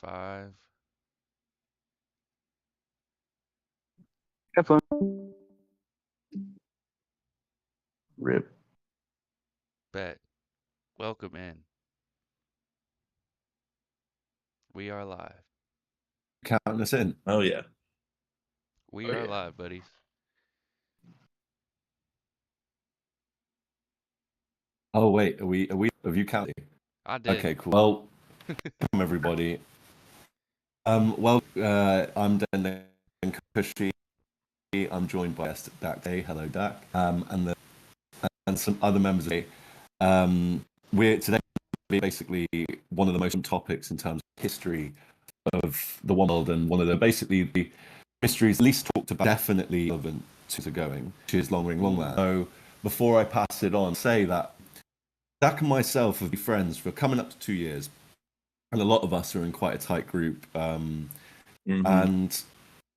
5. Have fun. Rip. Bet. Welcome in. We are live. Counting us in. Oh yeah. We are live, buddies. Oh wait, are we have you counted? I did. Okay, cool. Well, welcome everybody. I'm Dan Cushy. I'm joined by Dak Day. Hello, Dak. And some other members of the we're today basically one of the most topics in terms of history of the world, and one of the basically the mysteries least talked about, definitely relevant to going, which is Long Ring Longland. So before I pass it on, say that Dak and myself have been friends for coming up to 2 years, and a lot of us are in quite a tight group. And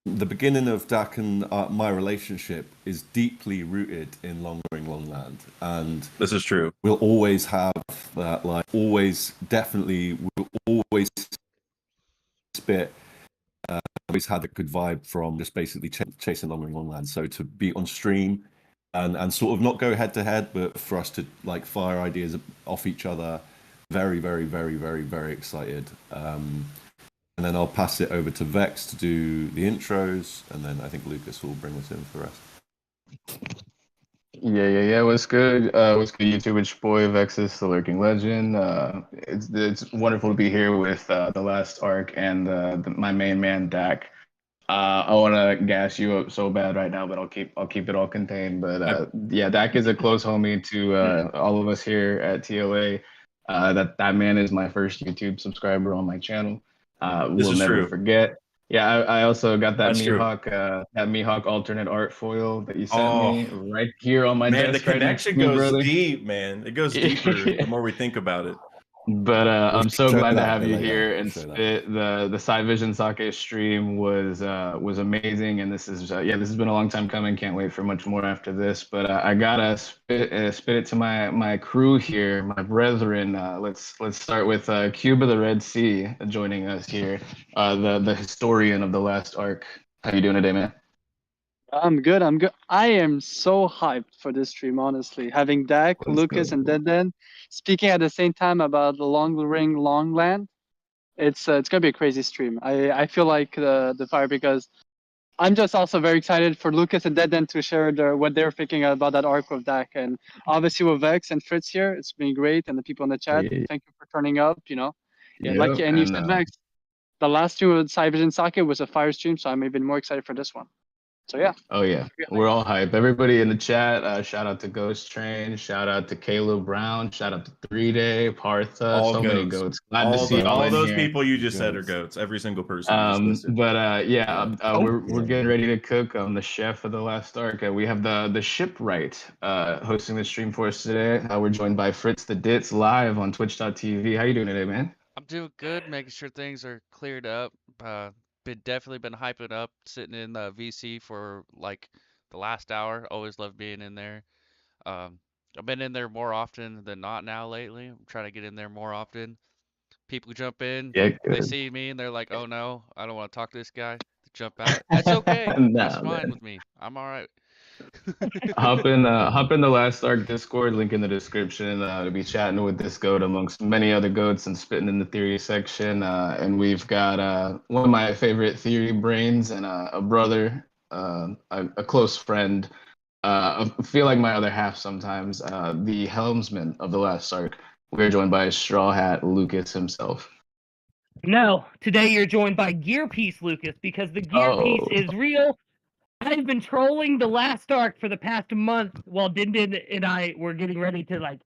the beginning of Dak and my relationship is deeply rooted in Long Ring Longland, and This is true. we'll always have that, like, always, definitely, we'll always spit. Always had a good vibe from just basically chasing Long Ring Longland. So to be on stream and sort of not go head to head, but for us to like fire ideas off each other, very, very, very, very, very excited. And then I'll pass it over to Vex to do the intros, and then I think Lucas will bring us in for the rest. Yeah. What's good? What's good, YouTube? It's your boy Vexus, the Lurking Legend. It's wonderful to be here with the last arc and my main man Dak. I want to gas you up so bad right now, but I'll keep it all contained. But yeah, Dak is a close homie to all of us here at TLA. That man is my first YouTube subscriber on my channel. This We'll is never true. forget. Yeah, I also got that That's true. Mihawk alternate art foil that you sent Oh. me right here on my Man, the desk right next connection to me, goes brother. deep, man. It goes deeper the more we think about it. But I'm so show glad to that have you later. here We'll and show that. spit. The Side Vision Sake stream was amazing, and this is this has been a long time coming. Can't wait for much more after this. But I gotta spit it to my crew here, my brethren. Let's start with Cuba the Red Sea joining us here, the historian of the last arc. How you doing today, man? I'm good. I am so hyped for this stream, honestly. Having Dak, Let's Lucas, go. and Denden speaking at the same time about the Long Ring Longland. It's gonna be a crazy stream. I feel like the fire, because I'm just also very excited for Lucas and Denden to share what they're thinking about that arc with Dak, and obviously with Vex and Fritz here. It's been great, and the people in the chat. Yeah. Thank you for turning up. Yeah, Yep, and you said, Vex, the last two with Side Vision Sake was a fire stream, so I'm even more excited for this one. So yeah. Oh yeah, we're all hype. Everybody in the chat, shout out to Ghost Train, shout out to Caleb Brown, shout out to 3 Day, Partha, All so many goats. goats. Glad to see all in those here. people you just said are Goats. goats. Every single person you just listed. But we're yeah. getting ready to cook. I'm the chef of the last arc. We have the shipwright hosting the stream for us today. We're joined by Fritz the Ditz live on Twitch.tv. How you doing today, man? I'm doing good, making sure things are cleared up. Definitely been hyping up, sitting in the VC for like the last hour. Always love being in there. I've been in there more often than not now lately. I'm trying to get in there more often. People jump in, Yeah, they good. see me, and they're like, "Oh no, I don't want to talk to this guy." They jump out. That's okay. That's Nah, fine man. with me. I'm all right. Hop in the last arc Discord, link in the description, to be chatting with this goat amongst many other goats and spitting in the theory section. And we've got one of my favorite theory brains and a brother, a close friend. I feel like my other half sometimes. The helmsman of the last arc. We're joined by Straw Hat Lucas himself. No, today you're joined by Gear Piece Lucas, because the Gear Piece Oh. is real. I've been trolling the last arc for the past month while Dindin and I were getting ready to like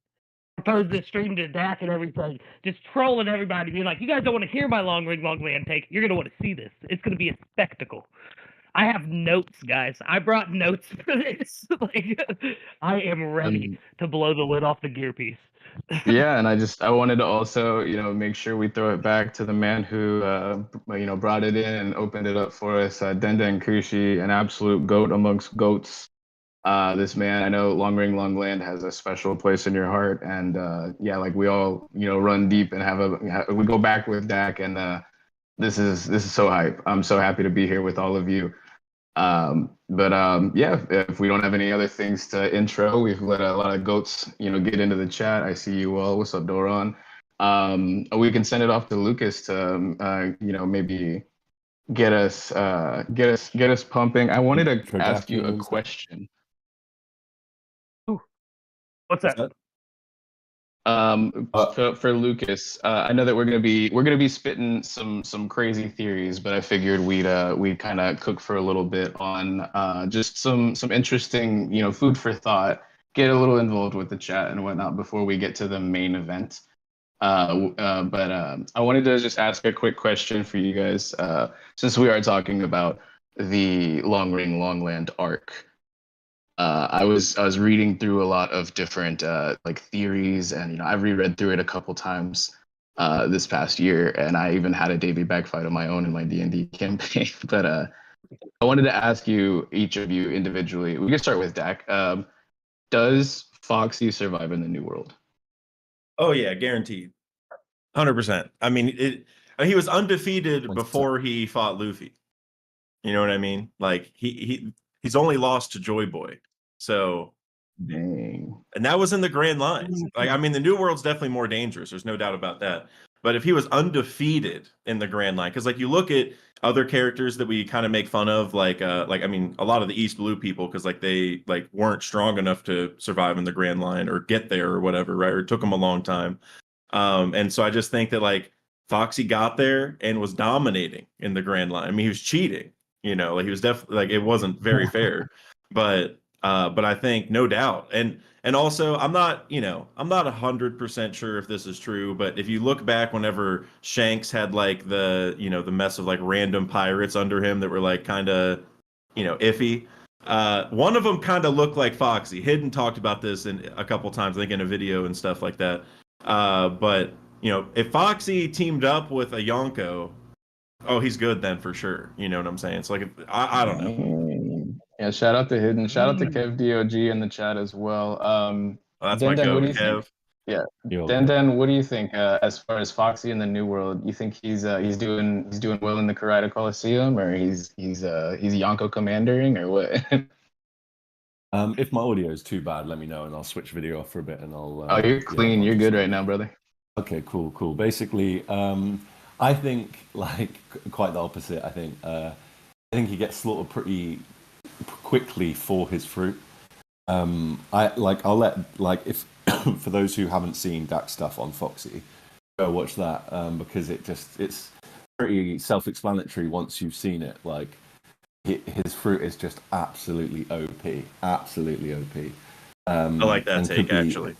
propose this stream to Dak and everything. Just trolling everybody, being like, "You guys don't want to hear my Long Ring Longland take. You're gonna want to see this. It's gonna be a spectacle." I have notes, guys. I brought notes for this. Like, I am ready to blow the lid off the Gear Piece. Yeah, and I wanted to also, make sure we throw it back to the man who, brought it in and opened it up for us, Denden Kushi, an absolute goat amongst goats. This man, I know Long Ring Longland has a special place in your heart, and yeah, like we all, run deep and we go back with Dak, and This is so hype. I'm so happy to be here with all of you. Yeah, if we don't have any other things to intro, we've let a lot of goats, get into the chat. I see you all. What's up, Doron? We can send it off to Lucas to, maybe get us pumping. I wanted to ask you a question. Ooh. What's that? For Lucas, I know that we're gonna be spitting some crazy theories, but I figured we'd kind of cook for a little bit on just some interesting, food for thought. Get a little involved with the chat and whatnot before we get to the main event. But I wanted to just ask a quick question for you guys, since we are talking about the Long Ring Longland arc. I was reading through a lot of different like theories, and I've reread through it a couple times this past year, and I even had a Davy Bag fight of my own in my D&D campaign. But I wanted to ask you, each of you individually. We can start with Dak. Does Foxy survive in the New World? Oh yeah, guaranteed, 100%. I mean, he was undefeated before he fought Luffy. You know what I mean? Like he's only lost to Joy Boy. So, dang. And that was in the Grand Lines. Like, I mean, the New World's definitely more dangerous. There's no doubt about that. But if he was undefeated in the Grand Line, because like you look at other characters that we kind of make fun of, like I mean, a lot of the East Blue people, because like they like weren't strong enough to survive in the Grand Line or get there or whatever, right? Or it took them a long time. And so I just think that like Foxy got there and was dominating in the Grand Line. I mean, he was cheating, like he was definitely like it wasn't very fair. But I think no doubt. And also I'm not 100% sure if this is true, but if you look back whenever Shanks had like the mess of like random pirates under him that were like kind of iffy. One of them kind of looked like Foxy. Hidden talked about this in a couple times, I think in a video and stuff like that. But if Foxy teamed up with a Yonko, oh, he's good then for sure. You know what I'm saying? So like, I don't know. Yeah, shout out to Hidden. Shout out to Kev DOG in the chat as well. That's Den my Den, what do goat, you Kev. think? Yeah, Den, what do you think as far as Foxy in the New World? You think he's doing well in the Karada Coliseum, or he's Yonko commandering, or what? If my audio is too bad, let me know and I'll switch video off for a bit and I'll. Oh, you're clean. You're good right now, brother. Okay, cool. Basically, I think like quite the opposite. I think he gets slaughtered pretty quickly for his fruit. I'll let if for those who haven't seen Dak's stuff on Foxy, go watch that because it's pretty self-explanatory once you've seen it. Like his fruit is just absolutely OP, absolutely OP. I like that take actually.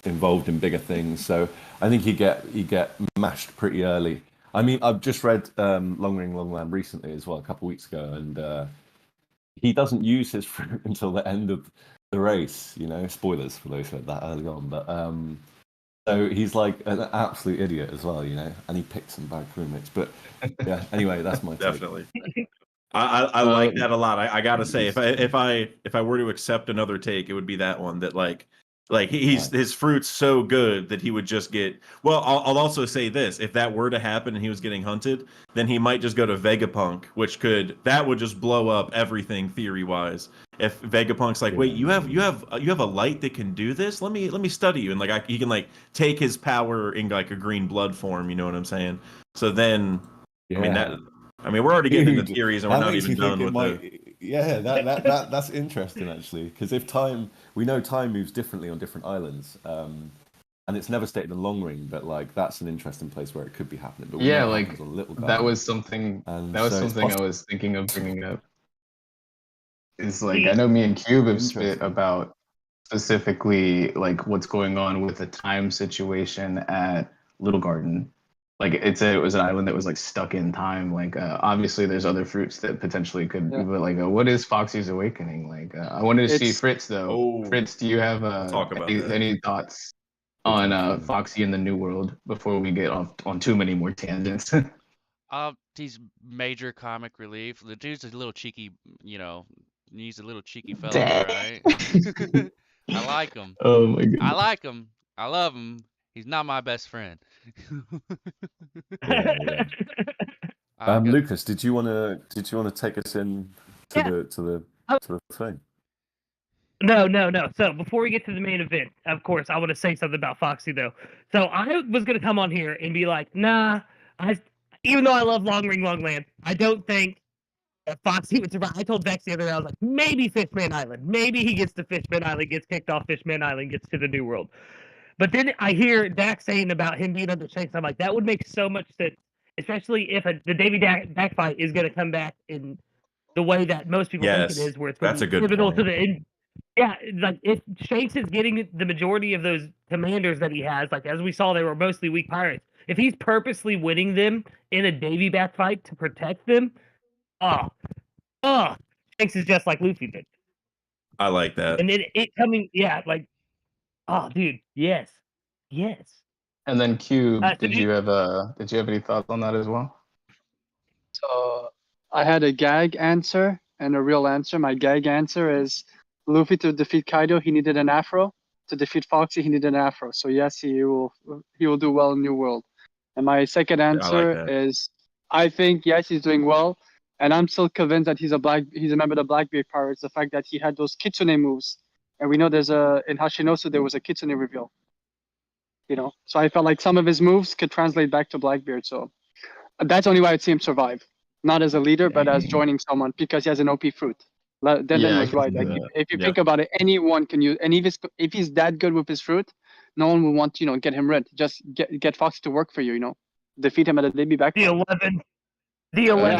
Involved in bigger things, so I think you get mashed pretty early. I mean, I've just read Long Ring Longland recently as well, a couple of weeks ago, and he doesn't use his fruit until the end of the race. Spoilers for those who heard that early on, but so he's like an absolute idiot as well, and he picked some bad crewmates. But yeah, anyway, that's my definitely. I like that a lot. I gotta say, if I were to accept another take, it would be that one. That like his fruit's so good that he would just get. Well, I'll also say this: if that were to happen and he was getting hunted, then he might just go to Vegapunk, that would just blow up everything theory wise. If Vegapunk's like, wait, you have a light that can do this? Let me study you, and like he can like take his power in like a green blood form. You know what I'm saying? So then, yeah. I mean, we're already getting into theories, and we're not even done with it. Yeah, that's interesting actually, because we know time moves differently on different islands, and it's never stated in Long Ring, but like that's an interesting place where it could be happening. But yeah, like that was something I was thinking of bringing up. Is like I know me and Cube have spit about specifically like what's going on with the time situation at Little Garden. Like it was an island that was like stuck in time. Like obviously there's other fruits that potentially could. Yeah. But like what is Foxy's Awakening? Like I wanted to see Fritz though. Oh, Fritz, do you have any thoughts on Foxy in the New World before we get off on too many more tangents? He's major comic relief. The dude's a little cheeky, he's a little cheeky fellow, right? I like him. Oh my god. I like him. I love him. He's not my best friend. Yeah. Good. Lucas, did you want to take us in to Yeah. the thing? No. So before we get to the main event, of course, I want to say something about Foxy though. So I was gonna come on here and be like, nah, even though I love Long Ring Long Land, I don't think that Foxy would survive. I told Vex the other day, I was like, maybe Fishman Island. Maybe he gets to Fishman Island, gets kicked off Fishman Island, gets to the New World. But then I hear Dak saying about him being under Shanks. I'm like, that would make so much sense, especially if the Davy Dak fight is going to come back in the way that most people think it Yes, is, where it's going that's to a be good pivotal to point. the end. Yeah, like if Shanks is getting the majority of those commanders that he has, like as we saw, they were mostly weak pirates. If he's purposely winning them in a Davy back fight to protect them, oh, Shanks is just like Luffy did. I like that. And then it coming, yeah, like, oh, dude, yes. And then Cube, So did you have any thoughts on that as well? So I had a gag answer and a real answer. My gag answer is Luffy to defeat Kaido, he needed an afro. To defeat Foxy, he needed an afro. So yes, he will do well in New World. And my second I like answer that. is I think yes, he's doing well. And I'm still convinced that he's a member of the Blackbeard Pirates. The fact that he had those Kitsune moves. And we know in Hashinosu there was a Kitsune reveal. So I felt like some of his moves could translate back to Blackbeard. So that's only why I'd see him survive. Not as a leader, but as joining someone because he has an OP fruit. Denden Yeah, was right. Like yeah. if you Yeah. think about it, anyone can use. And if he's that good with his fruit, no one will want to get him rid. Just get Foxy to work for you. Defeat him at a baby back. the 11th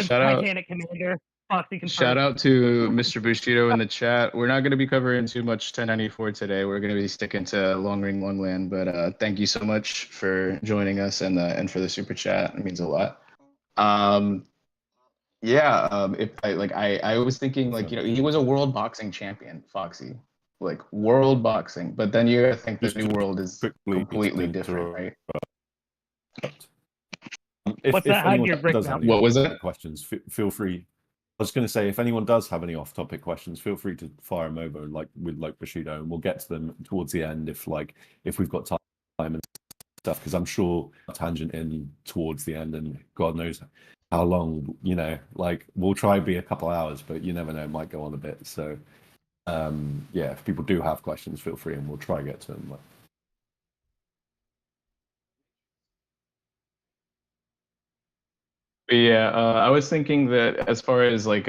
Shout out Titanic commander, Foxy confirmed. Shout out to Mr. Bushido in the chat. We're not going to be covering too much 1094 today. We're going to be sticking to Long Ring Long Land. But thank you so much for joining us and for the super chat. It means a lot. If I was thinking he was a world boxing champion, Foxy, like world boxing. But then you think the Just new world is quickly completely to different, right? What's that? How'd you break does down? have any What was off-topic it? questions, feel free. I was going to say, if anyone does have any off-topic questions, feel free to fire them over, with Bushido, and we'll get to them towards the end if we've got time and stuff. Because I'm sure tangent in towards the end, and God knows how long. We'll try and be a couple hours, but you never know, it might go on a bit. So, if people do have questions, feel free, and we'll try and get to them. Yeah, I was thinking that as far as like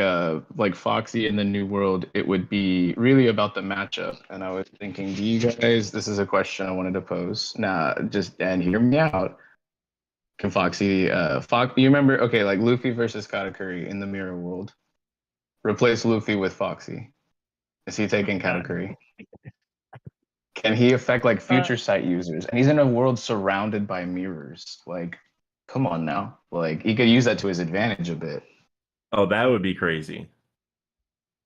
Foxy in the New World, it would be really about the matchup. And I was thinking, do you guys? This is a question I wanted to pose. And hear me out. Can Foxy, you remember? Okay, like Luffy versus Katakuri in the Mirror World. Replace Luffy with Foxy. Is he taking Katakuri? Can he affect like future sight users? And he's in a world surrounded by mirrors. Like, come on now. Like he could use that to his advantage a bit. Oh, that would be crazy.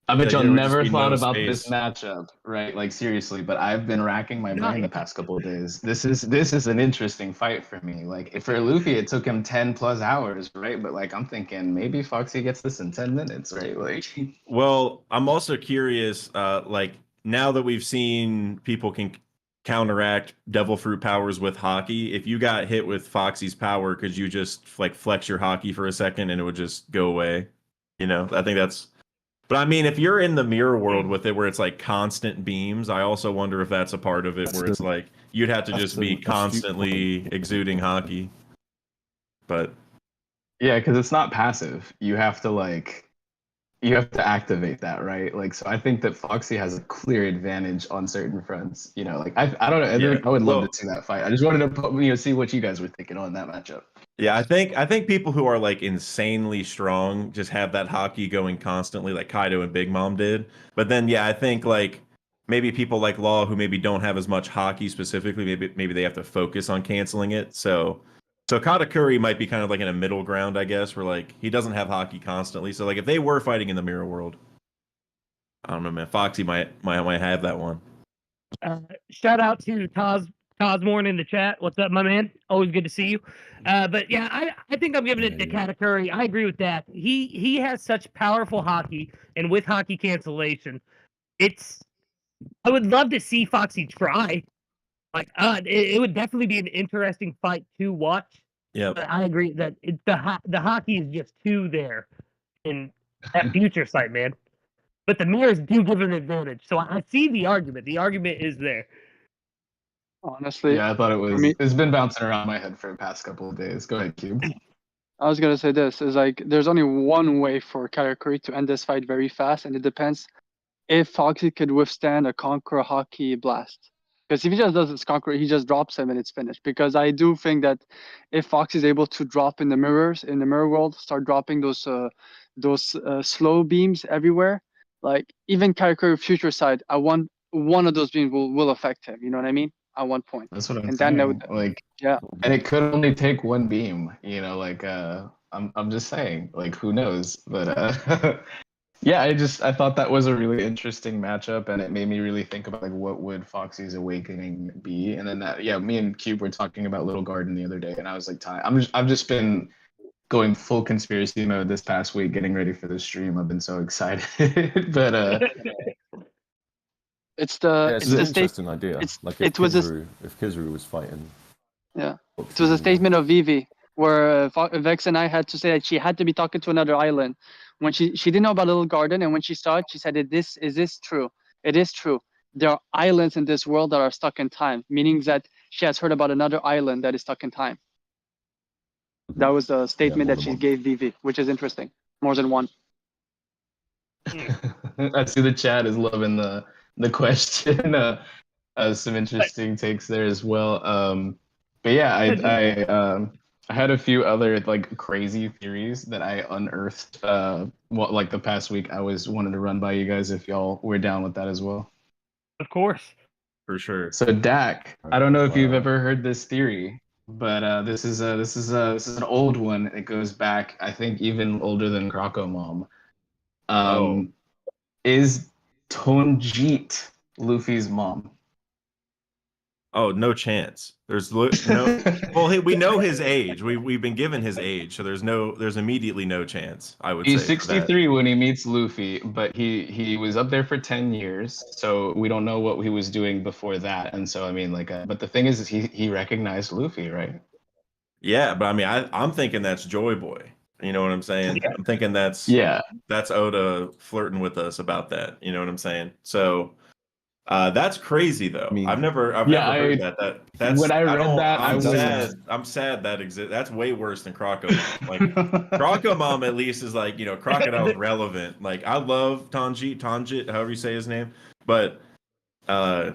I bet Like, y'all there would just never be thought no about space. this matchup, right? Like seriously, but I've been racking my brain the yeah. past couple of days. This is an interesting fight for me. Like for Luffy, it took him 10 plus hours, right? But like I'm thinking maybe Foxy gets this in 10 minutes, right? Like Well, I'm also curious, now that we've seen people can counteract devil fruit powers with hockey, if you got hit with Foxy's power, could you just like flex your hockey for a second and it would just go away? I think that's. But I mean, if you're in the mirror world with it where it's like constant beams, I also wonder if that's a part of it where it's like you'd have to just be constantly exuding hockey. But yeah, because it's not passive. You have to activate that, right? Like so I think that Foxy has a clear advantage on certain fronts. I don't know. Yeah, I would love well, to see that fight. I just wanted to see what you guys were thinking on that matchup. yeah, I think people who are like insanely strong just have that hockey going constantly, like Kaido and Big Mom did. But then, yeah, I think like maybe people like Law who maybe don't have as much hockey specifically, maybe they have to focus on canceling it. So Katakuri might be kind of like in a middle ground, I guess, where like he doesn't have hockey constantly. So like if they were fighting in the mirror world, I don't know, man. Foxy might have that one. Shout out to Cosmorn in the chat. What's up, my man? Always good to see you. But yeah, I think I'm giving it to Katakuri. I agree with that. He has such powerful hockey, and with hockey cancellation, I would love to see Foxy try. Like, it would definitely be an interesting fight to watch. Yeah. But I agree that the hockey is just too there in that future sight, man. But the mirrors do give an advantage. So I see the argument. The argument is there. Honestly, Yeah, I thought it for was. me, It's been bouncing around my head for the past couple of days. Go ahead, Cube. I was gonna say this is like there's only one way for Karakuri to end this fight very fast, and it depends if Foxy could withstand a Conqueror Hockey blast. Because if he just does his Conqueror, he just drops him and it's finished. Because I do think that if Foxy is able to drop in the mirrors, in the mirror world, start dropping those slow beams everywhere, like even Karakuri Future Side, I want one of those beams will affect him. You know what I mean? At one point. That's what I'm And then saying. Like, yeah. and it could only take one beam. You know, like I'm just saying. Like, who knows? But yeah, I thought that was a really interesting matchup, and it made me really think about like what would Foxy's awakening be, and then me and Cube were talking about Little Garden the other day, and I was like, I've just been going full conspiracy mode this past week, getting ready for the stream. I've been so excited, but It's Yeah, the it's it's an the state. interesting idea. it's- Like it was a if Kizru was fighting. Yeah. It was a statement of Vivi where Vex and I had to say that she had to be talking to another island when she didn't know about Little Garden, and when she saw it, she said, is this true? It is true. There are islands in this world that are stuck in time," meaning that she has heard about another island that is stuck in time. That was the statement more that than she one. gave Vivi, which is interesting. More than one. I see the chat is loving the question. Some interesting takes there as well. But yeah, I had a few other like crazy theories that I unearthed. Like the past week, I was wanted to run by you guys if y'all were down with that as well. Of course. For sure. So Dak, I don't know if you've Wow. ever heard this theory, but this is an old one. It goes back, I think, even older than Croco Mom. Oh. Is Tonjit Luffy's mom? Oh, no chance. There's no. Well, we know his age. We've been given his age, so there's immediately no chance. I would He's say for that. 63 when he meets Luffy, but he was up there for 10 years, so we don't know what he was doing before that. And so I mean, like, but the thing is he recognized Luffy, right? Yeah, but I mean, I'm thinking that's Joy Boy. You know what I'm saying? Yeah. I'm thinking that's Oda flirting with us about that. You know what I'm saying? So that's crazy though. I mean, I've never heard that. That's when I read don't. that, I'm I was sad. I'm sad that exists. That's way worse than Croco Mom. Like Croco Mom at least is like, you know, Crocodile's relevant. Like I love Tanjit, however you say his name, but I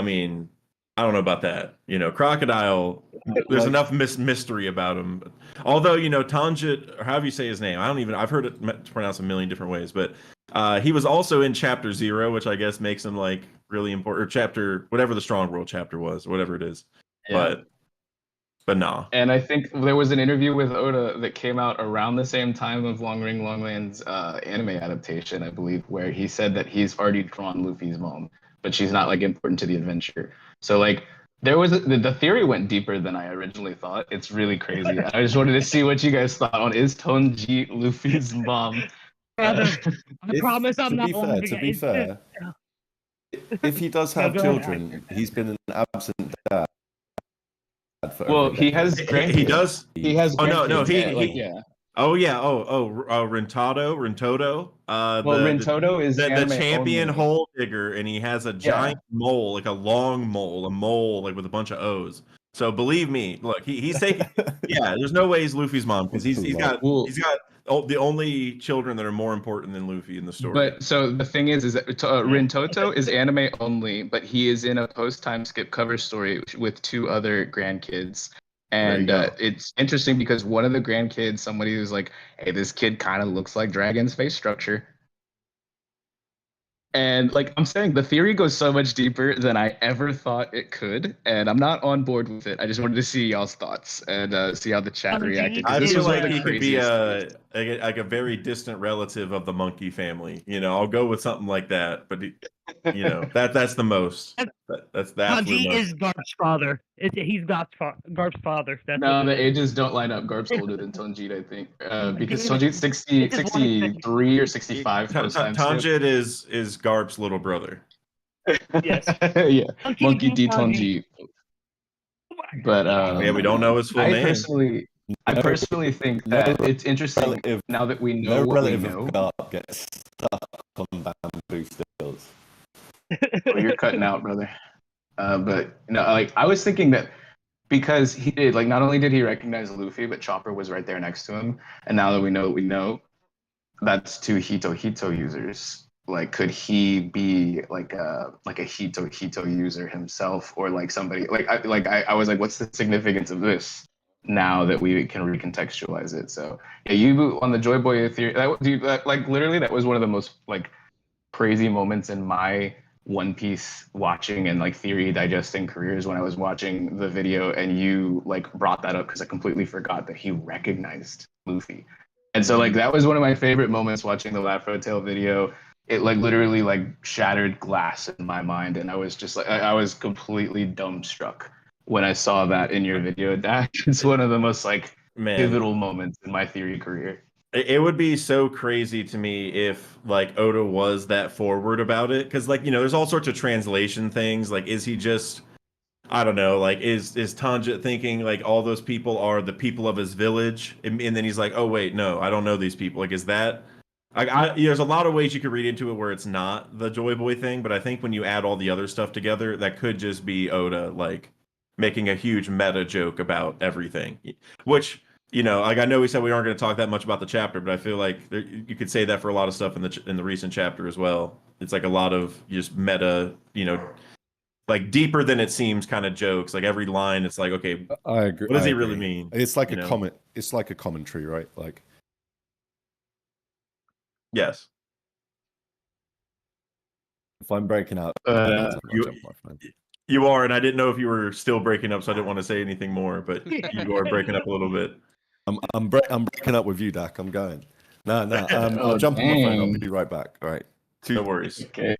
mean, I don't know about that. You know, Crocodile. There's enough mystery about him. Although, you know, Tanjit, or however you say his name, I've heard it pronounced a million different ways, but he was also in Chapter 0, which I guess makes him like really important, or chapter, whatever the Strong World chapter was, whatever it is. Yeah. But nah. And I think there was an interview with Oda that came out around the same time of Long Ring Longland's anime adaptation, I believe, where he said that he's already drawn Luffy's mom, but she's not like important to the adventure. So like there was the theory went deeper than I originally thought. It's really crazy. I just wanted to see what you guys thought on is Tonji Luffy's mom. Brother, I promise I'm not laughing. To be fair, if he does have children, he's been an absent dad. Well, he has grandkids. He does. He has. Oh no, yeah. Oh yeah. Rentado. Rentado is the champion only. hole digger, and he has a giant mole, like a long mole, like with a bunch of O's. So believe me, look, he's taking. Yeah, there's no way he's Luffy's mom because he's got the only children that are more important than Luffy in the story. But so the thing is that Rintoto is anime only, but he is in a post-time skip cover story with 2 other grandkids. And it's interesting because one of the grandkids, somebody who's like, hey, this kid kind of looks like Dragon's face structure. And like I'm saying, the theory goes so much deeper than I ever thought it could, and I'm not on board with it. I just wanted to see y'all's thoughts and see how the chat reacted. I this feel was like one of the he could be craziest like a very distant relative of the monkey family. You know, I'll go with something like that. But you know, that's the most. That's the absolute Tanji most. is Garp's father. He's Garp's father. That's No, the ages don't line up. Garp's older than Tonjit, I think, because Tonjit's 63 or 65. Tanjit is Garp's little brother. Yes. Yeah, Monkey D Tonjit. But yeah, we don't know his full name. I personally think no that it's interesting relative, now that we know no what we relative know. of Garp gets stuck on bamboo stills. Oh, you're cutting out, brother. But no, like I was thinking that because he did, like, not only did he recognize Luffy, but Chopper was right there next to him. And now that we know what we know, that's two Hito users. Like, could he be like a Hito user himself, or like somebody I was like, what's the significance of this? Now that we can recontextualize it, so yeah, you on the Joy Boy theory, like literally that was one of the most like crazy moments in my One Piece watching and like theory digesting careers when I was watching the video and you like brought that up because I completely forgot that he recognized Luffy. And so like that was one of my favorite moments watching the Lafro Tail video. It like literally like shattered glass in my mind and I was just like I was completely dumbstruck when I saw that in your video, Dak. It's one of the most like Man, pivotal moments in my theory career. it would be so crazy to me if like Oda was that forward about it, because like there's all sorts of translation things. Like, is he just I don't know, like is Tanjit thinking like all those people are the people of his village, and then he's like, oh wait, no, I don't know these people. Like, is that there's a lot of ways you could read into it where it's not the Joy Boy thing, but I think when you add all the other stuff together, that could just be Oda like making a huge meta joke about everything, which like I know we said we aren't going to talk that much about the chapter, but I feel like you could say that for a lot of stuff in the recent chapter as well. It's like a lot of just meta, like deeper than it seems kind of jokes. Like every line, it's like, okay, I agree. what does I he really agree. mean? It's like You a know? comment. It's like a commentary, right? Like, Yes. if I'm breaking out, Uh, I'll jump my phone. You are, and I didn't know if you were still breaking up, so I didn't want to say anything more, but you are breaking up a little bit. I'm breaking up with you, Dak. I'm going. No. I'll Oh, jump on my phone. I'll dang. be right back. All right. No worries. Okay.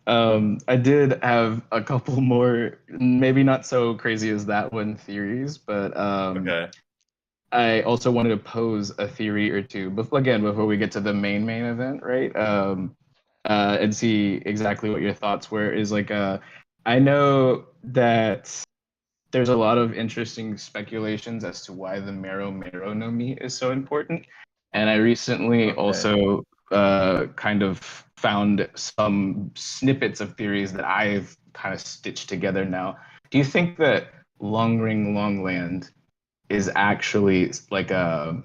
I did have a couple more, maybe not so crazy as that one theories, but Okay. I also wanted to pose a theory or two, but again, before we get to the main event, right? And see exactly what your thoughts were. Is like, I know that there's a lot of interesting speculations as to why the Mero Mero no Mi is so important. And I recently Okay. also kind of found some snippets of theories that I've kind of stitched together now. Do you think that Long Ring Long Land is actually like a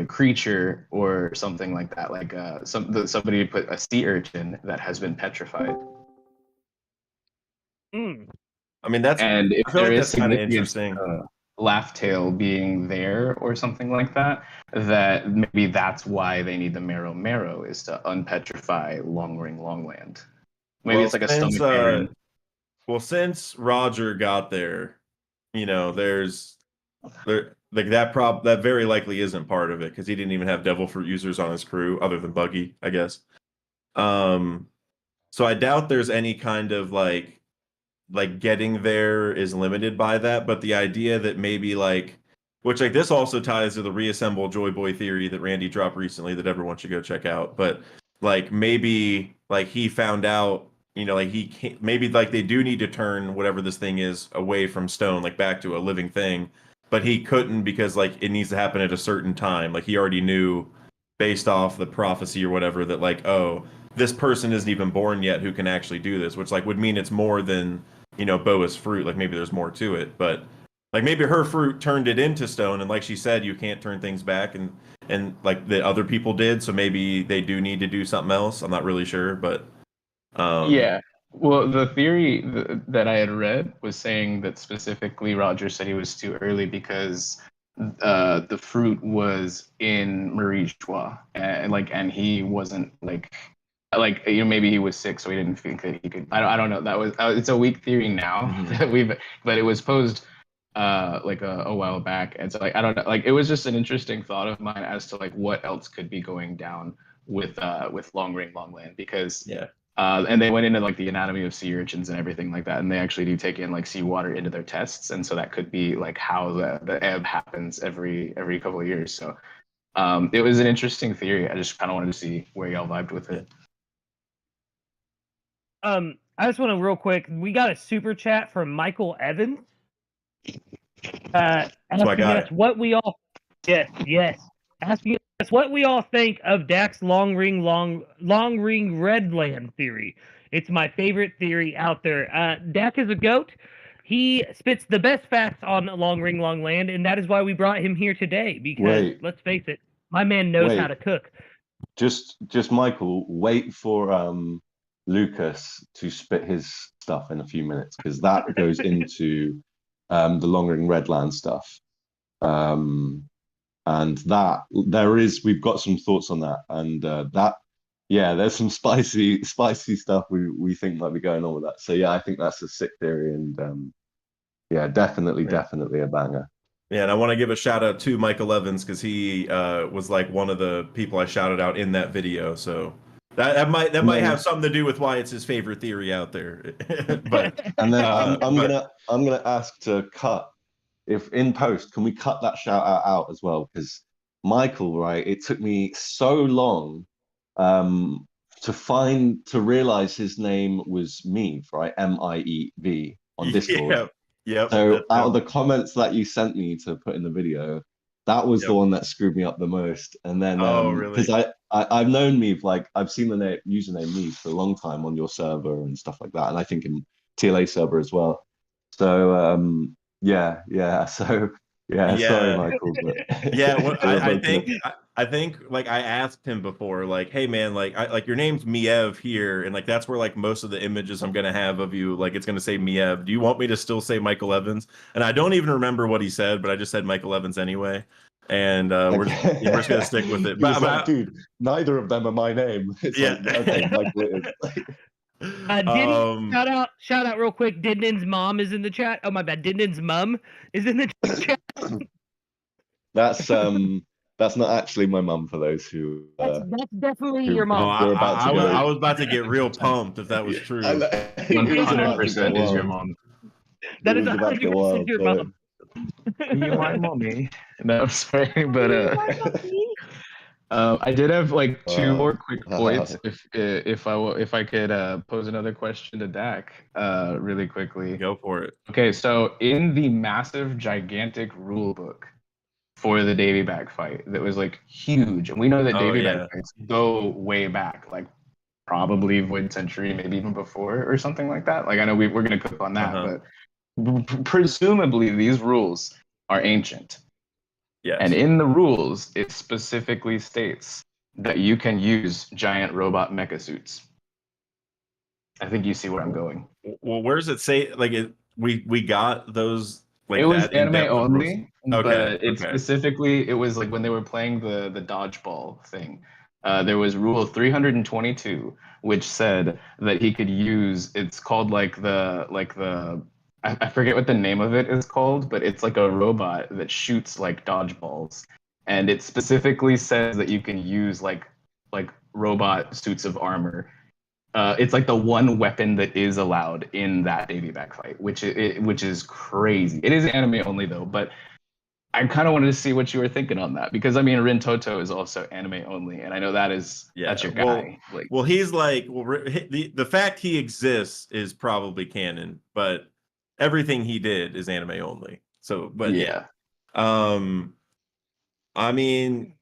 creature or something like that? Like somebody put a sea urchin that has been petrified. Mm. I mean, that's And if I feel there like is that's kind of significance interesting. to Laugh Tale being there or something like that, that maybe that's why they need the Marrow Marrow is to unpetrify Long Ring Longland. Maybe Well, it's like a since stomach Aaron. since Roger got there, there like that very likely isn't part of it because he didn't even have Devil Fruit users on his crew other than Buggy, I guess. Um, so I doubt there's any kind of like getting there is limited by that, but the idea that maybe like which like this also ties to the reassemble Joy Boy theory that Randy dropped recently that everyone should go check out. But like maybe like he found out, like he can't maybe like they do need to turn whatever this thing is away from stone, like back to a living thing. But he couldn't because like it needs to happen at a certain time. Like he already knew based off the prophecy or whatever that like, oh, this person isn't even born yet who can actually do this, which like would mean it's more than Boa's fruit. Like maybe there's more to it, but like maybe her fruit turned it into stone, and like she said, you can't turn things back, and like the other people did, so maybe they do need to do something else. I'm not really sure, but um, Yeah. Well, the theory that I had read was saying that specifically Roger said he was too early because the fruit was in Marie Joie, and he wasn't maybe he was sick, so he didn't think that he could. I don't know. That was it's a weak theory now Mhm. that but it was posed like a while back, and so like I don't know. Like it was just an interesting thought of mine as to like what else could be going down with Long Ring Longland because yeah. and they went into like the anatomy of sea urchins and everything like that, and they actually do take in like seawater into their tests, and so that could be like how the ebb happens every couple of years. So it was an interesting theory. I just kind of wanted to see where y'all vibed with it. I just want to real quick. We got a super chat from Michael Evans. my asking guy. us what we all yes, asking us what we all think of Dak's long ring redland theory. It's my favorite theory out there. Dak is a goat. He spits the best facts on long ring long land, and that is why we brought him here today. Because Wait. let's face it, my man knows how Wait. to cook. Just Michael, wait for Lucas to spit his stuff in a few minutes because that goes into the long ring redland stuff. And that we've got some thoughts on that, and there's some spicy stuff we think might be going on with that. So yeah, I think that's a sick theory, and definitely a banger. Yeah, and I want to give a shout out to Michael Evans because he was like one of the people I shouted out in that video. So that might have something to do with why it's his favorite theory out there. But and then I'm gonna ask to cut, if in post, can we cut that shout out as well? Because Michael, right, it took me so long to realize his name was Meave, right? Miejev on Discord. Yep. So out of the comments that you sent me to put in the video, that was the one that screwed me up the most. And then really? because I've known Meave, like I've seen the username Meave for a long time on your server and stuff like that, and I think in TLA server as well. So sorry, Michael, but I think like I asked him before, like, hey man, like your name's Miejev here, and like that's where like most of the images I'm gonna have of you, like it's gonna say Miejev. Do you want me to still say Michael Evans? And I don't even remember what he said, but I just said Michael Evans anyway. And we're just gonna stick with it. But like, dude, neither of them are my name. It's like, okay, Michael is. Shout out real quick. Dindin's mom is in the chat. Oh my bad. Dindin's mum is in the chat. That's not actually my mum. For those who that's definitely your mom. I was about to get real pumped if that was true. 100% is your mom. That is 100% your mom. You're my mommy. No, I'm sorry, but I did have like two more quick points. If I could pose another question to Dak, really quickly. Go for it. Okay, so in the massive, gigantic rule book for the Davy Back fight, that was like huge, and we know that Davy Back fights go way back, like probably Void Century, maybe even before or something like that. Like I know we're gonna cook on that, but presumably these rules are ancient. Yes. And in the rules, it specifically states that you can use giant robot mecha suits. I think you see where I'm going. Well, where does it say like we got those? Like it was anime only, okay, but specifically it was like when they were playing the dodgeball thing. There was rule 322, which said that he could use. It's called like the I forget what the name of it is called, but it's like a robot that shoots like dodgeballs, and it specifically says that you can use like robot suits of armor. It's like the one weapon that is allowed in that Davy Back fight, which is crazy. It is anime only though, but I kind of wanted to see what you were thinking on that, because I mean Rin Toto is also anime only, and I know that's your guy. He's like the fact he exists is probably canon, but everything he did is anime only. So, but I mean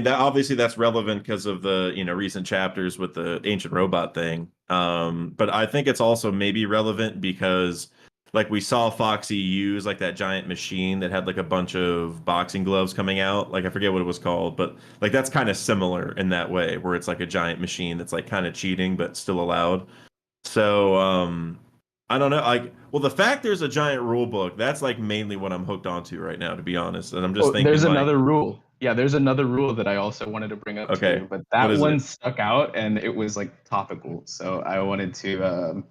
that obviously that's relevant because of the recent chapters with the ancient robot thing. But I think it's also maybe relevant because like we saw Foxy use like that giant machine that had like a bunch of boxing gloves coming out. Like I forget what it was called, but like that's kind of similar in that way, where it's like a giant machine that's like kind of cheating but still allowed. So I don't know. Like, well, the fact there's a giant rule book, that's like mainly what I'm hooked onto right now, to be honest. And I'm just thinking there's another rule. Yeah, there's another rule that I also wanted to bring up too, but that one stuck out and it was like topical. So I wanted to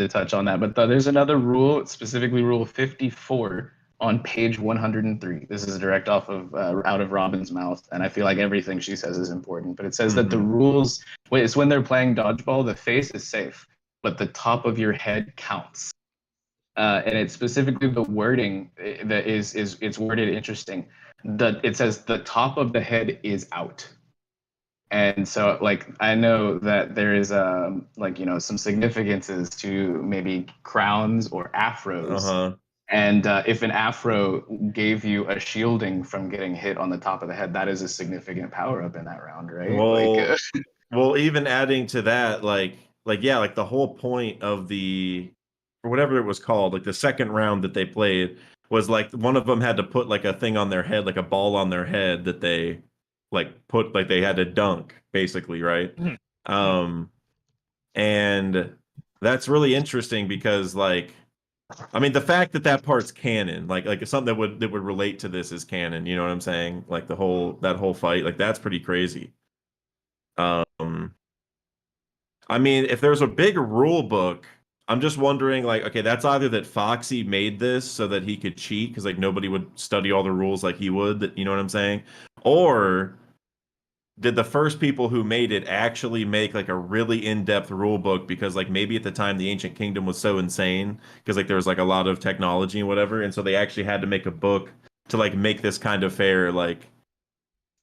touch on that. But there's another rule, specifically rule 54 on page 103. This is direct off of out of Robin's mouth, and I feel like everything she says is important. But it says that the rules, it's when they're playing dodgeball, the face is safe, but the top of your head counts. And it's specifically the wording that it's worded interesting. It says the top of the head is out. And so like I know that there is some significances to maybe crowns or afros. And if an afro gave you a shielding from getting hit on the top of the head, that is a significant power up in that round, right? Well, well, even adding to that, yeah, like the whole point of the or whatever it was called, like the second round that they played was like one of them had to put like a thing on their head, like a ball on their head that they like put like they had to dunk, basically, right? Mhm. Um, and that's really interesting because like I mean the fact that that part's canon, like it's something that would relate to this is canon, you know what I'm saying? Like the whole that whole fight, like that's pretty crazy. Um, I mean, if there's a big rule book, I'm just wondering, like, okay, that's either that Foxy made this so that he could cheat, because like nobody would study all the rules like he would, you know what I'm saying? Or did the first people who made it actually make like a really in-depth rule book because like maybe at the time the ancient kingdom was so insane because like there was like a lot of technology and whatever, and so they actually had to make a book to like make this kind of fair, like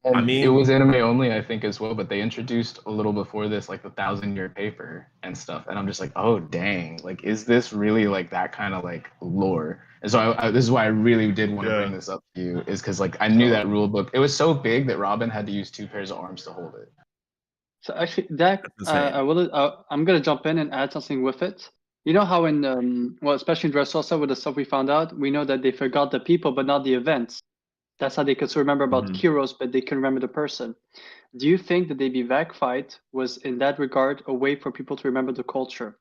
I And it mean, was anime only, I think, as well. But they introduced a little before this, like the 1,000 Year Paper and stuff. And I'm just like, oh dang, like is this really like that kind of like lore? And so this is why I really did want to yeah. bring this up to you, is because like I knew that rule book. It was so big that Robin had to use 2 pairs of arms to hold it. So actually, that That's insane. I'm gonna jump in and add something with it. You know how in well, especially in Dressrosa with the stuff we found out, we know that they forgot the people but not the events. That's how they could still remember about Mhm. Kyros, but they can remember the person. Do you think the Davy Back fight was in that regard a way for people to remember the culture?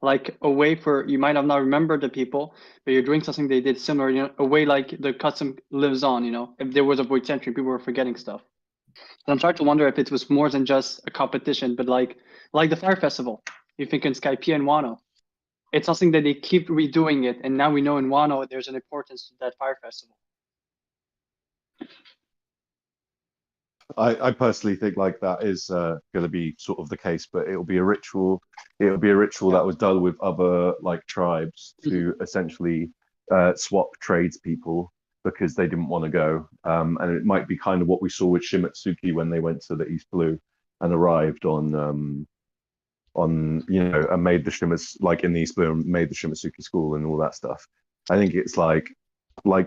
Like a way for you might have not remembered the people, but you're doing something they did similar, you know, a way like the custom lives on, you know. If there was a void century, people were forgetting stuff. And I'm starting to wonder if it was more than just a competition, but like the Fire Festival. You think in Skypiea and Wano. It's something that they keep redoing it, and now we know in Wano there's an importance to that Fire Festival. I personally think like that is going to be sort of the case, but it'll be a ritual. It'll be a ritual Yeah. that was done with other like tribes to essentially swap tradespeople because they didn't want to go. And it might be kind of what we saw with Shimatsuki when they went to the East Blue and arrived on and made the Shimas like in the East Blue and made the Shimatsuki school and all that stuff. I think it's like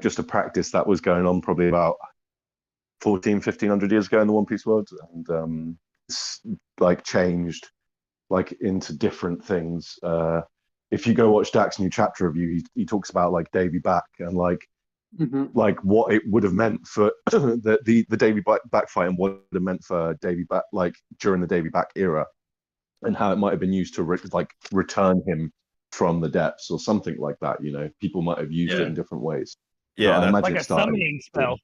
just a practice that was going on probably about 1,500 years ago in the One Piece world, and like changed like into different things. If you go watch Dak's new chapter review, he talks about like Davy Back and like what it would have meant for the Davy Back fight and what it would have meant for Davy Back like during the Davy Back era, and how it might have been used to like return him from the depths or something like that. You know, people might have used it Yeah. in different ways. Yeah, I that's imagine Like it a started. summoning spell.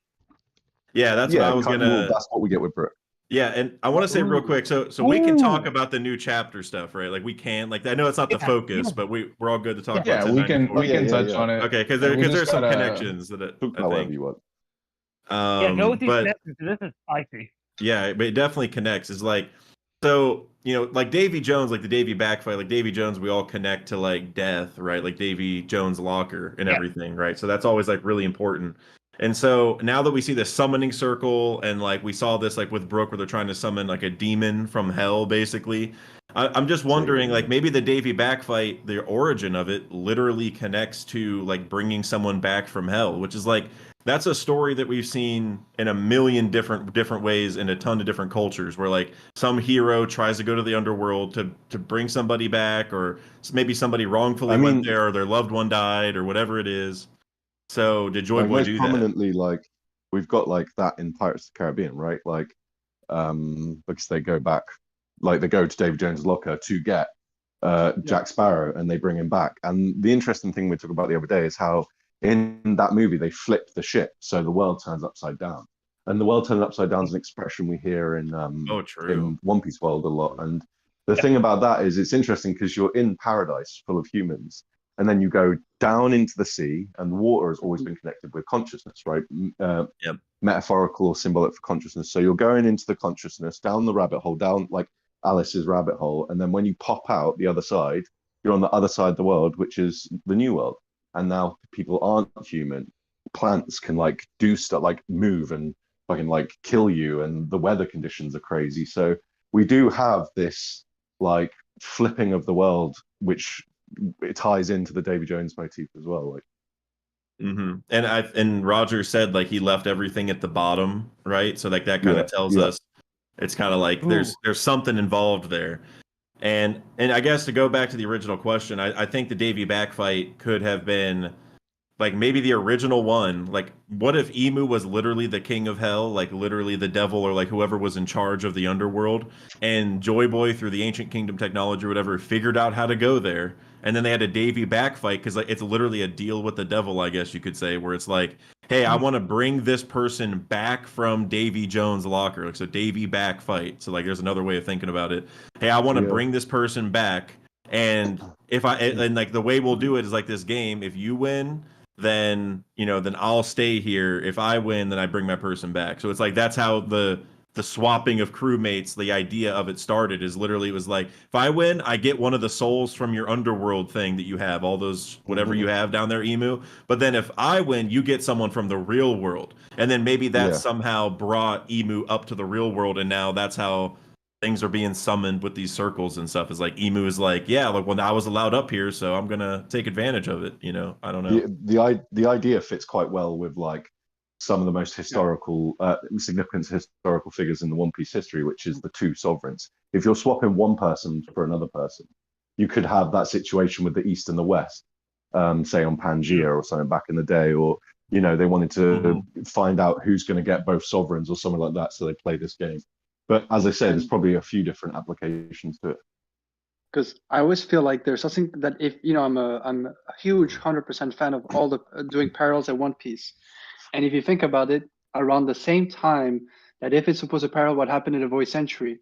Yeah, that's what I was gonna. That's what we get with Brooke. Yeah, and I want to say real quick, so we can talk about the new chapter stuff, right? Like we can, like I know it's not the Yeah, focus, yeah. but we're all good to talk Yeah, about we can 1094. touch on it. Okay, because We just there's some gotta connections that Talk I about whatever think. you want. Yeah, go with these But connections. This is spicy. yeah, but it definitely connects. It's like so, like Davy Jones, like the Davy Back fight, like Davy Jones, we all connect to like death, right? Like Davy Jones' locker and Yeah. everything, right? So that's always like really important. And so now that we see the summoning circle, and like we saw this like with Brooke, where they're trying to summon like a demon from hell, basically. I'm just wondering, like maybe the Davy Back fight, the origin of it, literally connects to like bringing someone back from hell, which is like that's a story that we've seen in a million different ways in a ton of different cultures, where like some hero tries to go to the underworld to bring somebody back, or maybe somebody wrongfully I went mean, there, or their loved one died, or whatever it is. So did Joy like Boy most do that? prominently, like we've got like that in Pirates of the Caribbean, right? Like, because they go back, like they go to David Jones' locker to get Jack Sparrow, and they bring him back. And the interesting thing we talked about the other day is how in that movie they flip the ship, so the world turns upside down. And the world turns upside down is an expression we hear Oh, true. in One Piece world a lot. And the thing about that is it's interesting because you're in paradise full of humans, and then you go down into the sea, and the water has always been connected with consciousness, right? Yep. Metaphorical or symbolic for consciousness. So you're going into the consciousness, down the rabbit hole, down like Alice's rabbit hole, and then when you pop out the other side, you're on the other side of the world, which is the new world. And now people aren't human. Plants can like do stuff, like move and fucking like kill you, and the weather conditions are crazy. So we do have this like flipping of the world, which it ties into the Davy Jones motif as well. Like, And Roger said like he left everything at the bottom, right? So like that kind Yeah, of tells yeah, us it's kind of like Ooh. there's something involved there. And I guess to go back to the original question, I think the Davy back fight could have been like maybe the original one. Like, what if Emu was literally the king of hell, like literally the devil or like whoever was in charge of the underworld, and Joy Boy through the ancient kingdom technology or whatever figured out how to go there, and then they had a Davy back fight because like it's literally a deal with the devil, I guess you could say, where it's like, hey, I want to bring this person back from Davy Jones' locker, like so Davy back fight. So like, there's another way of thinking about it. Hey, I want to yeah. bring this person back, and if I and like the way we'll do it is like this game. If you win, then then I'll stay here. If I win, then I bring my person back. So it's like that's how the swapping of crewmates, the idea of it started is literally it was like if I win, I get one of the souls from your underworld thing that you have, all those whatever you have down there, Emu. But then if I win, you get someone from the real world. And then maybe that Yeah. somehow brought Emu up to the real world and now that's how things are being summoned with these circles and stuff. Is like Emu is like, yeah, like well, I was allowed up here, so I'm gonna take advantage of it. I don't know. The idea fits quite well with like some of the most historical significant historical figures in the One Piece history, which is the two sovereigns. If you're swapping one person for another person, you could have that situation with the East and the West, say on Pangaea or something back in the day, or they wanted to find out who's going to get both sovereigns or something like that, so they play this game. But as I say, there's probably a few different applications to it. Because I always feel like there's something that if I'm a huge 100% fan of all the doing parallels at One Piece, and if you think about it, around the same time that if it's supposed to parallel what happened in the Void Century,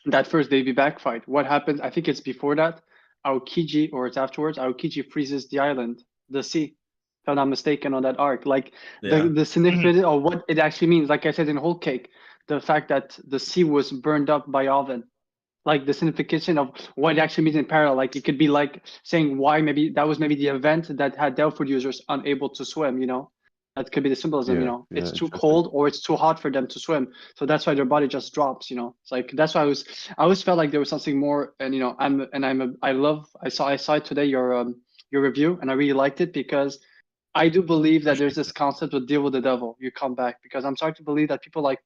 that first Davy back fight, what happens? I think it's before that. Aokiji, or it's afterwards. Aokiji freezes the island, the sea. If I'm not mistaken, on that arc, like Yeah. the significance of what it actually means. Like I said in Whole Cake, the fact that the sea was burned up by Oven, like the signification of what it actually means in parallel. Like it could be like saying why maybe that was maybe the event that had Delphoid users unable to swim. That could be the symbolism. Yeah, It's too interesting. cold or it's too hot for them to swim, so that's why their body just drops. It's like that's why I always felt like there was something more. And I saw it today, your review, and I really liked it because I do believe that there's this concept of deal with the devil. You come back, because I'm starting to believe that people like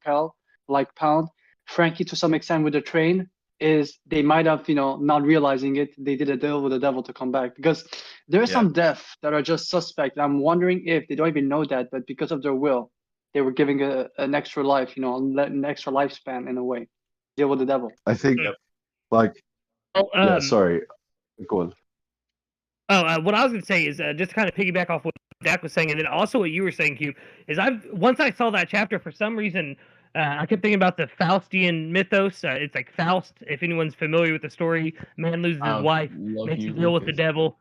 Pound, Frankie to some extent with the train, is they might have, not realizing it, they did a deal with the devil to come back. Because there are some deaths that are just suspect. I'm wondering if they don't even know that, but because of their will, they were giving an extra life, an extra lifespan in a way. Deal with the devil. I think, like, Oh, yeah, sorry, go on. What I was going to say is just to kind of piggyback off what Dak was saying, and then also what you were saying, Q, is once I saw that chapter, for some reason, I kept thinking about the Faustian mythos. It's like Faust, if anyone's familiar with the story, man loses his wife, makes a deal with the devil.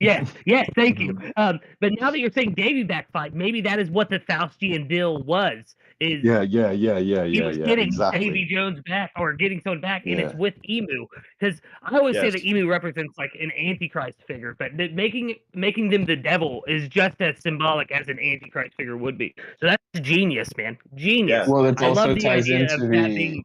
Yes, thank you. But now that you're saying Davy back fight, maybe that is what the Faustian deal was. He was getting exactly. Davy Jones back, or getting someone back, and it's Yeah. with Emu. Because I always say Yes. that Emu represents like an antichrist figure, but making them the devil is just as symbolic as an antichrist figure would be. So that's genius, man. Genius. Yeah. Well, it I also love the ties idea into of that being.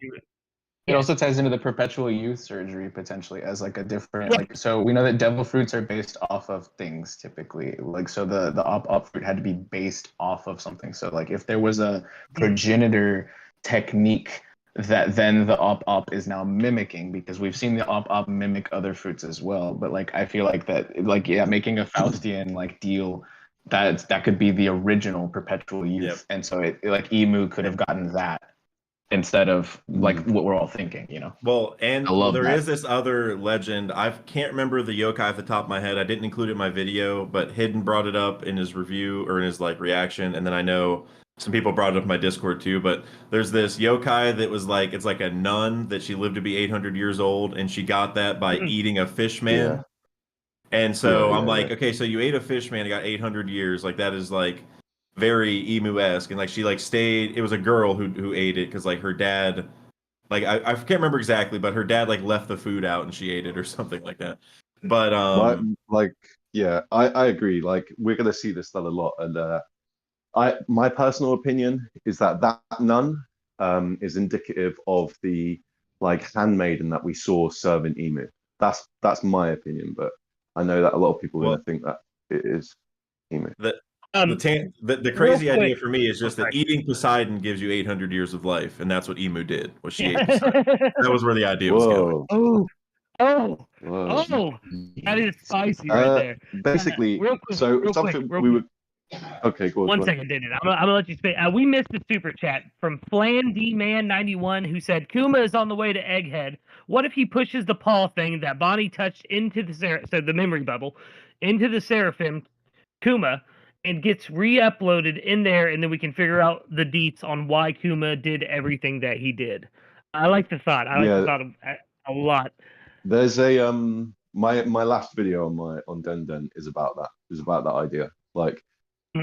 It also ties into the perpetual youth surgery potentially as like a different so we know that devil fruits are based off of things typically. Like so the op fruit had to be based off of something. So like if there was a progenitor technique that then the op is now mimicking, because we've seen the op mimic other fruits as well. But like I feel like that making a Faustian like deal that could be the original perpetual youth. And so it like Emu could have gotten that instead of like what we're all thinking, Well, and I love there that. is this other legend. I can't remember the yokai at the top of my head. I didn't include it in my video, but Hidden brought it up in his review or in his like reaction, and then I know some people brought it up in my Discord too. But there's this yokai that was like it's like a nun that she lived to be 800 years old, and she got that by eating a fish man. Yeah. And so Yeah, I'm yeah, like, yeah. okay, so you ate a fish man, and got 800 years. Like that is like very emu-esque, and like she like stayed. It was a girl who ate it because like her dad. Like I can't remember exactly, but her dad like left the food out and she ate it or something like that. But I agree. Like we're gonna see this done a lot, and my personal opinion is that nun is indicative of the like handmaiden that we saw serving Emu. That's my opinion, but I know that a lot of people are Well, gonna think that it is. Emu. The Real crazy idea quick. for me is just that sorry. eating Poseidon gives you 800 years of life, and that's what Emu did. Was she ate Poseidon? That was where the idea was going. Whoa. Oh, Whoa. that is spicy right there. Basically, Real quick, so real something quick. we were. Okay, go on. One second, David. I'm gonna let you speak. We missed a super chat from Flan D Man 91 who said Kuma is on the way to Egghead. What if he pushes the paw thing that Bonnie touched into the memory bubble into the Seraphim Kuma and gets re-uploaded in there, and then we can figure out the deets on why Kuma did everything that he did. I like the thought. I like the thought a lot. There's a my last video on Den Den is about that. Is about that idea. Like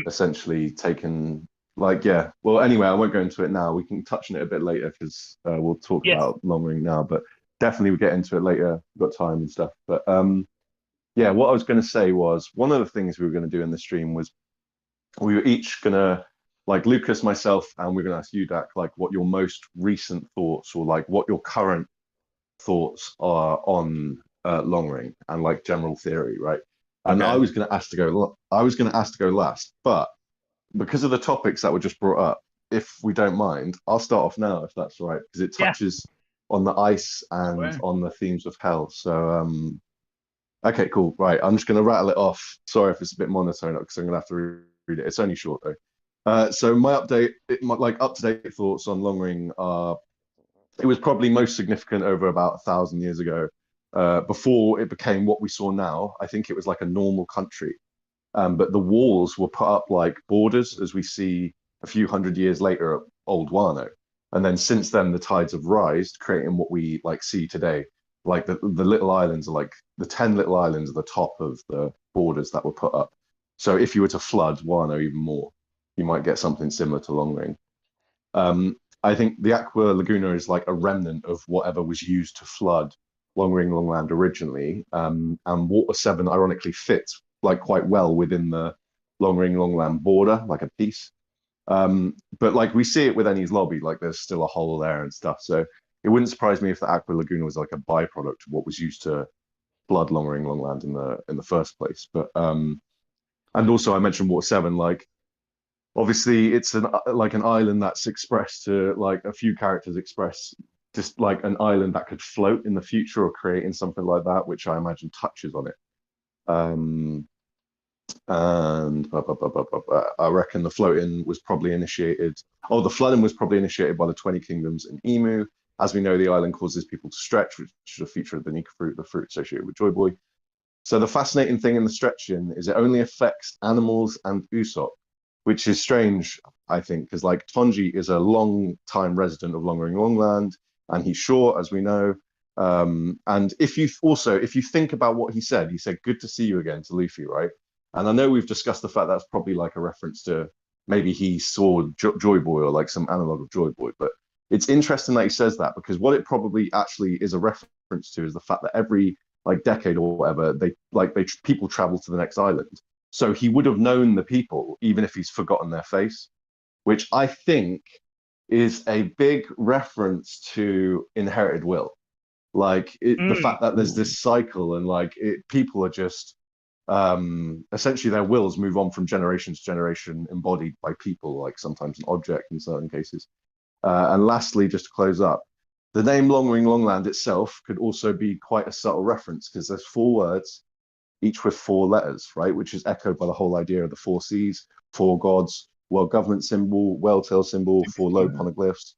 essentially taken well anyway, I won't go into it now. We can touch on it a bit later because we'll talk about Long Ring now, but definitely we'll get into it later. We've got time and stuff. But yeah, what I was going to say was one of the things we were going to do in the stream was we were each going to, like Lucas, myself, and we're going to ask you, Dak, like what your most recent thoughts or like what your current thoughts are on Long Ring and like general theory, right? And Okay. I was going to ask to go last, but because of the topics that were just brought up, if we don't mind, I'll start off now if that's all right, because it touches on the ice and on the themes of hell. So okay, cool. Right, I'm just going to rattle it off. Sorry if it's a bit monotone because I'm going to have to read it. It's only short though. So my up to date thoughts on Long Ring are it was probably most significant over about 1,000 years ago. Before it became what we saw now, I think it was like a normal country. But the walls were put up like borders, as we see a few hundred years later at Old Wano. And then since then, the tides have risen, creating what we like see today. Like the little islands are like the 10 little islands at the top of the borders that were put up. So if you were to flood Wano even more, you might get something similar to Long Ring. I think the Aqua Laguna is like a remnant of whatever was used to flood Long Ring Longland originally. And Water 7 ironically fits like quite well within the Long Ring Longland border, like a piece. But like we see it with Ennie's Lobby, like there's still a hole there and stuff. So it wouldn't surprise me if the Aqua Laguna was like a byproduct of what was used to flood Long Ring Longland in the first place. But and also I mentioned Water 7, like obviously it's an island that's expressed to like a few characters express just like an island that could float in the future or creating something like that, which I imagine touches on it. And I reckon the flooding was probably initiated by the 20 kingdoms in Emu. As we know, the island causes people to stretch, which is a feature of the Nika fruit, the fruit associated with Joy Boy. So the fascinating thing in the stretching is it only affects animals and Usopp, which is strange, I think, because like Tonji is a long time resident of Long Ring Longland, and he's short, as we know. And if you think about what he said "Good to see you again" to Luffy, right? And I know we've discussed the fact that's probably like a reference to maybe he saw Joy Boy or like some analog of Joy Boy, but it's interesting that he says that because what it probably actually is a reference to is the fact that every like decade or whatever people travel to the next island. So he would have known the people even if he's forgotten their face, which I think is a big reference to inherited will. Like the fact that there's this cycle and like people are just essentially their wills move on from generation to generation embodied by people, like sometimes an object in certain cases. And lastly, just to close up, the name Long Ring Longland itself could also be quite a subtle reference because there's 4 words, each with 4 letters, right? Which is echoed by the whole idea of the 4 seas, 4 gods, world government symbol, whale-tail symbol, 4 low poneglyphs.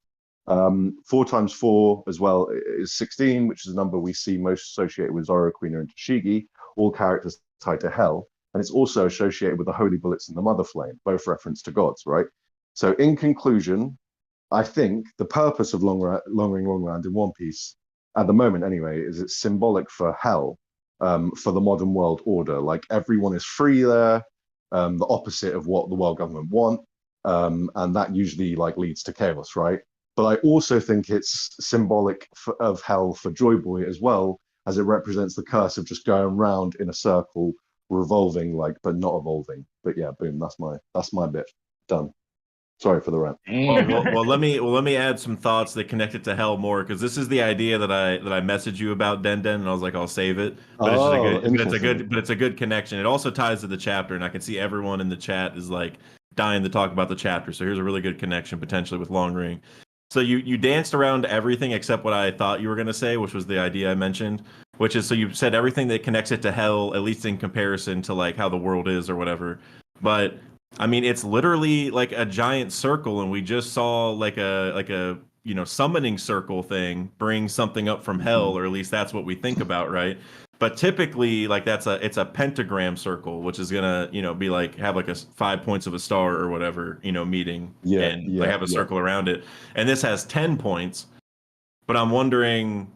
4 times 4 as well is 16, which is a number we see most associated with Zoro, Queen, and Tashigi, all characters tied to hell. And it's also associated with the holy bullets and the mother flame, both reference to gods, right? So in conclusion, I think the purpose of Long Ring Longland in One Piece, at the moment anyway, is it's symbolic for hell, for the modern world order. Like everyone is free there, the opposite of what the world government want, and that usually like leads to chaos, right? But I also think it's symbolic of hell for Joy Boy as well, as it represents the curse of just going round in a circle, revolving but not evolving. But yeah, boom, that's my bit done. Sorry for the rant. Well, let me add some thoughts that connect it to hell more, because this is the idea that I messaged you about, Den, and I was like, I'll save it. But it's just a good, interesting. it's a good connection. It also ties to the chapter, and I can see everyone in the chat is like dying to talk about the chapter. So here's a really good connection potentially with Long Ring. So you danced around everything except what I thought you were gonna say, which was the idea I mentioned, which is, so you said everything that connects it to hell, at least in comparison to like how the world is or whatever. But I mean, it's literally like a giant circle, and we just saw like a summoning circle thing bring something up from hell, or at least that's what we think about, right? But typically, like it's a pentagram circle, which is gonna be like have like 5 points of a star or whatever, meeting, and like have a circle around it. And this has 10 points, but I'm wondering,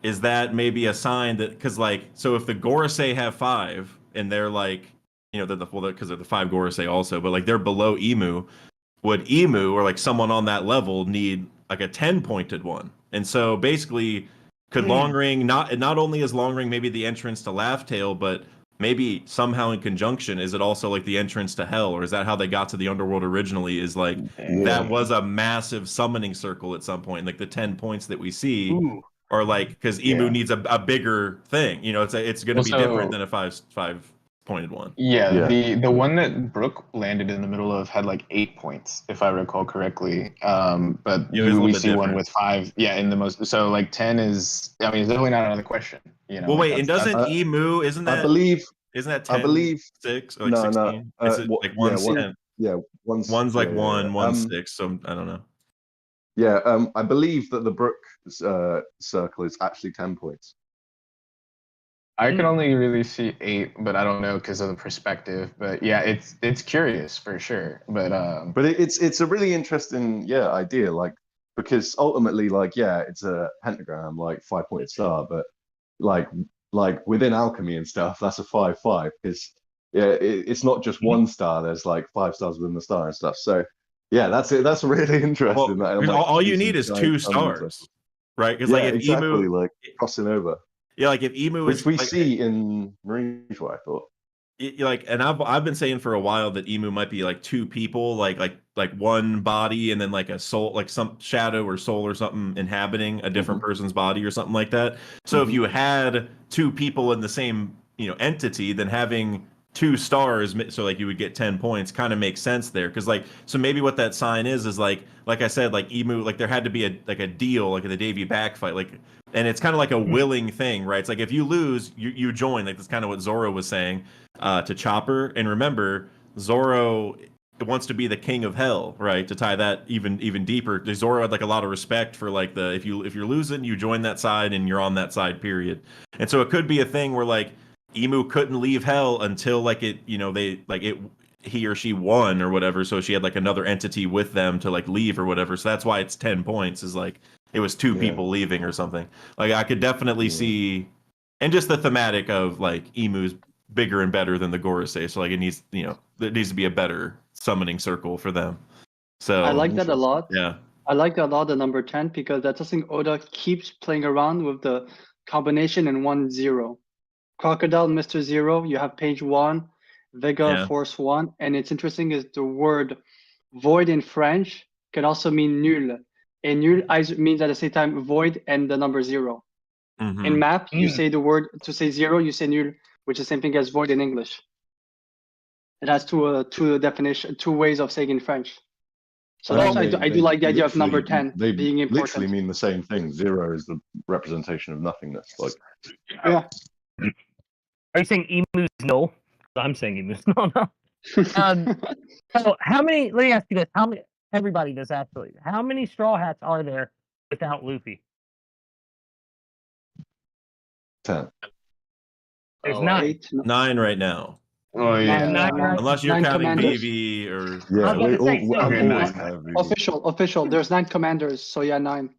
is that maybe a sign that, because like, so if the Gorosei have 5 and they're like, because they're the 5 Gorosei also, but like they're below Emu, would Emu or like someone on that level need like a 10-pointed one? And so basically, could Long Ring, not only is Long Ring maybe the entrance to Laugh Tale, but maybe somehow in conjunction, is it also like the entrance to hell? Or is that how they got to the underworld originally, is like that was a massive summoning circle at some point, like the 10 points that we see are like, because Emu needs a bigger thing, it's going to be different than a five pointed one. Yeah, the one that Brooke landed in the middle of had like 8 points, if I recall correctly. But we see one with 5. Yeah, in the most. So like 10 is. I mean, it's definitely not out of the question. Well, like wait, and doesn't Emu? Isn't that? Isn't that 10? I believe 6 or like 16? Is it like 1's 10? One's like 1, 1's 6. So I don't know. Yeah, I believe that the Brook circle is actually 10 points. I can only really see 8, but I don't know because of the perspective. But yeah, it's curious for sure. But it's a really interesting idea, like, because ultimately, like, it's a pentagram, like 5-pointed star, but like within alchemy and stuff, that's a 5-5, because it's not just one star. There's like 5 stars within the star and stuff. So yeah, that's it. That's really interesting. Well, all you need is 2 stars, right? Because like if Emu, like crossing over. Yeah, like if Emu which is, we like, see in Marines, I thought. Like, and I've been saying for a while that Emu might be like 2 people, like one body, and then like a soul, like some shadow or soul or something inhabiting a different person's body or something like that. So if you had 2 people in the same entity, then having 2 stars, so like you would get 10 points, kind of makes sense there. Because like, so maybe what that sign is like I said, like Emu, like there had to be a deal, like in the Davy back fight, like, and it's kind of like a willing thing, right? It's like if you lose, you join. Like that's kind of what Zoro was saying to Chopper. And remember, Zoro wants to be the king of hell, right? To tie that even deeper, Zoro had like a lot of respect for like the, if you're losing, you join that side and you're on that side, period. And so it could be a thing where like Emu couldn't leave hell until like he or she won or whatever, so she had like another entity with them to like leave or whatever. So that's why it's 10 points, is like it was 2 people leaving or something. Like I could definitely see, and just the thematic of like Emu's bigger and better than the Gorosei, so like it needs there needs to be a better summoning circle for them. So I like that a lot. Yeah, I like that a lot, the number 10, because that's something Oda keeps playing around with, the combination in 1-0. Crocodile, Mr. Zero, you have page 1, Vega, Force 1, and it's interesting is the word void in French can also mean nul. And nul means at the same time void and the number 0. In map, you say the word, to say 0, you say nul, which is the same thing as void in English. It has two ways of saying in French. So that's I do like the idea of number 10 being important. They literally mean the same thing. 0 is the representation of nothingness. Like, yeah. Are you saying emus no? I'm saying emus no. So how many? Let me ask you this: how many? Everybody does actually. How many Straw Hats are there without Luffy? 10. There's 9. 9 right now. Oh yeah. 9 right. Unless you're 9 counting commanders. BV or Official. There's 9 commanders, so yeah, 9.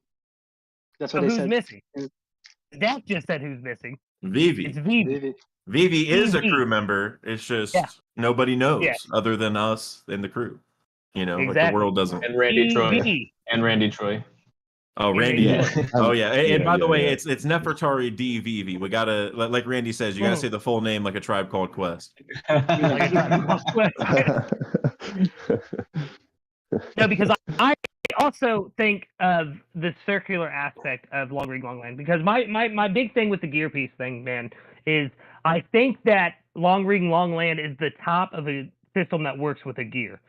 That's what So they who's said. missing? Dak just said who's missing. Vivi. It's Vivi. Vivi is a crew member. It's just nobody knows other than us and the crew. Like the world doesn't. And Randy Troy. Oh, Randy. Oh, yeah. And by the way, it's Nefertari D. Vivi. We gotta, like Randy says, you gotta say the full name like a Tribe Called Quest. No, because I also think of the circular aspect of Long Ring Long Land, because my big thing with the gear piece thing, man, is I think that Long Ring Long Land is the top of a system that works with a gear.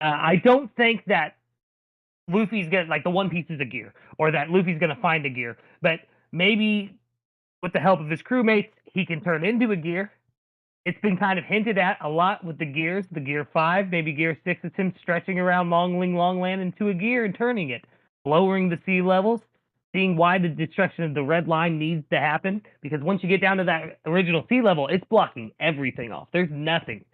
I don't think that Luffy's gonna, like, the One Piece is a gear, or that Luffy's gonna find a gear, but maybe with the help of his crewmates, he can turn into a gear. It's been kind of hinted at a lot with the gears, the Gear 5, maybe Gear 6 is him stretching around Long Land into a gear and turning it, lowering the sea levels, seeing why the destruction of the red line needs to happen. Because once you get down to that original sea level, it's blocking everything off. There's nothing.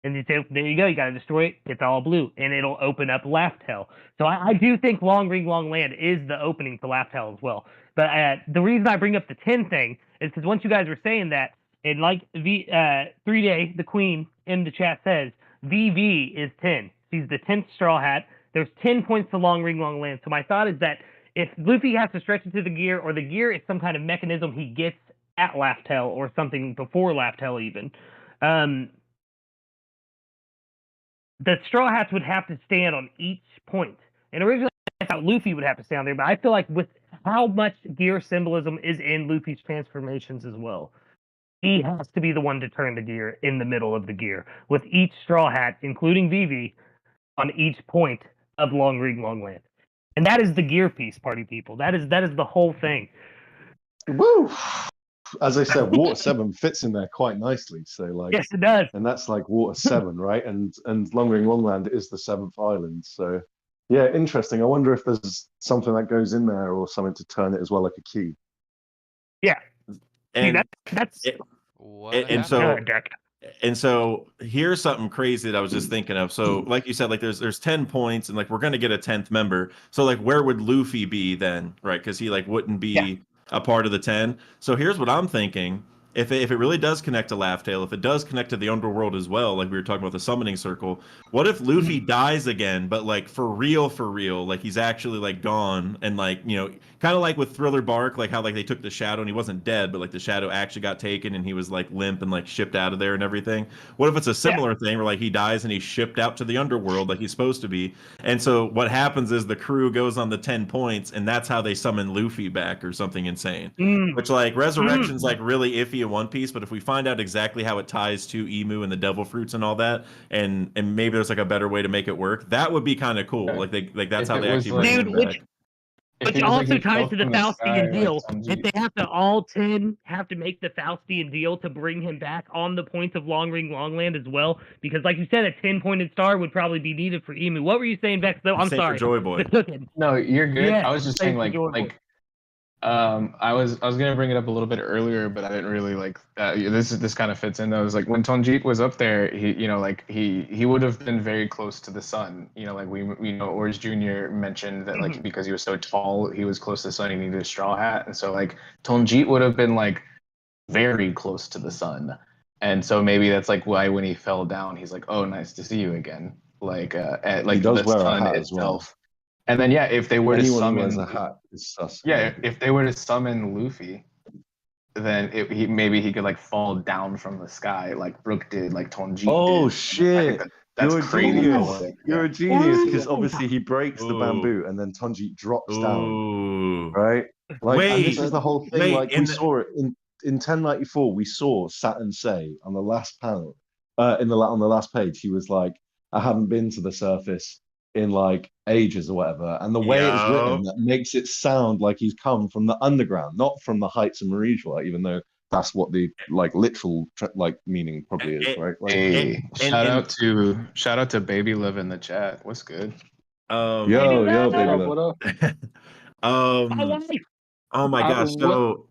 And you say, there you go, you got to destroy it. It's all blue, and it'll open up Laugh Tale. So I do think Long Ring Long Land is the opening to Laugh Tale as well. But the reason I bring up the 10 thing is because once you guys were saying that, and like 3-Day, the queen in the chat says, VV is 10. She's the 10th Straw Hat. There's 10 points to Long Ring Long Land. So my thought is that if Luffy has to stretch into the gear, or the gear is some kind of mechanism he gets at Laugh Tale, or something before Laugh Tale even, the Straw Hats would have to stand on each point. And originally I thought Luffy would have to stand there, but I feel like with how much gear symbolism is in Luffy's transformations as well, he has to be the one to turn the gear in the middle of the gear, with each Straw Hat, including Vivi, on each point of Long Ring Long Land. And that is the gear piece, party people. That is the whole thing. Woo! As I said, Water 7 fits in there quite nicely. So like, Yes, it does. and that's like Water 7, right? And Long Ring Long Land is the 7th island. So yeah, interesting. I wonder if there's something that goes in there, or something to turn it as well, like a key. Yeah. And See, that's What and happened? so Deck. and so here's something crazy that I was just thinking of. So like you said, like there's 10 points, and like we're gonna get a 10th member. So like where would Luffy be then, right? Because he like wouldn't be a part of the 10. So here's what I'm thinking. If it really does connect to Laugh Tale, if it does connect to the underworld as well, like we were talking about the summoning circle, what if Luffy dies again, but like for real, like he's actually like gone, and like, you know, kind of like with Thriller Bark, like how like they took the shadow and he wasn't dead, but like the shadow actually got taken and he was like limp and like shipped out of there and everything. What if it's a similar thing where like he dies and he's shipped out to the underworld like he's supposed to be? And so what happens is the crew goes on the 10 points, and that's how they summon Luffy back or something insane. Which like Resurrection's like really iffy in One Piece, but if we find out exactly how it ties to Emu and the devil fruits and all that, and maybe there's like a better way to make it work, that would be kind of cool. Like that's If how it they was actually bring like- him Dude, back. If which he was like also he ties fell to the from the sky, Faustian deal. like If they have to all 10 have to make the Faustian deal to bring him back on the points of Long Ring Long Land as well, because like you said, a 10-pointed star would probably be needed for Emu. What were you saying, Vex? Though I'm Same for sorry. Joy Boy. The cooking. No, you're good. Yeah, I was just same saying for like Joy Boy. I was gonna bring it up a little bit earlier, but I didn't really like this kind of fits in though. It was like when Tonjit was up there, he, you know, like he would have been very close to the sun. You know, like we know Orange Jr. mentioned that like because he was so tall, he was close to the sun, he needed a straw hat. And so like Tonjit would have been like very close to the sun. And so maybe that's like why when he fell down, he's like, "Oh, nice to see you again." Like at like does the wear a sun hat as well. itself. And then yeah, if they were to Anyone who summon wears a hat is sus. yeah, if they were to summon Luffy, then maybe he could like fall down from the sky like Brook did, like Tonji Oh did. shit! That's You're a crazy. genius. poetic. You're a genius, because obviously he breaks the Ooh. bamboo and then Tonji drops down, Ooh. right? Like, and this Wait, is the whole thing. wait, Like in we the- saw it in 1094. We saw Saturn say on the last panel, on the last page, he was like, "I haven't been to the surface in like ages or whatever," and the way it's written, that makes it sound like he's come from the underground, not from the heights of Marijua, even though that's what the like literal like meaning probably is, right? Like, Hey, and- shout out to Baby Live in the chat. What's good? yo, baby, What love. up? My wife. Oh my gosh. what- So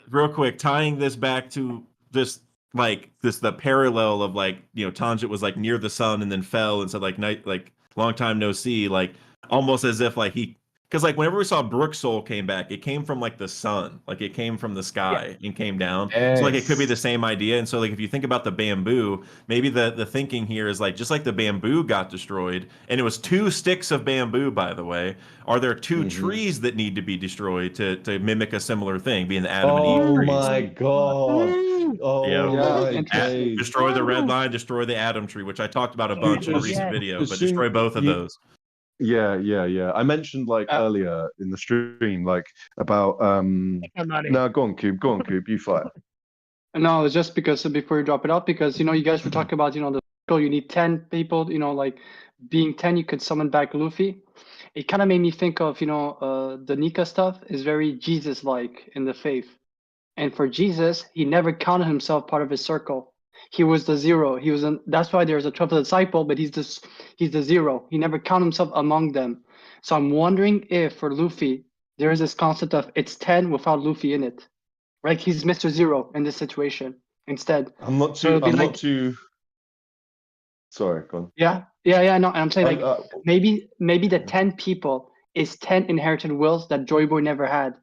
real quick, tying this back to this the parallel of like, you know, Tanjit was like near the sun and then fell and said like night, like long time no see, like almost as if like he, because like whenever we saw Brook's soul came back, it came from like the sun, like it came from the sky and came down. So like it could be the same idea. And so like if you think about the bamboo, maybe the thinking here is like just like the bamboo got destroyed, and it was 2 sticks of bamboo, by the way. Are there 2 trees that need to be destroyed to mimic a similar thing, being the Adam and Eve Oh trees? my god! Oh Yeah. my Interesting. days! Destroy the red line, destroy the Adam tree, which I talked about a bunch in a recent Yes. video, As but soon- destroy both of you- those. Yeah. I mentioned like earlier in the stream, like about no, go on, Cube, you fire. No, it's just because before you drop it out, because you guys were talking about the circle. You need 10 people. Like being 10, you could summon back Luffy. It kind of made me think of the Nika stuff is very Jesus-like in the faith. And for Jesus, he never counted himself part of his circle. He was the zero. That's why there's a 12th disciple, but he's the zero. He never counted himself among them. So I'm wondering if for Luffy, there is this concept of it's 10 without Luffy in it. Right? He's Mr. Zero in this situation instead. I'm not too sorry, go on. Yeah. No, I'm saying maybe the 10 people is 10 inherited wills that Joy Boy never had.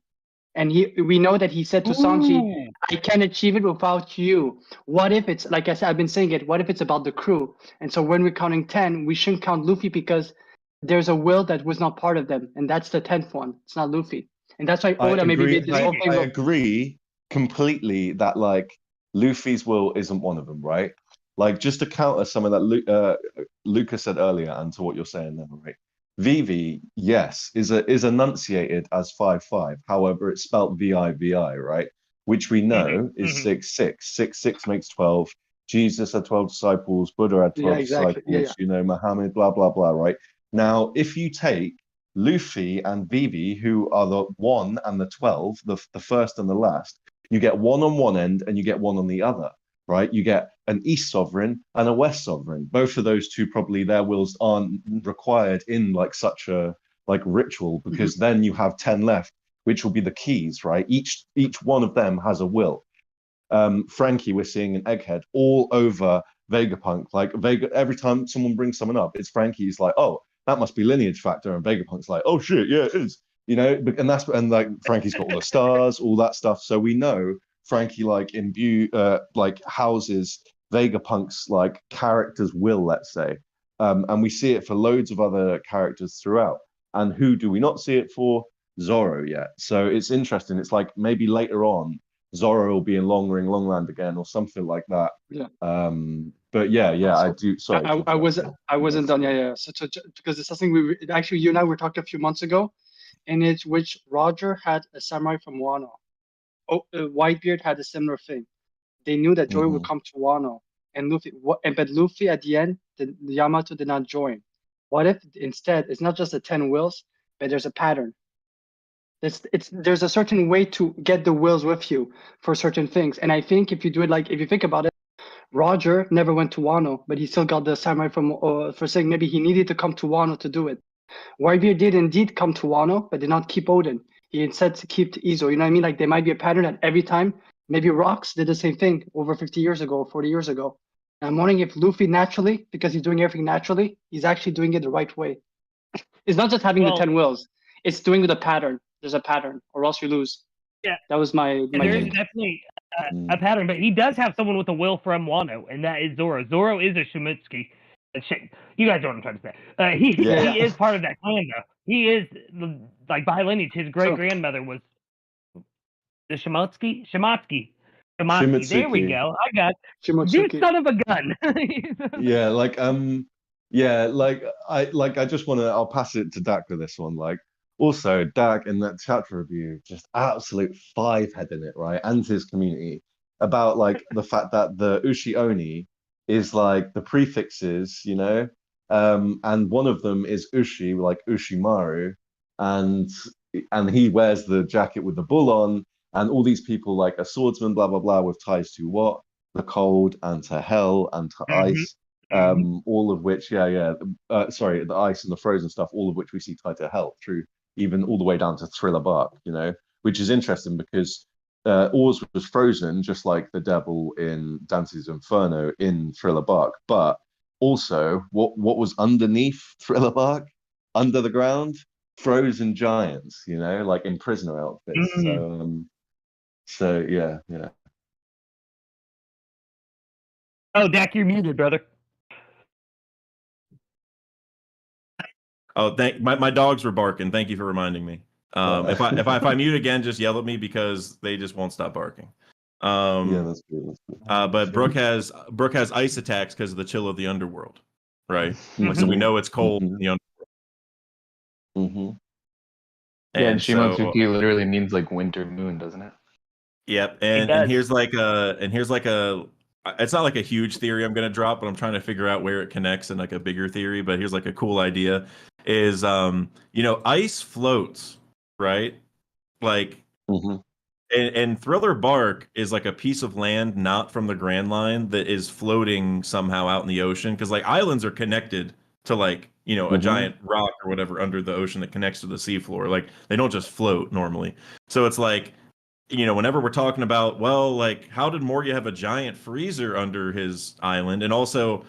And we know that he said to Sanji, I can't achieve it without you. What if it's, like I said, I've been saying it, what if it's about the crew? And so when we're counting 10, we shouldn't count Luffy because there's a will that was not part of them. And that's the 10th one. It's not Luffy. And that's why Oda maybe made this whole thing. I agree completely that like Luffy's will isn't one of them, right? Like just to counter some of that Lucas said earlier and to what you're saying now, right? Vivi, yes, is enunciated as 5-5. However, it's spelt VIVI, right? Which we know is 6-6. 6-6 makes 12. Jesus had 12 disciples. Buddha had 12 disciples. Muhammad, blah blah blah. Right now, if you take Luffy and Vivi, who are the 1 and the 12, the first and the last, you get one on one end and you get one on the other. Right, you get an East Sovereign and a West Sovereign. Both of those two probably their wills aren't required in like such a like ritual because then you have 10 left, which will be the keys, right? Each one of them has a will. Frankie, we're seeing an Egghead all over Vegapunk. Like Vega, every time someone brings someone up, it's Frankie's like, oh, that must be lineage factor, and Vegapunk's like, oh shit, yeah, it is. And like Frankie's got all the stars, all that stuff. So we know Frankie like houses Vegapunk's like character's will, let's say. And we see it for loads of other characters throughout. And who do we not see it for? Zoro yet. So it's interesting. It's like maybe later on Zoro will be in Longland again or something like that. Yeah. But yeah, I do. Sorry, I wasn't done. Yeah. So because it's something actually you and I were talking a few months ago, and it's which Roger had a samurai from Wano. Whitebeard had a similar thing. They knew that Joy would come to Wano, and but Luffy at the end, the Yamato did not join. What if instead it's not just the 10 wills, but there's a pattern? There's a certain way to get the wills with you for certain things, and I think if you do it if you think about it, Roger never went to Wano, but he still got the samurai from for saying maybe he needed to come to Wano to do it. Whitebeard did indeed come to Wano, but did not keep Odin. He instead to keep Izo. You know what I mean? Like there might be a pattern that every time, maybe Rocks did the same thing over 50 years ago, 40 years ago. And I'm wondering if Luffy naturally, because he's doing everything naturally, he's actually doing it the right way. It's not just having the 10 wills; it's doing with a pattern. There's a pattern, or else you lose. Yeah, that was my. There is definitely a pattern, but he does have someone with a will from Wano, and that is Zoro. Zoro is a Shimotsuki. You guys know what I'm trying to say. He is part of that clan, though. He is like by lineage. His great grandmother was the Shimotsuki. There we go. I got you, son of a gun. I just want to. I'll pass it to Dak for this one. Like, also Dak in that chapter review, just absolute 5-head in it, right? And his community about like the fact that the Ushi Oni is like the prefixes, and one of them is Ushi, like Ushimaru, and he wears the jacket with the bull on, and all these people like a swordsman, blah blah blah, with ties to what? The cold and to hell and to ice, all of which, sorry, the ice and the frozen stuff, all of which we see tied to hell through even all the way down to Thriller Bark, which is interesting because Oars was frozen, just like the devil in Dante's Inferno in Thriller Bark. But also, what was underneath Thriller Bark, under the ground, frozen giants, like in prisoner outfits. So yeah. Oh, Dak, you're muted, brother. Oh, my dogs were barking. Thank you for reminding me. If I mute again, just yell at me because they just won't stop barking. That's good. But Brooke has ice attacks because of the chill of the underworld, right? So we know it's cold in the underworld. Mm-hmm. Yeah, and And so Shimotsuki literally means like winter moon, doesn't it? yep, It and does. here's like a it's not like a huge theory I'm gonna drop, but I'm trying to figure out where it connects in like a bigger theory. But here's like a cool idea: is ice floats, right? Like Mm-hmm. and Thriller Bark is like a piece of land not from the Grand Line that is floating somehow out in the ocean because like islands are connected to like a Mm-hmm. giant rock or whatever under the ocean that connects to the seafloor. Like they don't just float normally. So it's like whenever we're talking about, well, like, how did Morgia have a giant freezer under his island? And also,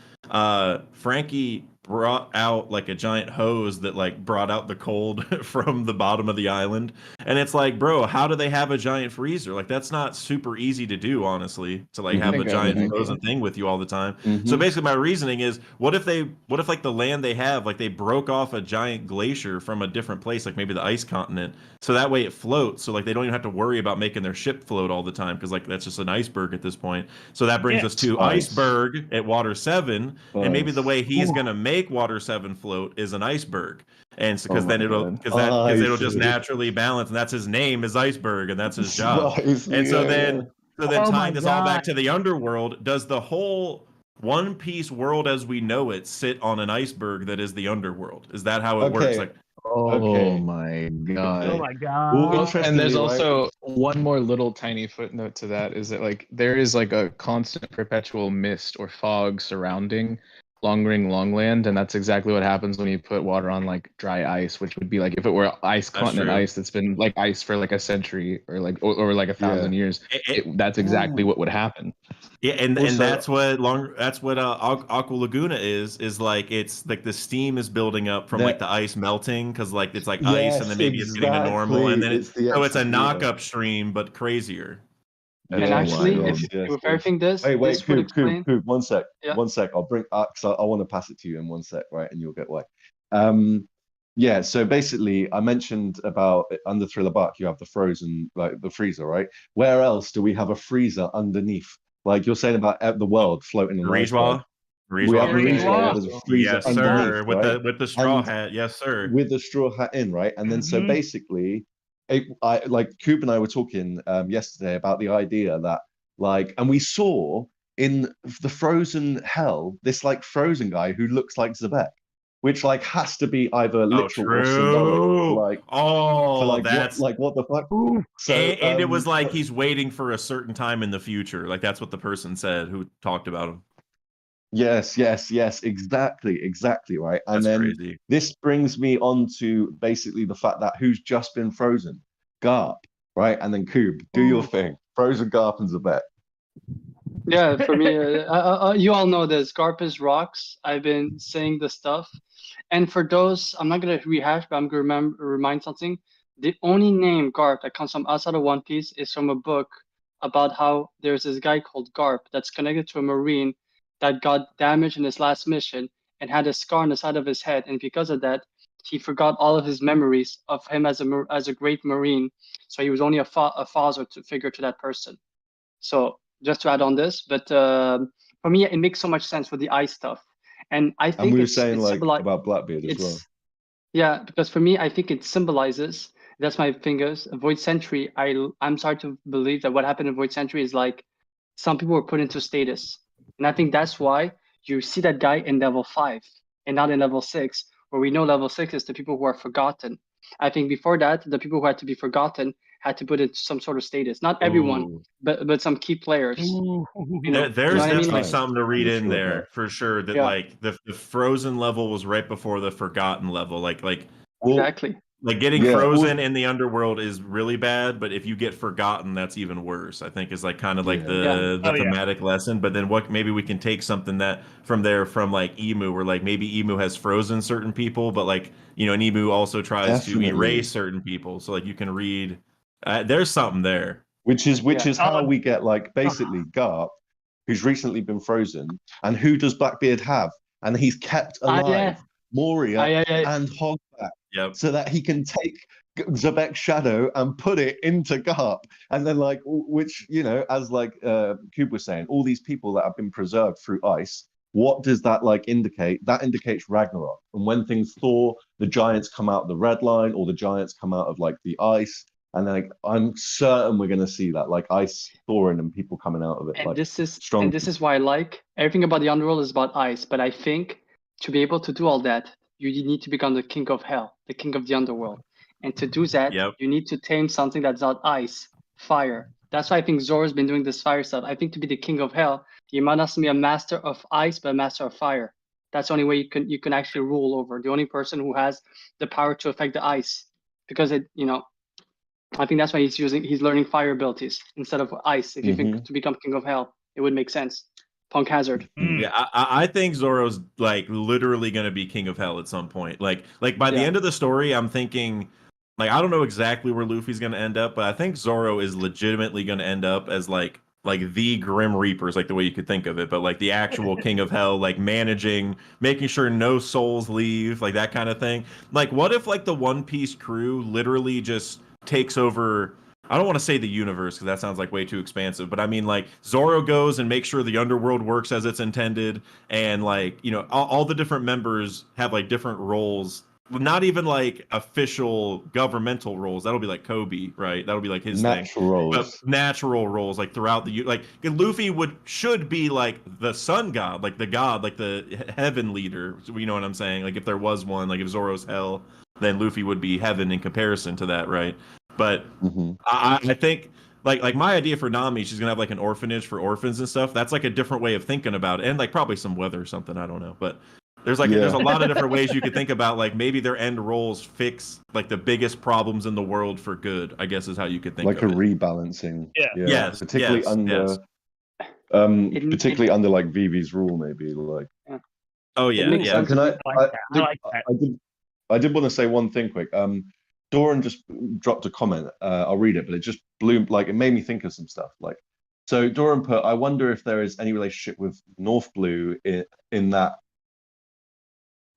Frankie brought out like a giant hose that like brought out the cold from the bottom of the island. And it's like, bro, how do they have a giant freezer? Like, that's not super easy to do, honestly, to like Mm-hmm. I have a think I have an giant idea. frozen thing with you all the time. So Mm-hmm. basically, my reasoning is, what if like the land they have, like they broke off a giant glacier from a different place, like maybe the ice continent, so that way it floats, so like they don't even have to worry about making their ship float all the time because like that's just an iceberg at this point. So that brings Yeah. us to Nice. Iceberg at Water 7, and maybe the Nice. way he's Ooh. gonna make Water 7 float is an iceberg. And so Oh because my then it'll god. because I it'll just see. naturally balance, and that's his name is Iceberg, and that's his job. Nice. And so Yeah, yeah. then Oh my tying this all back God. to the underworld, does the whole One Piece world as we know it sit on an iceberg that is the underworld? Is that how it works? Okay. Like, Oh Okay. my Oh god. my Well, God. Well, and there's interestingly, right? also one more little tiny footnote to that is that like there is like a constant perpetual mist or fog surrounding Long Ring Longland, and that's exactly what happens when you put water on like dry ice, which would be like if it were ice that's continent true. ice that's been like ice for like a century or like or like 1,000 years. That's exactly Ooh. what would happen. Yeah, and Also, that's what Aqua Laguna is like it's like the steam is building up from like that the ice melting because like it's like ice and yes, then maybe it's getting to normal exactly. and then It's the so it's a excess knock water. up stream but crazier. And Oh Yes, my actually, yes, god. yes, if yes. everything Wait, this would explain. Coop, one sec, Yeah. one sec. I'll bring, cause I want to pass it to you in one sec, right? And you'll get why. Um, yeah. So basically, I mentioned about under Thriller Bark, you have the frozen, like the freezer, right? Where else do we have a freezer underneath? Like you're saying about the world floating in an iceberg. Rijwa, We have Rijwa Maurice, King. where Rijwa. there's a freezer Yes, underneath, sir. right? With the straw And hat. Yes, sir. with the straw hat in, right? And then so Mhm. basically, I like Coop and I were talking yesterday about the idea that like, and we saw in the Frozen Hell this like Frozen guy who looks like Zebek, which like has to be either Oh, literal or symbolic, true. like for Oh, that's like what the fuck. Ooh. So and it was like he's waiting for a certain time in the future. Like that's what the person said who talked about him. yes, yes, yes, exactly, exactly, right. And That's then crazy. this brings me on to basically the fact that who's just been frozen? Garp, right? And then Coob, do your Ooh. thing. Frozen Garp and Zabet. Yeah, for me, you all know this. Garpus rocks. I've been saying the stuff, and for those, I'm not gonna rehash, but I'm gonna remind something. The only name Garp that comes from outside of One Piece is from a book about how there's this guy called Garp that's connected to a marine that got damaged in his last mission and had a scar on the side of his head, and because of that, he forgot all of his memories of him as a great marine. So he was only a father figure to that person. So just to add on this, but for me, it makes so much sense with the eye stuff, and I And think we were saying it's like about Blackbeard as well. it's yeah, because for me, I think it symbolizes. That's my fingers. Void Century. I'm sorry to believe that what happened in Void Century is like some people were put into status, and I think that's why you see that guy in level 5 and not in level 6, where we know level 6 is the people who are forgotten. I think before that, the people who had to be forgotten had to put into some sort of status. Not everyone, Ooh, but some key players. Ooh. You know There's what I mean? definitely Like, nice. something to read in Mature there Garp. for sure. That yeah, like the frozen level was right before the forgotten level. Well, exactly. Like getting yeah. frozen in the underworld is really bad, but if you get forgotten, that's even worse. I think is like kind of like Yeah. Yeah, the Oh yeah. thematic lesson. But then what maybe we can take something that from there from like Emu, where like maybe Emu has frozen certain people, but like and Emu also tries to Definitely. erase certain people. So like you can read. There's something there. Which yeah. is how Oh, we get like basically Garp, who's recently been frozen, and who does Blackbeard have? And he's kept Yeah, alive Moria yeah. and Hogback Yep. so that he can take Zebek's shadow and put it into Garp. And then like which, as like Cube was saying, all these people that have been preserved through ice, what does that like indicate? That indicates Ragnarok. And when things thaw, the giants come out of the red line, or the giants come out of like the ice. And like I'm certain we're gonna see that, like ice thawing and people coming out of it. And Like and this is why I like everything about the underworld is about ice. But I think to be able to do all that, you need to become the king of hell, the king of the underworld. And to do that, Yep. you need to tame something that's not ice, fire. That's why I think Zoro's been doing this fire stuff. I think to be the king of hell, you might not be a master of ice, but a master of fire. That's the only way you can actually rule over. The only person who has the power to affect the ice. Because I think that's why he's learning fire abilities instead of ice. If you think to become king of hell, it would make sense. Punk Hazard. Yeah, I think Zoro's like literally gonna be king of hell at some point. Like by the Yeah. end of the story, I'm thinking, like I don't know exactly where Luffy's gonna end up, but I think Zoro is legitimately gonna end up as like the Grim Reapers, like the way you could think of it, but like the actual king of hell, like managing, making sure no souls leave, like that kind of thing. Like, what if like the One Piece crew literally just takes over? I don't want to say the universe because that sounds like way too expansive, but I mean like Zoro goes and makes sure the underworld works as it's intended, and like all the different members have like different roles, not even like official governmental roles. That'll be like Kobe, right? That'll be like his natural thing. roles. But natural roles like throughout the like Luffy should be like the sun god, like the god, like the heaven leader. You know what I'm saying? Like if there was one, like if Zoro's hell, then Luffy would be heaven in comparison to that, right? But I think like my idea for Nami, she's gonna have like an orphanage for orphans and stuff. That's like a different way of thinking about it, and like probably some weather or something. I don't know, but there's there's a lot of different ways you could think about like maybe their end roles fix like the biggest problems in the world for good. I guess is how you could think like of a it. rebalancing. Yeah. Yes, particularly yes, under yes. particularly under like Vivi's rule, maybe like. Oh It yeah, makes yeah. sense. Can I like that. I like that. I did want to say one thing quick. Doran just dropped a comment. I'll read it, but it just blew like it made me think of some stuff. Like, so Doran put, I wonder if there is any relationship with North Blue in that.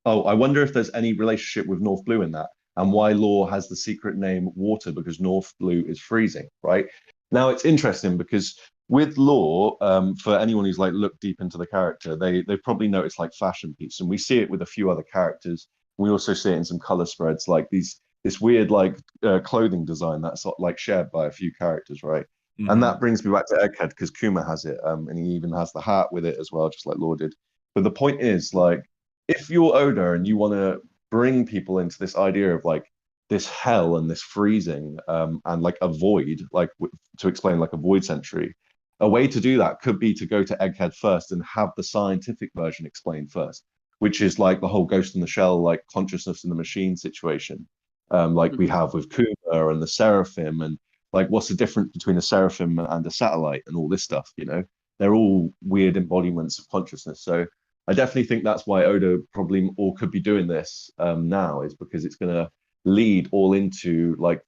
Oh, I wonder if there's any relationship with North Blue in that, and why Law has the secret name Water because North Blue is freezing. Right now, it's interesting because with Law, for anyone who's like looked deep into the character, they probably noticed like fashion piece, and we see it with a few other characters. We also see it in some color spreads, like this weird like clothing design that's like shared by a few characters, right? And that brings me back to Egghead because Kuma has it, and he even has the hat with it as well, just like Law did. But the point is, like, if you're Oda and you want to bring people into this idea of like this hell and this freezing, and like a void, like to explain like a void century, a way to do that could be to go to Egghead first and have the scientific version explained first, which is like the whole Ghost in the Shell, like consciousness in the machine situation, like we have with Kuma and the Seraphim, and like what's the difference between a Seraphim and a satellite and all this stuff, They're all weird embodiments of consciousness. So I definitely think that's why Oda probably or could be doing this now, is because it's going to lead all into like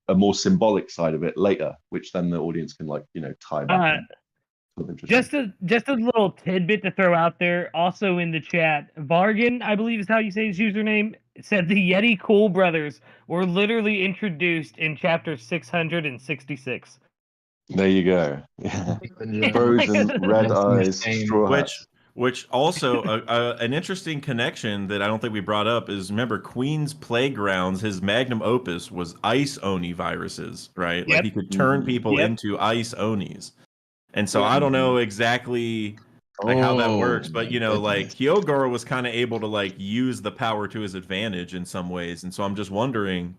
a more symbolic side of it later, which then the audience can like tie back. Just a little tidbit to throw out there. Also in the chat, Vargan, I believe is how you say his username, said the Yeti Cool Brothers were literally introduced in chapter 666. There you go. Yeah. Frozen, red eyes, straw hats. Which also an interesting connection that I don't think we brought up is, remember, Queen's Playgrounds, his magnum opus was ice oni viruses, right? Like he could turn people into ice onis. And so I don't know exactly like how that works, but like Hyogoro was kind of able to like use the power to his advantage in some ways. And so I'm just wondering,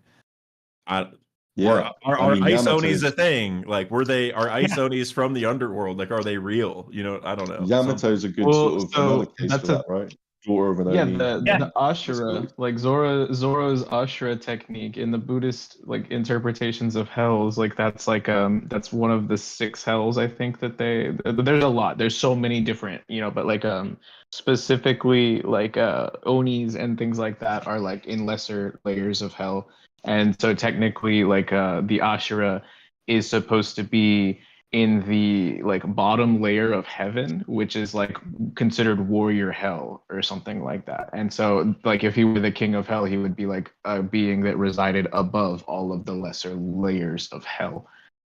are ice onis a thing? Like, are ice onis from the underworld? Like, are they real? I don't know. Yamato's a good sort of another case for that, right? Daughter of an Oni. The Ashura, like Zoro's Ashura technique in the Buddhist like interpretations of hells, like that's one of the 6 hells. I think that there's a lot. There's so many different, but like specifically like Onis and things like that are like in lesser layers of hell. And so technically like the Ashura is supposed to be in the like bottom layer of heaven, which is like considered warrior hell or something like that. And so like if he were the king of hell, he would be like a being that resided above all of the lesser layers of hell.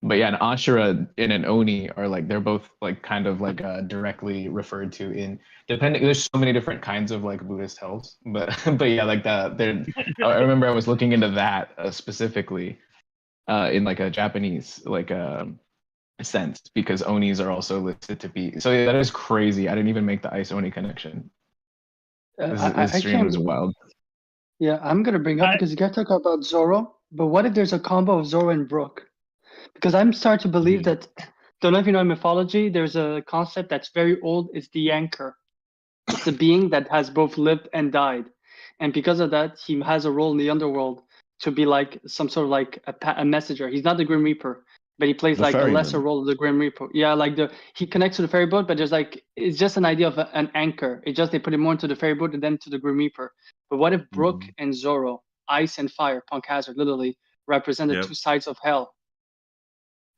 But yeah, an Ashura and an Oni are like they're both like kind of like directly referred to in depending. There's so many different kinds of like Buddhist hells, but but yeah, like that. There, I remember I was looking into that specifically in like a Japanese like sense because Onis are also listed to be. So yeah, that is crazy. I didn't even make the Ice Oni connection. This I stream was can't. wild. Yeah, I'm gonna bring up I, because you guys talk about Zoro, but what if there's a combo of Zoro and Brook? Because I'm starting to believe that. Don't know if you know in mythology, there's a concept that's very old. It's the anchor. It's a being that has both lived and died, and because of that, he has a role in the underworld to be like some sort of like a messenger. He's not the Grim Reaper, but he plays The like a lesser ferryman. role of the Grim Reaper. Yeah, like he connects to the ferry boat, but there's like it's just an idea of an anchor. It just they put it more into the ferry boat and then to the Grim Reaper. But what if Brook and Zoro, Ice and Fire, Punk Hazard, literally represent the Yep. two sides of hell?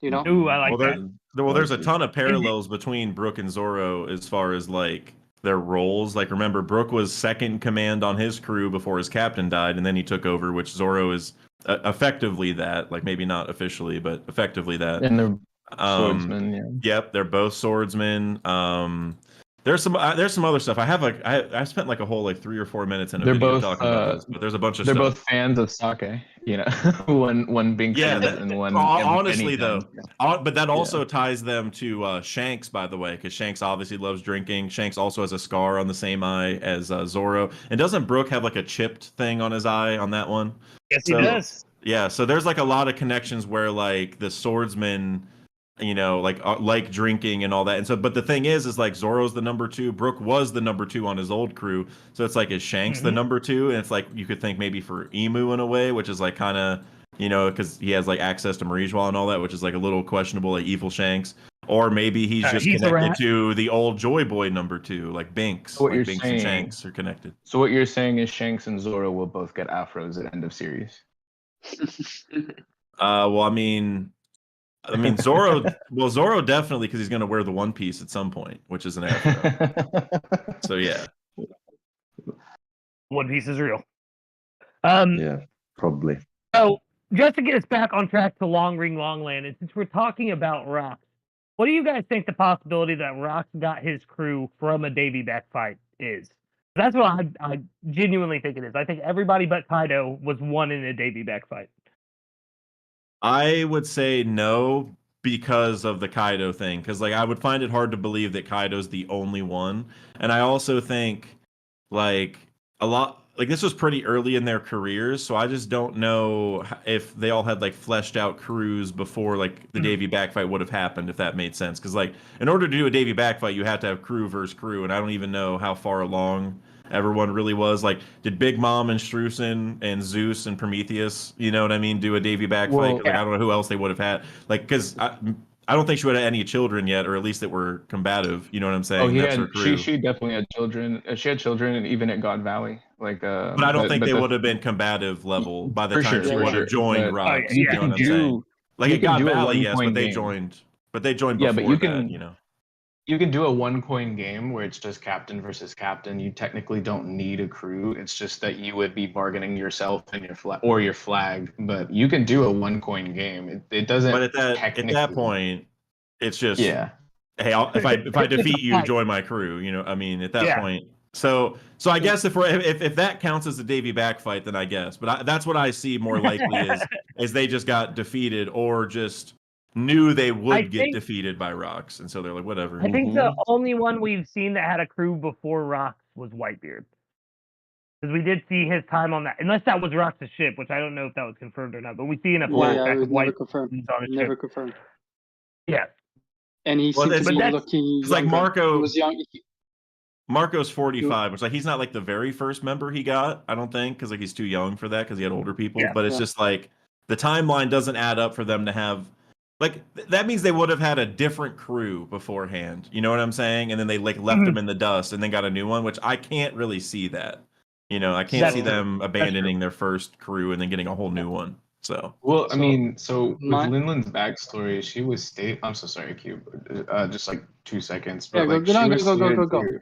You know? ooh, I like that. There's a Likely. ton of parallels between Brook and Zoro as far as like their roles. Like, remember, Brook was second in command on his crew before his captain died, and then he took over, which Zoro is effectively that. Like, maybe not officially, but effectively that. And they're Um, swordsmen, yeah. Yep, they're both swordsmen. There's some other stuff. I spent like a whole like 3 or 4 minutes in a They're video both talking about this, but there's a bunch of they're stuff. both fans of sake, you know. one Yeah, Binks's and one honestly any though, guns. but that also ties them to Shanks, by the way, because Shanks obviously loves drinking. Shanks also has a scar on the same eye as Zoro, and doesn't Brook have like a chipped thing on his eye on that one? Yes, he So does. yeah, so there's like a lot of connections where like the swordsman, like drinking and all that. And so, but the thing is like Zoro's the number two. Brook was the number two on his old crew. So it's like, is Shanks the number two? And it's like, you could think maybe for Emu in a way, which is like kind of, because he has like access to Marijois and all that, which is like a little questionable, like evil Shanks. Or maybe he's just He's a connected rat. to the old Joy Boy number two, like Binks. What Like you're Binks and saying, Shanks are connected. so what you're saying is Shanks and Zoro will both get afros at end of series. Well, Zoro definitely, because he's going to wear the One Piece at some point, which is an afro. So yeah. One Piece is real. Yeah, probably. So just to get us back on track to Long Ring Longland, and since we're talking about Rox, what do you guys think the possibility that Rox got his crew from a Davy Back fight is? That's what I genuinely think it is. I think everybody but Kaido was won in a Davy Back fight. I would say no because of the Kaido thing. Because like I would find it hard to believe that Kaido's the only one. And I also think like a lot like this was pretty early in their careers, so I just don't know if they all had like fleshed out crews before like the Davy Back fight would have happened, if that made sense. Because like in order to do a Davy Back fight, you have to have crew versus crew, and I don't even know how far along everyone really was. Like, did Big Mom and Streusen and Zeus and Prometheus, you know what I mean, do a Davy Back fight? Well, Like, I don't know who else they would have had. Like, because I don't think she would have any children yet, or at least that were combative. You know what I'm saying? Oh, he That's her had crew. she definitely had children. She had children, and even at God Valley, like. But I don't think they would have been combative level by the For time sure, she for would have sure. joined But Rox. you You know can what I'm saying? Like you at can God do a Valley, yes, but one-coin they game. joined. But they joined Yeah, before but you that, can you know. you can do a one coin game where it's just captain versus captain. You technically don't need a crew. It's just that you would be bargaining yourself and your flag or your flag. But you can do a one coin game. It doesn't But at that technically. point, it's just Yeah. hey, if I It's a defeat you, fight. join my crew. You know, I mean, at that Yeah. point. So I guess if that counts as a Davy Back fight, then I guess. But that's what I see more likely is they just got defeated or just knew they would get think- defeated by Rox, and so they're like, whatever. I think the only one we've seen that had a crew before Rox was Whitebeard. Because we did see his time on that, unless that was Rox's ship, which I don't know if that was confirmed or not. But we see in a Yeah, flashback it was of never Whitebeard confirmed. on his Never ship. confirmed. Yeah, And he Well, seemed to it's- be But that's- looking It's like younger. He was young. Marco's 45, which like he's not like the very first member he got, I don't think, because like he's too young for that because he had older people. Yeah, but it's just like the timeline doesn't add up for them to have like that means they would have had a different crew beforehand. You know what I'm saying? And then they like left them in the dust and then got a new one, which I can't really see that. You know, I can't That's see true. them abandoning their first crew and then getting a whole new one. So Well, I So, mean, so with my- Linland's backstory, she was I'm so sorry, Cube. Just like 2 seconds. Yeah, But like go, she no, was go. stated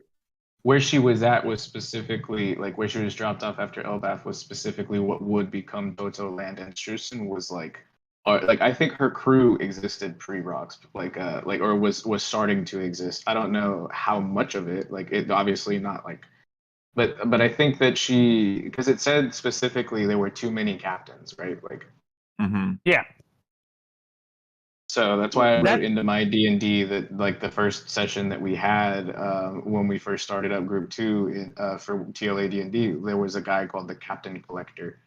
where she was at was specifically like where she was dropped off after Elbaf was specifically what would become Doto Land, and Streusen was like or like I think her crew existed pre-Rocks, or was starting to exist. I don't know how much of it, like it obviously not like, but I think that because it said specifically there were too many captains, right? Like, Mm-hmm. Yeah. so that's why I That wrote into my D&D that like the first session that we had when we first started up Group 2 for TLA D&D, there was a guy called the Captain Collector.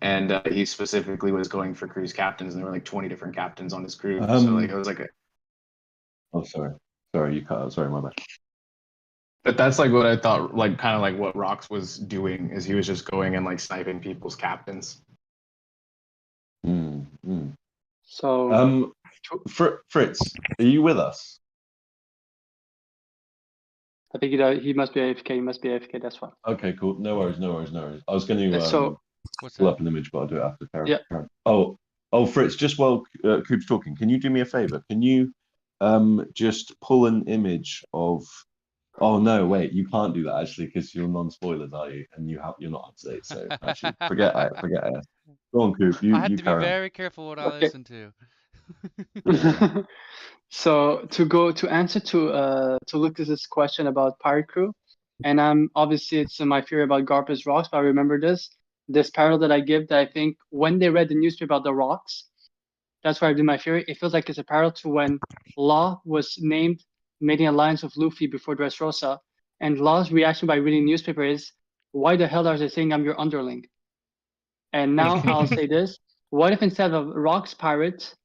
And he specifically was going for cruise captains, and there were like 20 different captains on his crew. So like it was like Oh, sorry, you cut out. Sorry, my bad. but that's like what I thought, like kind of like what Rox was doing is he was just going and like sniping people's captains. Mm, mm. So Fritz, are you with us? I think he must be AFK. He must be AFK. That's why. Okay, cool. No worries, no worries, no worries. I was going to So What's pull that? up an image, but I'll do it after Karen. Yeah. Oh, Fritz, just while Coop's talking, can you do me a favor? Can you just pull an image of? Oh no, wait, you can't do that actually because you're non-spoilers, are you? And you're not up to date, so actually forget it. Go on, Coop. I You have you to be carry on. very careful what I Okay. listen to. So to answer to Lucas's question about Pirate Crew, and obviously it's my theory about Garp's rocks, but I remember this parallel that I give that I think when they read the newspaper about the rocks, that's where I do my theory. It feels like it's a parallel to when Law was named, made an alliance with Luffy before Dressrosa, and Law's reaction by reading the newspaper is, "Why the hell are they saying I'm your underling?" And now I'll say this: what if instead of Rocks Pirates,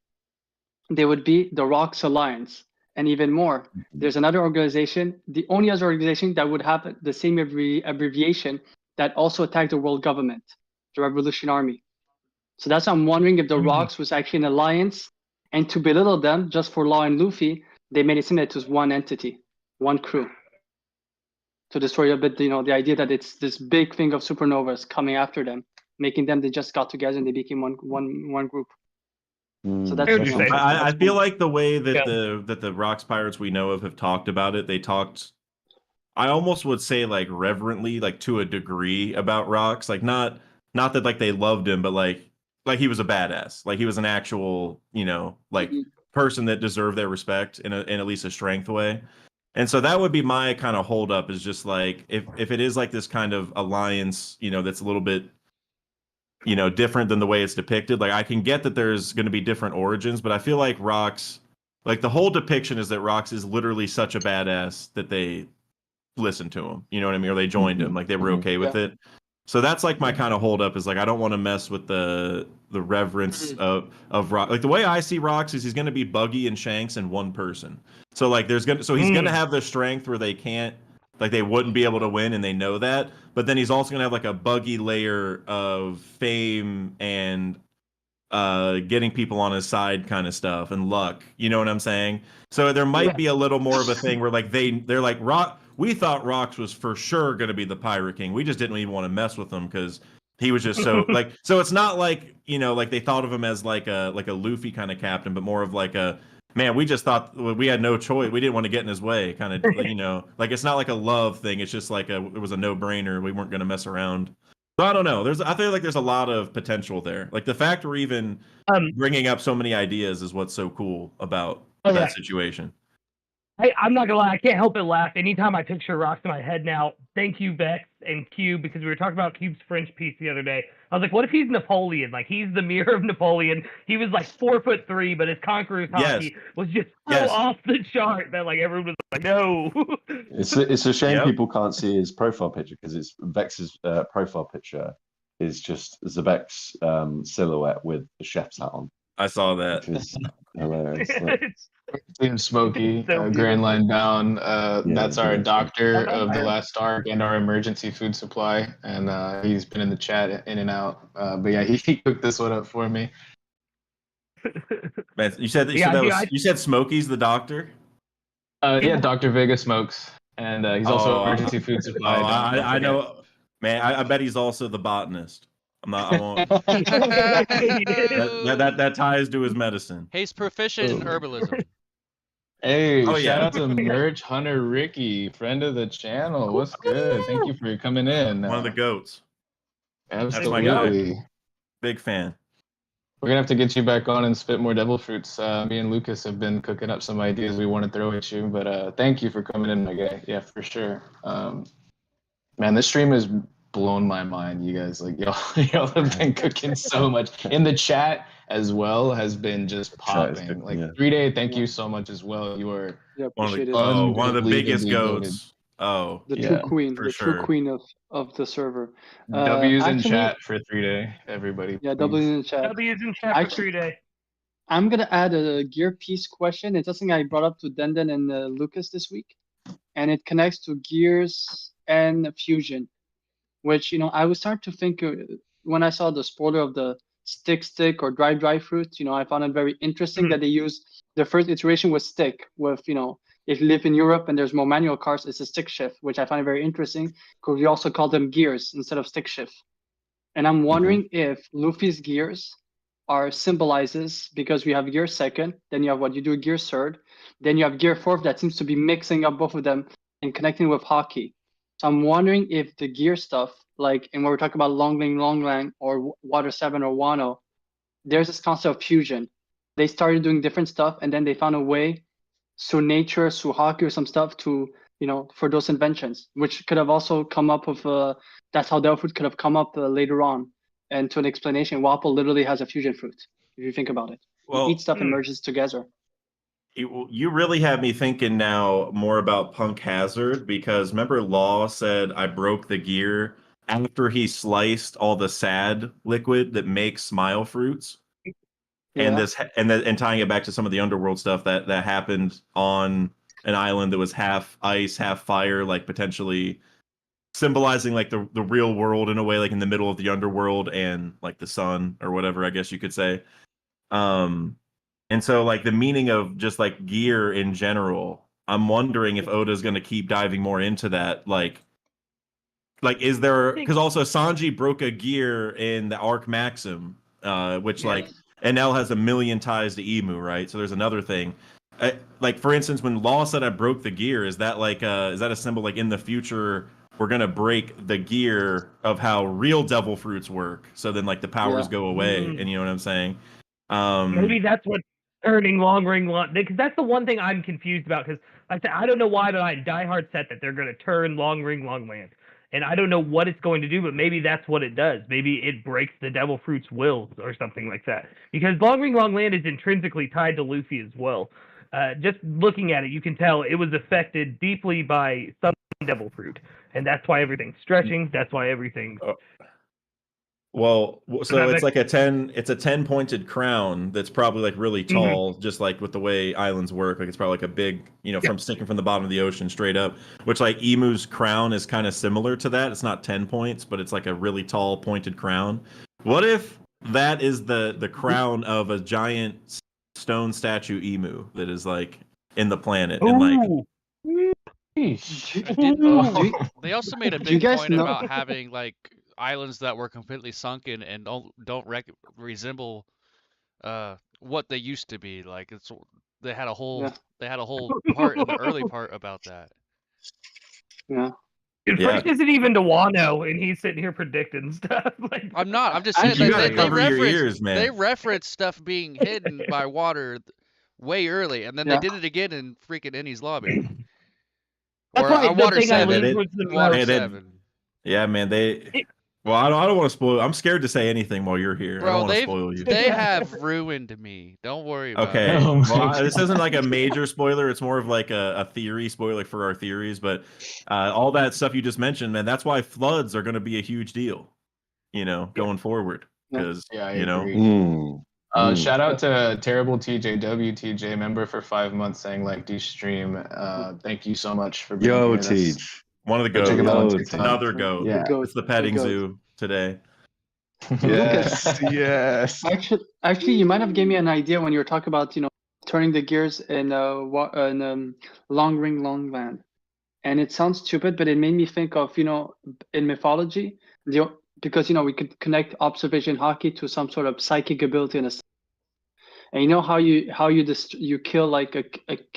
they would be the Rocks Alliance? And even more, there's another organization, the only other organization that would have the same abbreviation that also attacked the world government, the Revolution Army. So that's why I'm wondering if the Rocks was actually an alliance, and to belittle them just for Law and Luffy, they made it seem that it was one entity, one crew. To destroy a bit, the idea that it's this big thing of supernovas coming after them, making them they just got together and they became one group. So that's I would just say. I feel like the way that Yeah. the Rocks Pirates we know of have talked about it, they talked, I almost would say like reverently, like to a degree about Rocks, like not that like they loved him, but like he was a badass, like he was an actual like person that deserved their respect in at least a strength way. And so that would be my kind of holdup is just like if it is like this kind of alliance, that's a little bit different than the way it's depicted. Like I can get that there's going to be different origins, but I feel like Rox, like the whole depiction is that Rox is literally such a badass that they listened to him. You know what I mean? Or they joined him, like they were okay with it. So that's like my kind of holdup is like I don't want to mess with the reverence of Rox. Like the way I see Rox is he's going to be Buggy and Shanks in one person. So like he's going to have the strength where they can't, like they wouldn't be able to win, and they know that. But then he's also going to have like a Buggy layer of fame and getting people on his side kind of stuff and luck. You know what I'm saying? So there might be a little more of a thing where like they're like Rock. We thought Rox was for sure going to be the Pirate King. We just didn't even want to mess with him because he was just so like. So it's not like like they thought of him as like a Luffy kind of captain, but more of like a man. We just thought we had no choice. We didn't want to get in his way, kind of like it's not like a love thing. It's just like it was a no brainer. We weren't going to mess around. So I don't know. I feel like there's a lot of potential there. Like the fact we're even bringing up so many ideas is what's so cool about that situation. I'm not gonna lie, I can't help but laugh anytime I picture Rocks in my head now. Thank you, Vex and Cube, because we were talking about Cube's French piece the other day. I was like, what if he's Napoleon? Like he's the mirror of Napoleon. He was like 4'3", but his conqueror's hockey was just so off the chart that like everyone was like, no. It's a shame people can't see his profile picture because it's Vex's profile picture is just Zebek's silhouette with the chef's hat on. I saw that. Which is hilarious. Team Smokey, so Grand Line Down. That's our yeah. doctor of the last arc and our emergency food supply, and he's been in the chat in and out. But yeah, he cooked this one up for me. Man, you said you said Smokey's the doctor. Yeah, Dr. Vega smokes, and he's also emergency food supply. I know, man. I bet he's also the botanist. I'm not. I won't. that ties to his medicine. He's proficient in herbalism. Hey, shout out to Merch Hunter Ricky, friend of the channel. What's good? Thank you for coming in. One of the goats. Absolutely. That's my guy. Big fan. We're gonna have to get you back on and spit more devil fruits. Me and Lucas have been cooking up some ideas we want to throw at you, but thank you for coming in, my guy. Yeah, for sure. Man, this stream has blown my mind. You guys, like y'all have been cooking so much. In the chat as well has been just Chat is popping. good, Like yeah. 3Day, thank Yeah. you so much as well. You are Yeah, One of appreciate the it. one of the biggest unbelievably goated. goats. Oh, The Yeah, true queen, for the true sure. queen of the server. W's in Actually, chat for 3Day, everybody. yeah, Please. W in the chat. W is in chat for Actually, 3-day. I'm gonna add a gear piece question. It's something I brought up to Denden and Lucas this week, and it connects to gears and fusion. Which I was starting to think when I saw the spoiler of the stick or dry fruit. I found it very interesting that they use the first iteration was stick with if you live in Europe and there's more manual cars, it's a stick shift, which I find very interesting because we also call them gears instead of stick shift. And I'm wondering if Luffy's gears are symbolizes because we have gear second, then you have what you do gear third, then you have gear fourth that seems to be mixing up both of them and connecting with hockey. So I'm wondering if the gear stuff, like and when we're talking about Longling, or Water 7 or Wano, there's this concept of fusion. They started doing different stuff and then they found a way through nature, through hockey or some stuff to, for those inventions, which could have also come up with, that's how Devil Fruit could have come up later on. And to an explanation, Wapol literally has a fusion fruit, if you think about it. You eat Well, stuff and merges together. you really have me thinking now more about Punk Hazard because remember Law said I broke the gear after he sliced all the sad liquid that makes smile fruits. And Yeah. and tying it back to some of the underworld stuff that happened on an island that was half ice, half fire, like potentially symbolizing like the real world in a way, like in the middle of the underworld and like the sun or whatever, I guess you could say. And so like the meaning of just like gear in general, I'm wondering if Oda's going to keep diving more into that. Like is there, because also Sanji broke a gear in the Arc Maxim, which like NL has a million ties to Emu, right? So there's another thing. Like for instance, when Law said I broke the gear, is that like is that a symbol like in the future we're gonna break the gear of how real devil fruits work? So then like the powers go away, and you know what I'm saying? Maybe that's what turning long ring because that's the one thing I'm confused about. Because like I said, I don't know why, but I diehard set that they're going to turn long ring long land, and I don't know what it's going to do, but maybe that's what it does. Maybe it breaks the devil fruit's wills or something like that. Because long ring long land is intrinsically tied to Luffy as well. Just looking at it, you can tell it was affected deeply by some devil fruit, and that's why everything's stretching. That's why everything's Well, so it's like it's a 10 pointed crown that's probably like really tall, just like with the way islands work. Like it's probably like a big, from sticking from the bottom of the ocean straight up, which like Emu's crown is kind of similar to that. It's not 10 points, but it's like a really tall pointed crown. What if that is the crown of a giant stone statue emu that is like in the planet and like They also made a Do you big guys point know? about having like islands that were completely sunken and don't resemble what they used to be. Like they had a whole Yeah. they had a whole part in the early part about that. Yeah. Dude, Yeah. Frank isn't even to Wano, and he's sitting here predicting stuff. Like, I'm not. I'm just saying Actually, you that gotta they cover your reference ears, man. they reference stuff being hidden by water way early, and then they Yeah. did it again in freaking Ennie's lobby. that's Or why the Water thing I 7. leaned was the Water Man, they- 7. Yeah, man, well, I don't want to spoil. I'm scared to say anything while you're here. I don't Bro, want to spoil you. they have ruined me. Don't worry about Okay. it. Oh my Well, this God. isn't like a major spoiler. It's more of like a theory spoiler for our theories. But all that stuff you just mentioned, man, that's why floods are going to be a huge deal, going forward. Because, Yeah, I agree. Shout out to Terrible TJ member for 5 months saying like do stream. Thank you so much for being Yo, here. That's- Teach. one of the Go check him out on Yo, TikTok. Another goat. Yeah. It's the petting goat. zoo today. Yes, yes. Actually, you might have gave me an idea when you were talking about turning the gears in long ring long land, and it sounds stupid, but it made me think of in mythology because we could connect observation hockey to some sort of psychic ability and how you kill like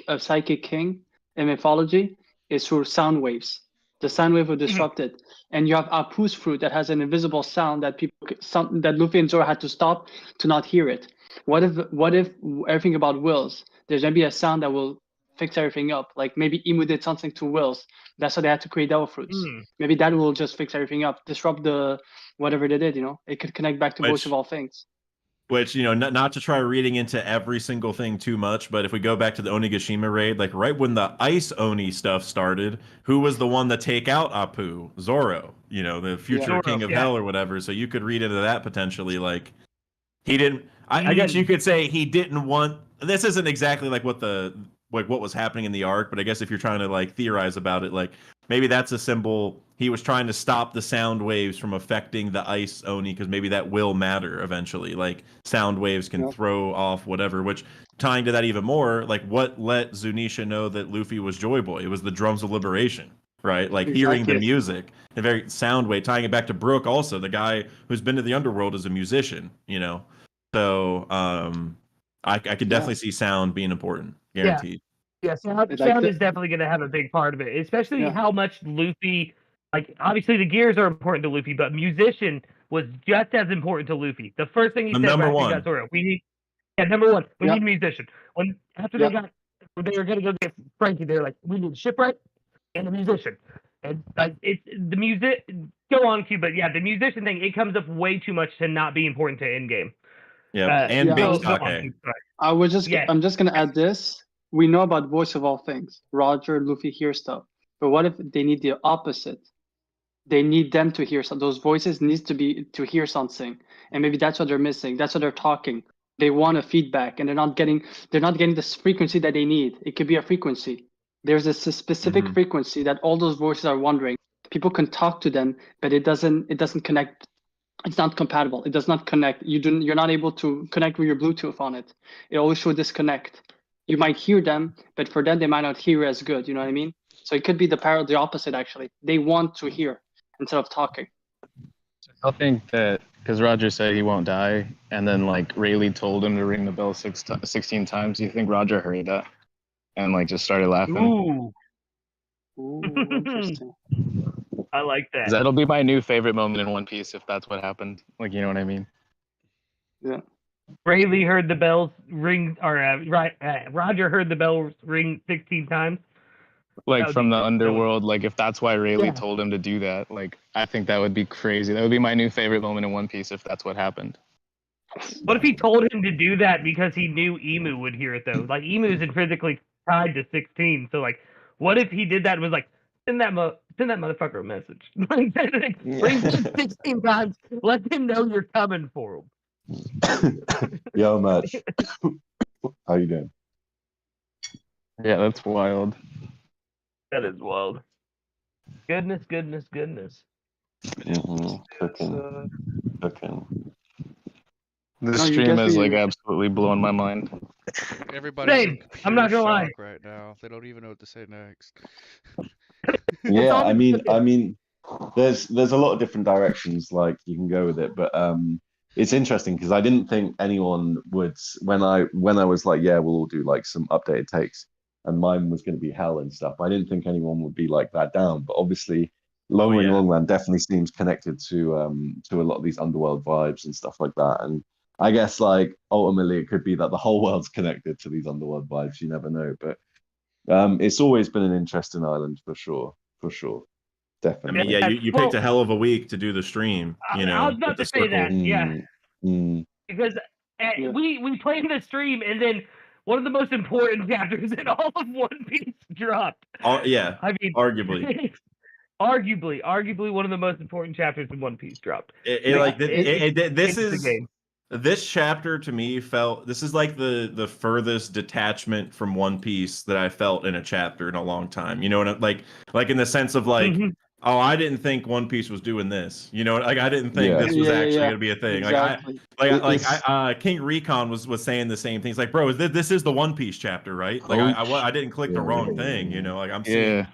a psychic king in mythology is through sound waves. The sound wave will disrupt it. And you have Apu's fruit that has an invisible sound that that Luffy and Zoro had to stop to not hear it. What if everything about wills? There's gonna be a sound that will fix everything up. Like maybe Imu did something to wills. That's why they had to create devil fruits. Maybe that will just fix everything up, disrupt the whatever they did. It could connect back to voice of all things. Which, not to try reading into every single thing too much, but if we go back to the Onigashima raid, like right when the Ice Oni stuff started, who was the one to take out Apu? Zoro, the future king of hell or whatever. So you could read into that potentially, like he didn't. I guess you could say he didn't want. This isn't exactly like what was happening in the arc, but I guess if you're trying to like theorize about it, like maybe that's a symbol. He was trying to stop the sound waves from affecting the Ice Oni because maybe that will matter eventually. Like sound waves can throw off whatever, which tying to that even more, like what let Zunisha know that Luffy was Joy Boy? It was the drums of liberation, right? Like hearing the music, the very sound wave, tying it back to Brook also, the guy who's been to the underworld as a musician, So I could definitely see sound being important, guaranteed. Yeah, sound is definitely going to have a big part of it, especially how much Luffy, like, obviously the gears are important to Luffy, but musician was just as important to Luffy. The first thing he said number right one. Got Zoro, number one, we need a musician. After they were going to go get Frankie, they were like, we need a shipwright and a musician. And it's the music, go on, Q, but the musician thing, it comes up way too much to not be important to endgame. Yeah, I'm just gonna add this. We know about voice of all things. Roger, Luffy hear stuff. But what if they need the opposite? They need them to hear those voices needs to hear something. And maybe that's what they're missing. That's what they're talking. They want a feedback and they're not getting this frequency that they need. It could be a frequency. There's a specific frequency that all those voices are wondering. People can talk to them, but it doesn't connect. It's not compatible. It does not connect. You're not able to connect with your Bluetooth on it. It always shows disconnect. You might hear them, but for them they might not hear as good. You know what I mean? So it could be the opposite actually. They want to hear instead of talking. I think that because Roger said he won't die, and then like Rayleigh told him to ring the bell 16 times. Do you think Roger heard that and like just started laughing? Ooh, interesting. I like that. That'll be my new favorite moment in One Piece if that's what happened. Like, you know what I mean? Yeah. Rayleigh heard the bells ring, or Roger heard the bells ring 16 times. Like from the underworld, like if that's why Rayleigh told him to do that, like I think that would be crazy. That would be my new favorite moment in One Piece if that's what happened. What if he told him to do that because he knew Emu would hear it though? Like Emu is intrinsically tied to 16, so like, what if he did that and was like, send that motherfucker a message, like ring 16 times, let him know you're coming for him. Yo, Match. How you doing? Yeah, that's wild. That is wild. Goodness. Cooking. This stream is like absolutely blowing my mind. Everybody's I'm not gonna lie right now. They don't even know what to say next. Yeah, I mean, there's a lot of different directions like you can go with it, but it's interesting because I didn't think anyone would when I was like, yeah, we'll all do like some updated takes, and mine was going to be hell and stuff. I didn't think anyone would be like that down, but obviously, Long Ring Longland definitely seems connected to a lot of these underworld vibes and stuff like that, and I guess like ultimately it could be that the whole world's connected to these underworld vibes. You never know, but it's always been an interesting island for sure. Definitely. I mean, yeah, you picked a hell of a week to do the stream. I was about to say that, because we played the stream and then one of the most important chapters in all of One Piece dropped. I mean, arguably one of the most important chapters in One Piece dropped. This chapter to me this is like the furthest detachment from One Piece that I felt in a chapter in a long time. You know what like in the sense of like, oh, I didn't think One Piece was doing this. You know, like I didn't think this was actually going to be a thing. Exactly. King Recon was saying the same things. Like, bro, this is the One Piece chapter, right? Like I didn't click the wrong thing. You know, like I'm seeing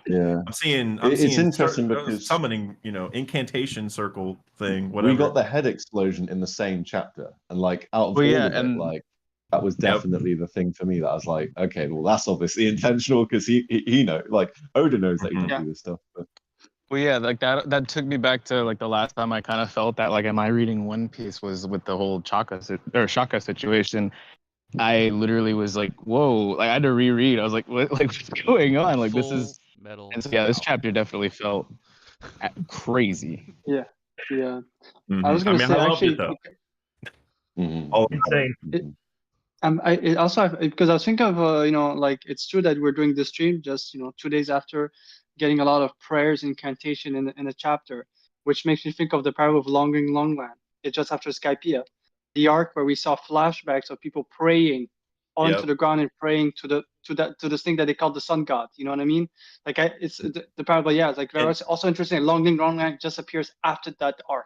it's interesting because summoning, incantation circle thing. Whatever. We got the head explosion in the same chapter, and like out of all of it, like that was definitely the thing for me that I was like, okay, well that's obviously intentional because he know, like Oda knows that he can do this stuff. But Well, yeah, like that took me back to like the last time I kind of felt that like, am I reading One Piece was with the whole Shaka situation. I literally was like, whoa, like I had to reread. I was like, what, like what's going on? Like this Full is, metal. and so yeah, this Alchemy. chapter definitely felt crazy. Yeah, yeah. Mhm. I was I gonna mean, say I loved it actually, though. Mhm. All about it. Insane. Mhm. it also because I was thinking of like it's true that we're doing this stream just 2 days after getting a lot of prayers incantation in a chapter, which makes me think of the parable of Longing Longland. It's just after Skypiea, the arc where we saw flashbacks of people praying onto Yep. the ground and praying to this thing that they call the sun god. You know what I mean? Like it's the parable. Yeah, it's like very And also interesting. Longing Longland just appears after that arc.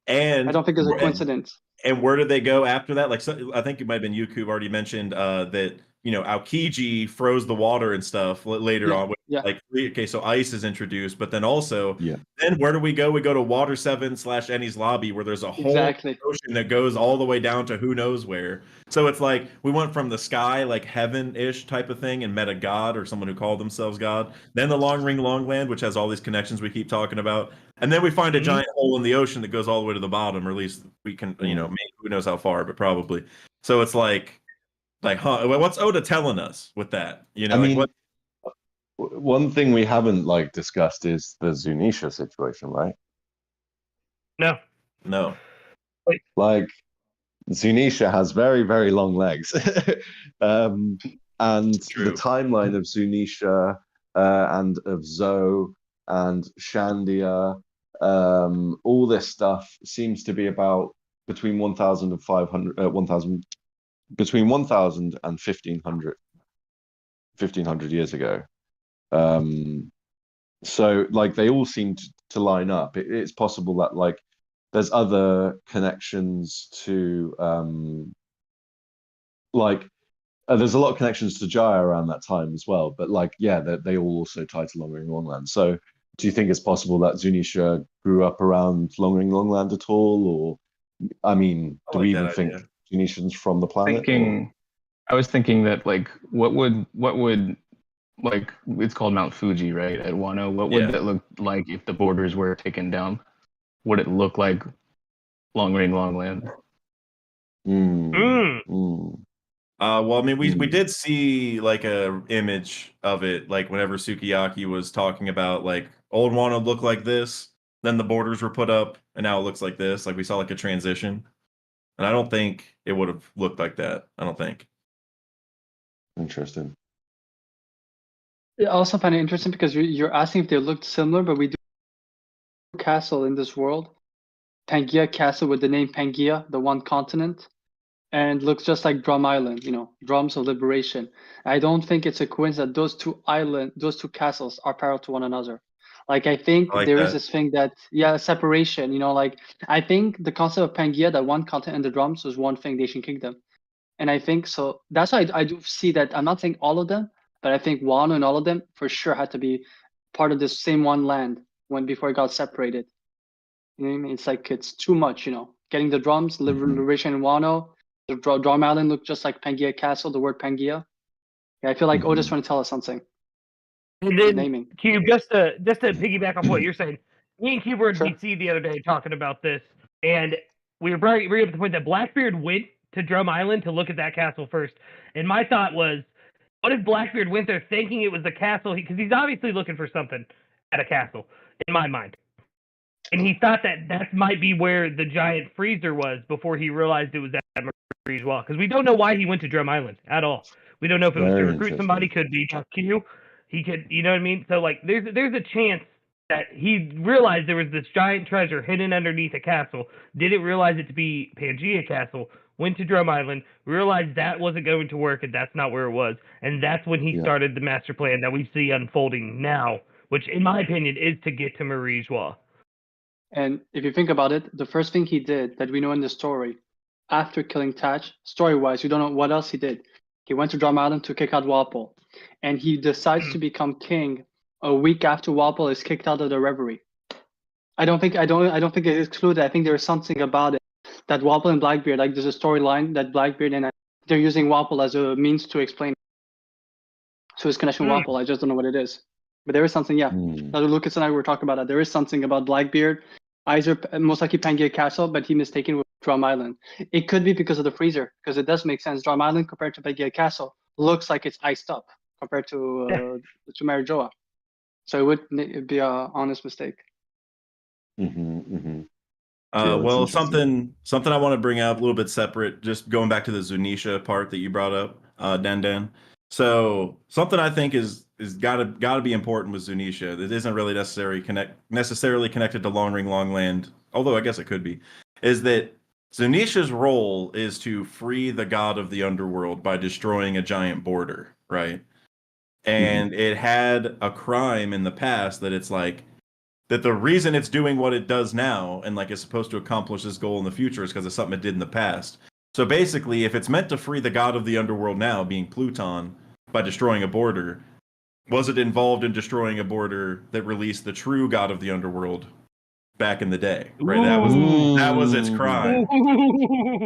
I and don't think it's a coincidence. And where did they go after that? Like, so, I think it might have been Yukub already mentioned that Aokiji froze the water and stuff later Yeah, on. yeah, Like, okay, so ice is introduced, but then also, Yeah. then where do we go? We go to Water 7 / Ennie's Lobby, where there's a whole exactly. ocean that goes all the way down to who knows where. So it's like we went from the sky, like heaven-ish type of thing, and met a god or someone who called themselves God. Then the Long Ring Long Land, which has all these connections we keep talking about. And then we find a Mhm. giant hole in the ocean that goes all the way to the bottom, or at least we can, maybe, who knows how far, but probably. So it's like, huh? What's Oda telling us with that? I Like mean, what? one thing we haven't like discussed is the Zunisha situation, right? No. No. Like Zunisha has very, very long legs. And the True. timeline of Zunisha and of Zoe and Shandia, all this stuff seems to be about between 1,000 and 500, 1,000, between 1,000 and 1,500 years ago. So like they all seem to line up. It's possible that like there's other connections to like there's a lot of connections to Jaya around that time as well. But like yeah, they all also tie to Longring Longland. So do you think it's possible that Zunisha grew up around Longring Longland at all, or I mean, I do like we that even think idea. Zunishans from the planet? Or... I was thinking that like what would like it's called Mount Fuji, right? At Wano, what would Yeah. that look like if the borders were taken down? Would it look like Long Ring Long Land? Well, I mean, we Mm. did see like a image of it, like whenever Sukiyaki was talking about like old Wano looked like this, then the borders were put up, and now it looks like this. Like we saw like a transition, and I don't think it would have looked like that. I don't think. Interesting. I also find it interesting because you're asking if they looked similar, but we do have a castle in this world, Pangaea Castle with the name Pangaea, the one continent, and looks just like Drum Island, drums of liberation. I don't think it's a coincidence that those two castles are parallel to one another. Like I think I like there is that. this thing that separation. Like I think the concept of Pangaea, that one continent and the drums, was one thing, the Ancient Kingdom. And I think so. That's why I do see that. I'm not saying all of them, but I think Wano and all of them for sure had to be part of this same one land before it got separated. You know what I mean? It's like it's too much. Getting the drums, liberation in Wano, the drum island looked just like Pangaea Castle. The word Pangaea. Yeah, I feel like Oda's trying to tell us something. And The then naming. Cube, just to piggyback off what you're saying, me and Cube were in Sure. DC the other day talking about this, and we were bringing up the point that Blackbeard went to Drum Island to look at that castle first. And my thought was, what if Blackbeard went there thinking it was the castle? Because he's obviously looking for something at a castle, in my mind. And he thought that might be where the giant freezer was before he realized it was at Marie's Wall. Because we don't know why he went to Drum Island at all. We don't know if it was to Very recruit somebody. interesting. Could be Q. He could, you know what I mean? So like, there's a chance that he realized there was this giant treasure hidden underneath a castle. Didn't realize it to be Pangaea Castle. Went to Drum Island. Realized that wasn't going to work, and that's not where it was. And that's when he Yeah. started the master plan that we see unfolding now, which, in my opinion, is to get to Marie's Wall. And if you think about it, the first thing he did that we know in the story, after killing Tatch, story-wise, you don't know what else he did. He went to Drum Island to kick out Walpole, and he decides to become king a week after Walpole is kicked out of the Reverie. I don't think it's excluded. I think there is something about it that Walpole and Blackbeard, like there's a storyline that Blackbeard and they're using Walpole as a means to explain to his connection with Walpole. I just don't know what it is. But there is something, yeah. Mm. Dr. Lucas and I were talking about that. There is something about Blackbeard. Eyes are most likely Pangaea Castle, but he mistaken with Drum Island. It could be because of the freezer, because it does make sense. Drum Island compared to Pangaea Castle looks like it's iced up compared to Marijoa. So it'd be an honest mistake. Mm-hmm, mm-hmm. Yeah, that's Well, interesting. something I want to bring up a little bit separate, just going back to the Zunisha part that you brought up, Dan. So something I think is gotta be important with Zunisha that isn't really necessarily connected to Long Ring Long Land, although I guess it could be, is that Zunisha's role is to free the god of the underworld by destroying a giant border, right? And it had a crime in the past that it's like that the reason it's doing what it does now and like it's supposed to accomplish this goal in the future is because of something it did in the past. So basically, if it's meant to free the god of the underworld now, being Pluton, by destroying a border, was it involved in destroying a border that released the true god of the underworld back in the day? Right? That was its crime.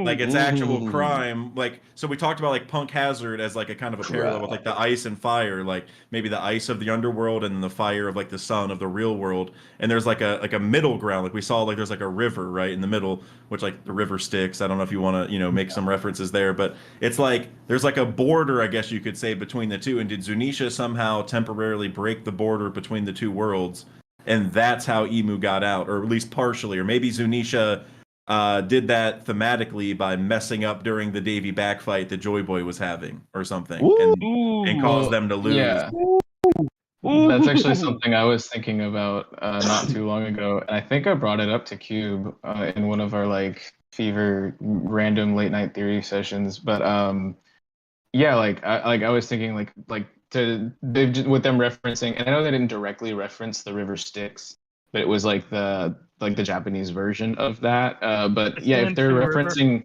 Like its actual crime. Like, so we talked about like Punk Hazard as like a kind of a parallel with like the ice and fire, like maybe the ice of the underworld and the fire of like the sun of the real world. And there's like a middle ground. Like we saw like there's like a river right in the middle, which like the river Styx. I don't know if you want to, make some references there, but it's like there's like a border, I guess you could say, between the two. And did Zunisha somehow temporarily break the border between the two worlds? And that's how Emu got out, or at least partially, or maybe Zunisha did that thematically by messing up during the Davy back fight that Joy Boy was having or something, and caused them to lose. Yeah. That's actually something I was thinking about not too long ago, and I think I brought it up to Cube in one of our like fever random late night theory sessions. But yeah, I was thinking with them referencing, and I know they didn't directly reference the River Styx, but it was like the Japanese version of that. But yeah, if they're referencing.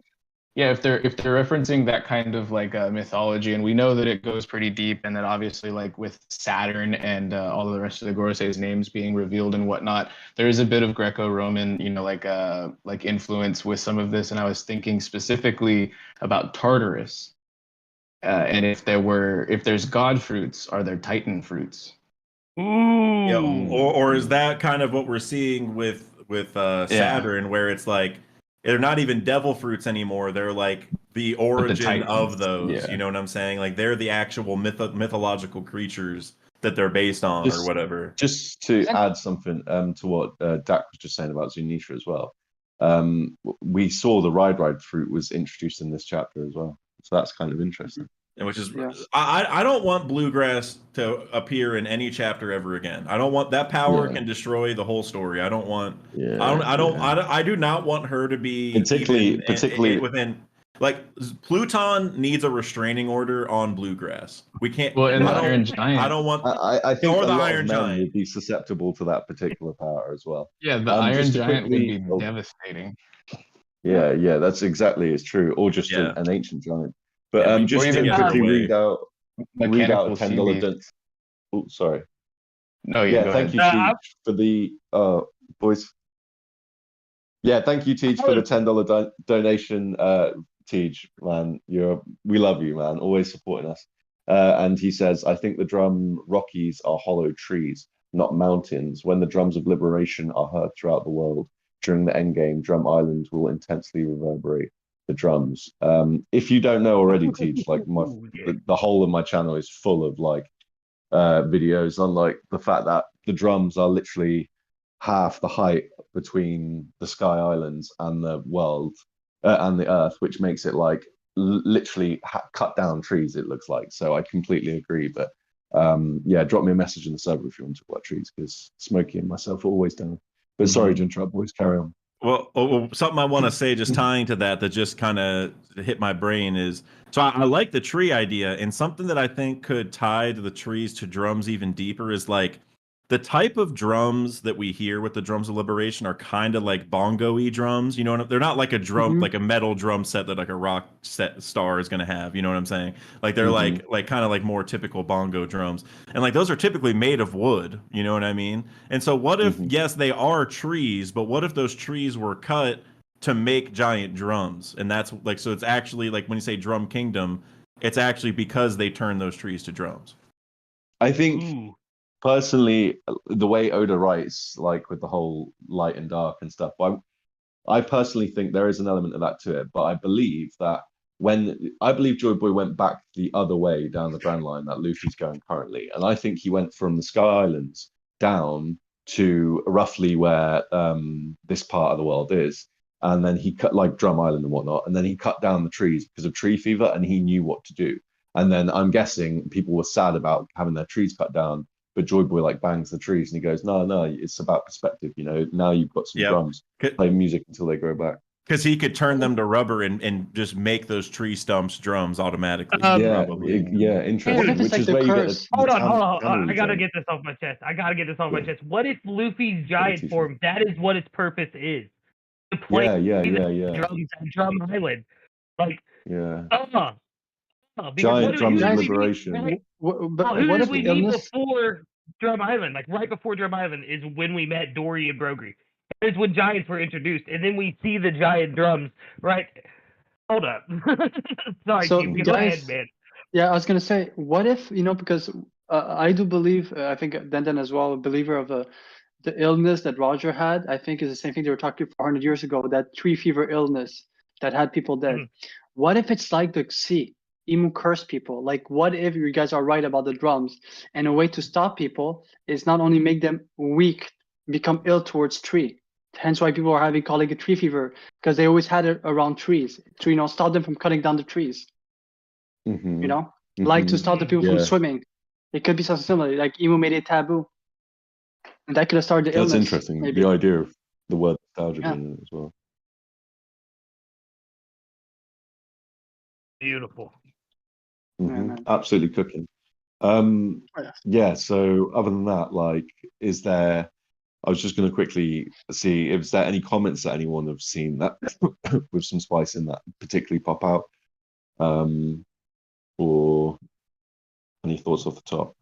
Yeah, if they're referencing that kind of like mythology, and we know that it goes pretty deep, and that obviously like with Saturn and all of the rest of the Gorosei's names being revealed and whatnot, there is a bit of Greco-Roman, like influence with some of this. And I was thinking specifically about Tartarus, and if there's god fruits, are there Titan fruits? Yeah, or is that kind of what we're seeing with Saturn, where it's like they're not even devil fruits anymore. They're like the origin of those. Yeah. You know what I'm saying? Like they're the actual mythological creatures that they're based on, or whatever. Just to add something to what Dak was just saying about Zunisha as well. We saw the ride fruit was introduced in this chapter as well, so that's kind of interesting. And which is, I don't want bluegrass to appear in any chapter ever again. I don't want that power can destroy the whole story. I don't want. I do not want her to be particularly within. Like Pluton needs a restraining order on bluegrass. We can't. Well, and the Iron Giant. I don't want. I think or a the lot Iron of men Giant would be susceptible to that particular power as well. Yeah, the Iron Giant would be devastating. Yeah, that's exactly it's true. Or just an ancient giant. But just to quickly read out a $10 Oh, sorry. No, yeah. Thank you, Teach, for the boys. Yeah, thank you, Teach, for the $10 donation. Teach, man, we love you, man. Always supporting us. And he says, I think the drum Rockies are hollow trees, not mountains. When the drums of liberation are heard throughout the world during the endgame, Drum Island will intensely reverberate the drums. If you don't know already, Teach, like the whole of my channel is full of like videos on like the fact that the drums are literally half the height between the Sky Islands and the world and the Earth, which makes it like literally cut down trees. It looks like. So I completely agree. But drop me a message in the server if you want to talk about trees, because Smokey and myself are always down. But sorry to interrupt, boys. Carry on. Well, something I want to say, just tying to that just kind of hit my brain is, so I like the tree idea, and something that I think could tie the trees to drums even deeper is like the type of drums that we hear with the drums of liberation are kind of like bongo-y drums. You know, they're not like a drum, like a metal drum set that like a rock set star is going to have. You know what I'm saying? Like they're like kind of like more typical bongo drums. And like those are typically made of wood. You know what I mean? And so what if, yes, they are trees, but what if those trees were cut to make giant drums? And that's like, so it's actually like when you say drum kingdom, it's actually because they turn those trees to drums. I think personally, the way Oda writes, like with the whole light and dark and stuff, I personally think there is an element of that to it, but I believe that I believe Joy Boy went back the other way down the Grand Line that Luffy's going currently, and I think he went from the Sky Islands down to roughly where this part of the world is, and then he cut like Drum Island and whatnot, and then he cut down the trees because of tree fever, and he knew what to do. And then I'm guessing people were sad about having their trees cut down, but Joy Boy like bangs the trees and he goes, no, no, it's about perspective. You know, now you've got some drums, play music until they grow back. Because he could turn them to rubber and just make those tree stumps drums automatically. Yeah, interesting. Which is where you get the hold on. I gotta get this off my chest. What if Luffy's giant form? That is what its purpose is. To play drums at Drum Island. Like, giant drums of liberation. Who did we meet before Drum Island? Like right before Drum Island is when we met Dory and Brogri. That is when giants were introduced, and then we see the giant drums. Right? Hold up. Sorry, so Chief, go ahead, man. Yeah, I was gonna say, what if because I do believe, I think Denden as well, a believer of the illness that Roger had. I think is the same thing they were talking 400 years ago. That tree fever illness that had people dead. What if it's like the sea? Emu curse people. Like, what if you guys are right about the drums? And a way to stop people is not only make them weak, become ill towards tree. Hence why people are calling it tree fever, because they always had it around trees to stop them from cutting down the trees. Like to stop the people from swimming. It could be something similar. Like Emu made it taboo, and that could have started the illness. That's interesting. Maybe. The idea of the word nostalgia in it as well. Beautiful. Absolutely cooking. So other than that, like, is there, I was just going to quickly see if there any comments that anyone have seen that with some spice in that particularly pop out, or any thoughts off the top?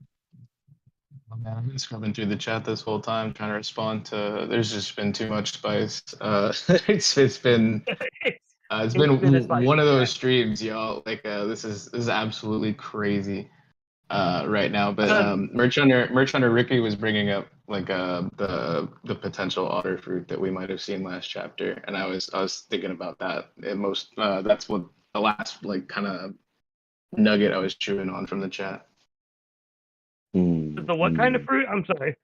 Oh man, I've been scrubbing through the chat this whole time trying to respond to. There's just been too much spice. It's been one of those streams, y'all. Like this is absolutely crazy right now. But Merch Hunter Ricky was bringing up like the potential otter fruit that we might have seen last chapter, and I was thinking about that. That's what the last like kind of nugget I was chewing on from the chat. So what kind of fruit? I'm sorry.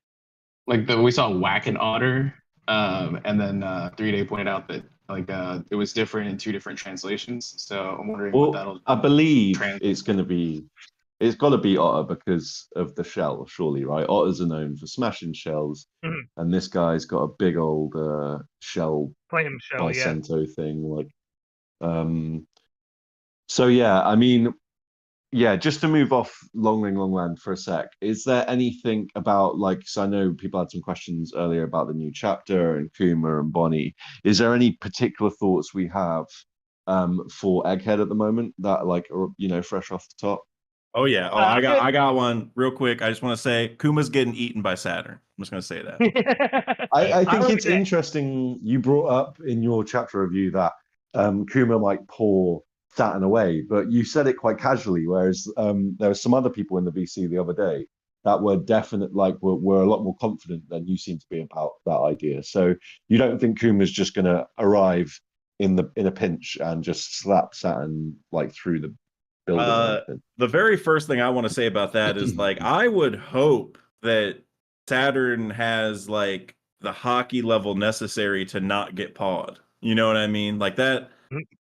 Like we saw whack and otter, and then 3-Day pointed out that like it was different in two different translations. So I'm wondering what that'll. I believe it's got to be otter because of the shell, surely, right? Otters are known for smashing shells, and this guy's got a big old shell, flame shell, bicento thing, like. So yeah, I mean. Yeah, just to move off Long Ring Long Land for a sec, is there anything about, like, so I know people had some questions earlier about the new chapter and Kuma and Bonnie. Is there any particular thoughts we have for Egghead at the moment that, like, are, fresh off the top? Oh yeah. Oh, I got one real quick. I just want to say Kuma's getting eaten by Saturn. I'm just going to say that. I think it's interesting you brought up in your chapter review that Kuma might pour Saturn away, but you said it quite casually, whereas there were some other people in the VC the other day that were definite, like were a lot more confident than you seem to be about that idea. So you don't think Kuma's just going to arrive in a pinch and just slap Saturn like through the building? The very first thing I want to say about that is like I would hope that Saturn has like the hockey level necessary to not get pawed. You know what I mean? Like that.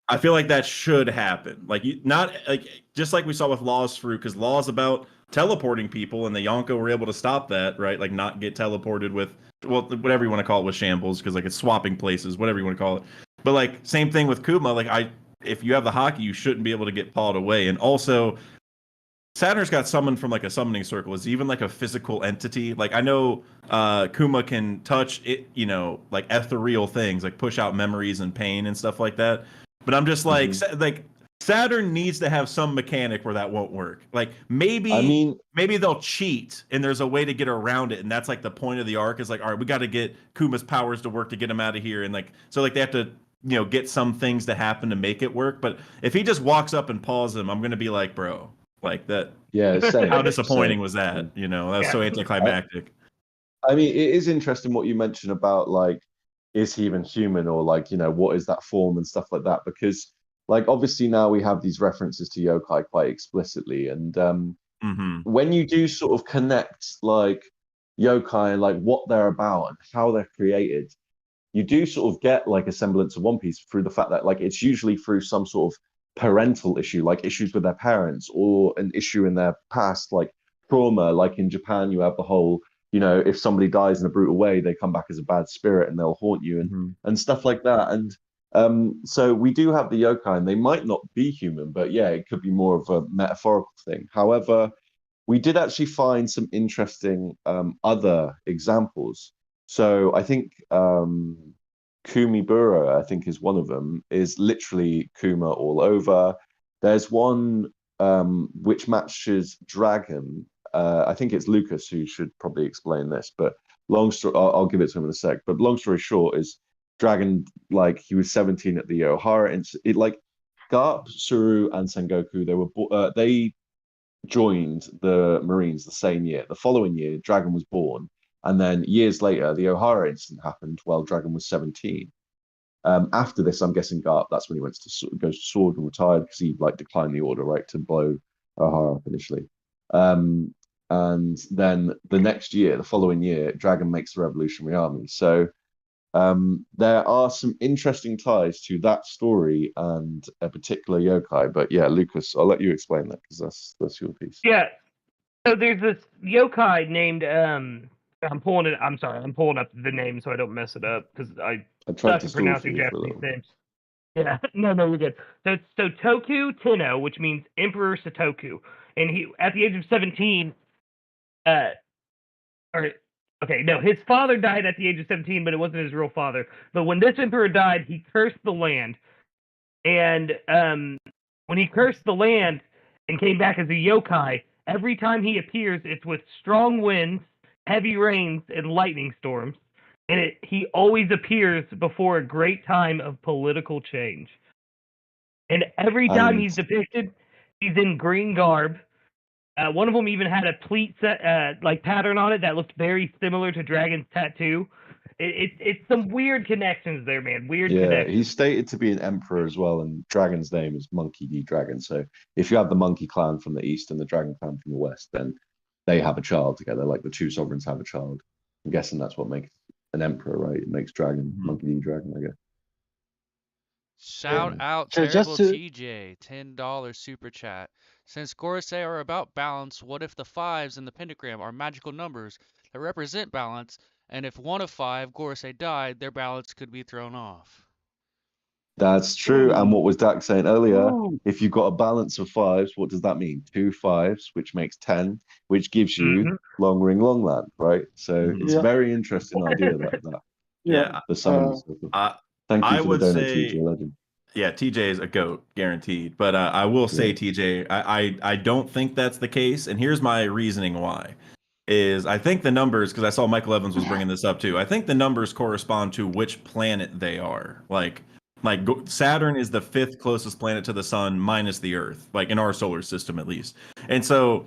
I feel like that should happen. Like not like just like we saw with Law's fruit, because Law's about teleporting people, and the Yonko were able to stop that, right? Like not get teleported with whatever you want to call it with shambles, because like it's swapping places, whatever you want to call it. But like same thing with Kuma. Like if you have the hockey, you shouldn't be able to get pawed away. And also, Saturn's got summoned from like a summoning circle. Is even like a physical entity. Like I know Kuma can touch it, like ethereal things, like push out memories and pain and stuff like that. But I'm just like, like Saturn needs to have some mechanic where that won't work. Like maybe they'll cheat and there's a way to get around it, and that's like the point of the arc is like, all right, we got to get Kuma's powers to work to get him out of here, and like so like they have to get some things to happen to make it work. But if he just walks up and paws him, I'm gonna be like, bro, Like that. Yeah, same. How disappointing same. was that? You know, that was so Yeah. anticlimactic. I mean, it is interesting what you mentioned about like, is he even human, or like, what is that form and stuff like that? Because like obviously now we have these references to yokai quite explicitly, and Hmm. when you do sort of connect like yokai and like what they're about and how they're created, you do sort of get like a semblance of One Piece through the fact that like it's usually through some sort of parental issue, like issues with their parents or an issue in their past, like trauma. Like in Japan, you have the whole, if somebody dies in a brutal way, they come back as a bad spirit and they'll haunt you Hmm. and stuff like that. And so we do have the yokai, and they might not be human, but yeah, it could be more of a metaphorical thing. However, we did actually find some interesting other examples. So I think Kumibura, I think, is one of them, is literally Kuma all over. There's one which matches Dragon. I think it's Lucas who should probably explain this, but long story, I'll give it to him in a sec. But long story short is Dragon, like he was 17 at the Ohara. It like Garp, Suru, and Sengoku, they joined the Marines the same year. The following year, Dragon was born, and then years later, the O'Hara incident happened while Dragon was 17. After this, I'm guessing Garp, that's when he went to goes to Sword and retired because he like declined the order, right, to blow O'Hara up initially. And then the next year, the following year, Dragon makes the Revolutionary Army. So there are some interesting ties to that story and a particular yokai. But yeah, Lucas, I'll let you explain that because that's your piece. Yeah. So there's this yokai named I'm pulling it. I'm sorry. I'm pulling up the name so I don't mess it up because I tried suck to at stall for pronouncing you for a Japanese little. names. Yeah. No, you're good. So Toku Tenno, which means Emperor Satoku, and he at the age of 17, or okay, no, his father died at the age of 17, but it wasn't his real father. But when this emperor died, he cursed the land, and when he cursed the land and came back as a yokai, every time he appears, it's with strong winds, heavy rains, and lightning storms. And he always appears before a great time of political change. And every time And he's depicted, he's in green garb. One of them even had a pleat set, like pattern on it that looked very similar to Dragon's tattoo. It's some weird connections there, man. Weird yeah, connections. he's stated to be an emperor as well, and Dragon's name is Monkey D. Dragon. So if you have the Monkey clan from the east and the Dragon clan from the west, then they have a child together. Like the two sovereigns have a child. I'm guessing that's what makes an emperor, right? It makes Dragon Mhm. Monkey D. Dragon, I guess. Shout out So just Terrible to TJ, $10 super chat. Since Gorosei are about balance, what if the fives in the pentagram are magical numbers that represent balance, and if one of five Gorosei died, their balance could be thrown off? That's true. And Ooh. what was Dak saying earlier? Ooh. If you've got a balance of fives, what does that mean? Two fives, which makes 10, which gives you Mhm. long ring, long land, right? So Mhm. it's a yeah, very interesting idea that yeah. Yeah, the summoning circle. I Thank you I for the would donate, TJ say Legend. yeah, TJ is a goat, guaranteed. But I will say, Yeah. TJ, I don't think that's the case, and here's my reasoning why. Is I think the numbers, because I saw Michael Evans was bringing this up too. I think the numbers correspond to which planet they are. Saturn is the fifth closest planet to the sun, minus the Earth, like in our solar system at least. And so,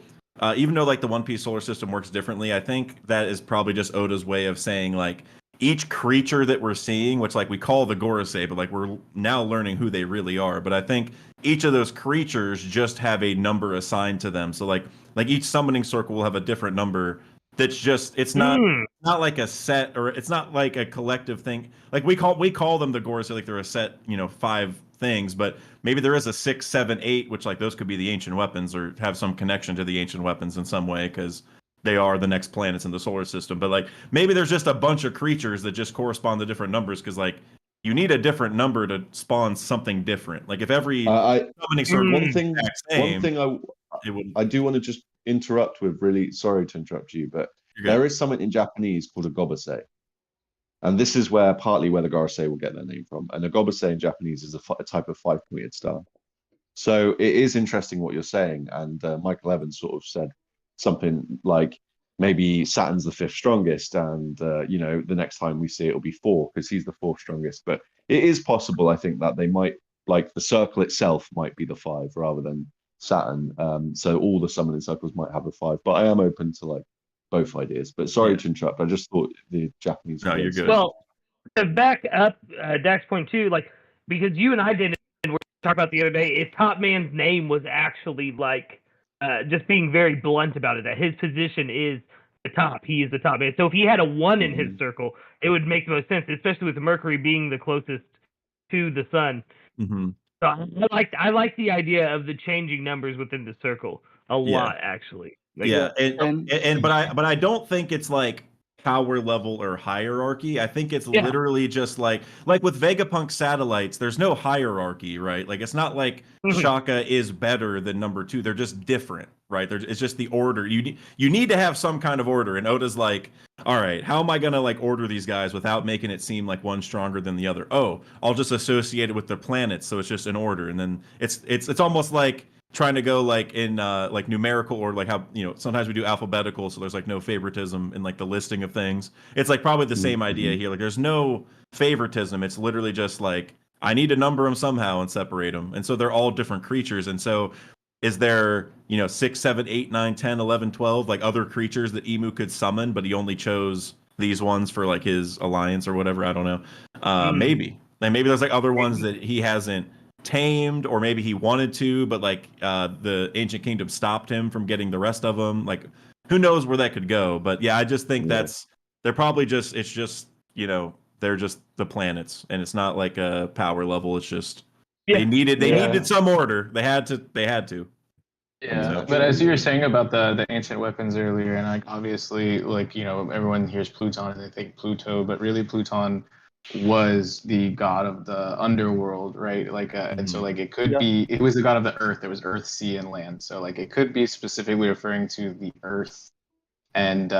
even though like the One Piece solar system works differently, I think that is probably just Oda's way of saying like each creature that we're seeing, which like we call the Gorosei, but like we're now learning who they really are. But I think each of those creatures just have a number assigned to them. So like each summoning circle will have a different number. That's just it's not like a set, or it's not like a collective thing. Like we call them the Gorosei, like they're a set, five things, but maybe there is a 6, 7, 8, which like those could be the ancient weapons or have some connection to the ancient weapons in some way because they are the next planets in the solar system. But like maybe there's just a bunch of creatures that just correspond to different numbers because like you need a different number to spawn something different. Like if every I summoning circle one was the thing exact one same, thing it would. I do want to just interrupt with, really sorry to interrupt you, but You're there good. is something in Japanese called a gobusei. And this is where partly where the Gorosei will get their name from. And a gobusei in Japanese is a type of five-pointed star. So it is interesting what you're saying. And Michael Evans sort of said something like maybe Saturn's the fifth strongest, and the next time we see it will be four because he's the fourth strongest. But it is possible, I think, that they might, like the circle itself might be the five rather than Saturn. So all the summoning circles might have a 5, but I am open to like both ideas. But sorry to interrupt. I just thought the Japanese. No, you're good. Well, to back up Dak's point too, like because you and I didn't talk about the other day, if Top Man's name was actually like just being very blunt about it, that his position is the top. He is the top man. So if he had a 1 in his circle, it would make the most sense, especially with Mercury being the closest to the sun. Mm-hmm. So I like the idea of the changing numbers within the circle a lot, actually. Like, Yeah, but I don't think it's like power level or hierarchy. I think it's literally just like with Vegapunk satellites, there's no hierarchy, right? Like it's not like Shaka is better than number 2. They're just different, right? It's just the order. You need to have some kind of order. And Oda's like, all right, how am I gonna like order these guys without making it seem like one's stronger than the other? Oh, I'll just associate it with the planets, so it's just an order. And then it's almost like trying to go like in like numerical, or like how sometimes we do alphabetical, so there's like no favoritism in like the listing of things. It's like probably the same idea here. Like there's no favoritism. It's literally just like I need to number them somehow and separate them, and so they're all different creatures. And so is there 6, 7, 8, 9, 10, 11, 12 like other creatures that Emu could summon, but he only chose these ones for like his alliance or whatever? I don't know. Maybe, and maybe there's like other ones that he hasn't tamed, or maybe he wanted to, but like the Ancient Kingdom stopped him from getting the rest of them. Like who knows where that could go? But yeah, I just think they're probably just they're just the planets, and it's not like a power level. It's just they needed some order. They had to. Yeah, but as you were saying about the ancient weapons earlier, and like obviously like everyone hears Pluton and they think Pluto, but really Pluton was the god of the underworld, right? Like and so like it could be, it was the god of the earth. There was earth, sea, and land, so like it could be specifically referring to the earth. And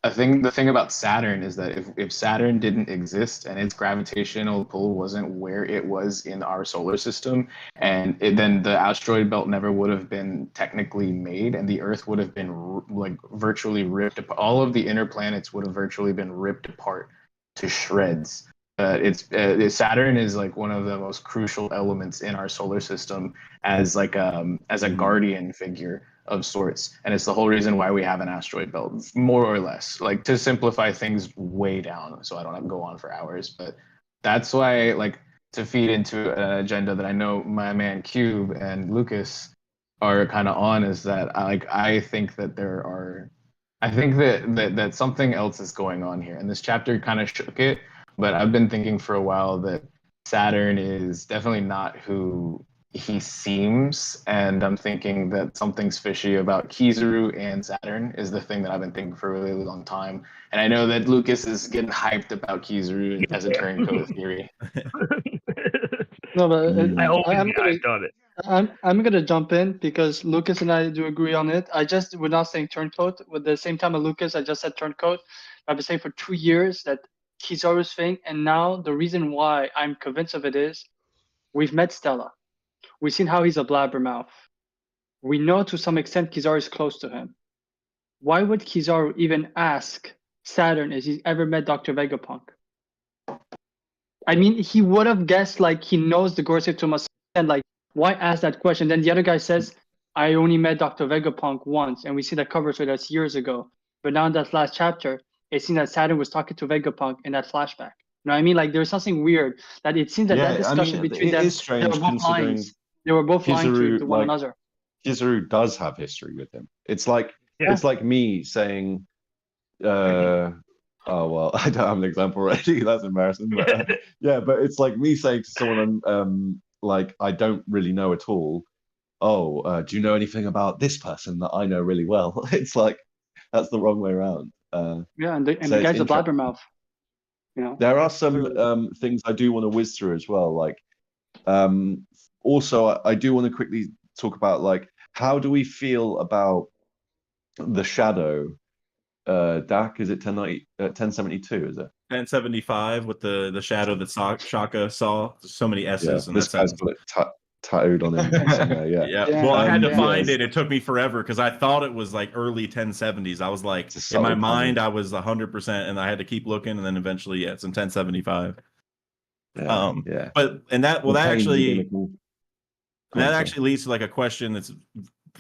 I think the thing about Saturn is that if Saturn didn't exist and its gravitational pull wasn't where it was in our solar system, and then the asteroid belt never would have been technically made, and the Earth would have been like virtually ripped apart. All of the inner planets would have virtually been ripped apart to shreds. Saturn is like one of the most crucial elements in our solar system as like as a guardian figure of sorts, and it's the whole reason why we have an asteroid belt, more or less, like to simplify things way down so I don't have to go on for hours. But that's why, like, to feed into an agenda that I know my man Cube and Lucas are kind of on, is that I think that that something else is going on here, and this chapter kind of shook it. But I've been thinking for a while that Saturn is definitely not who he seems, and I'm thinking that something's fishy about Kizaru and Saturn is the thing that I've been thinking for a really long time. And I know that Lucas is getting hyped about Kizaru as a turncoat theory. No, but I always get hyped on it. I'm gonna jump in because Lucas and I do agree on it. We're not saying turncoat. With the same time of Lucas, I just said turncoat. I've been saying for 2 years that Kizaru's thing, and now the reason why I'm convinced of it is we've met Stella. We've seen how he's a blabbermouth. We know to some extent Kizaru is close to him. Why would Kizaru even ask Saturn if he's ever met Dr. Vegapunk? I mean, he would have guessed like he knows the Gorosei to must, and like, why ask that question? Then the other guy says, I only met Dr. Vegapunk once, and we see that cover, so that's years ago. But now in that last chapter, it seems that Saturn was talking to Vegapunk in that flashback. You know what I mean? Like there's something weird that it seems that that discussion between them, is strange they were both lying. They were both lying to one another. Kizaru does have history with him. It's like me saying, oh well, I don't have an example already. That's embarrassing. But yeah, but it's like me saying to someone, like I don't really know at all. Oh, do you know anything about this person that I know really well? It's like that's the wrong way around. Yeah, and the guy's a blabbermouth. There are some things I do want to whiz through as well. Like, also, I do want to quickly talk about like how do we feel about the shadow? Dak, is it 1072? Is it 1075 with the shadow that Shaka saw? There's so many S's. Yeah, this guy's got it tattooed on him somewhere. Yeah. Well, I had to find it. It took me forever because I thought it was like early 1070s. I was like, in my mind, I was 100%, and I had to keep looking, and then eventually, it's in 1075. Yeah. But that actually, And that actually leads to like a question that's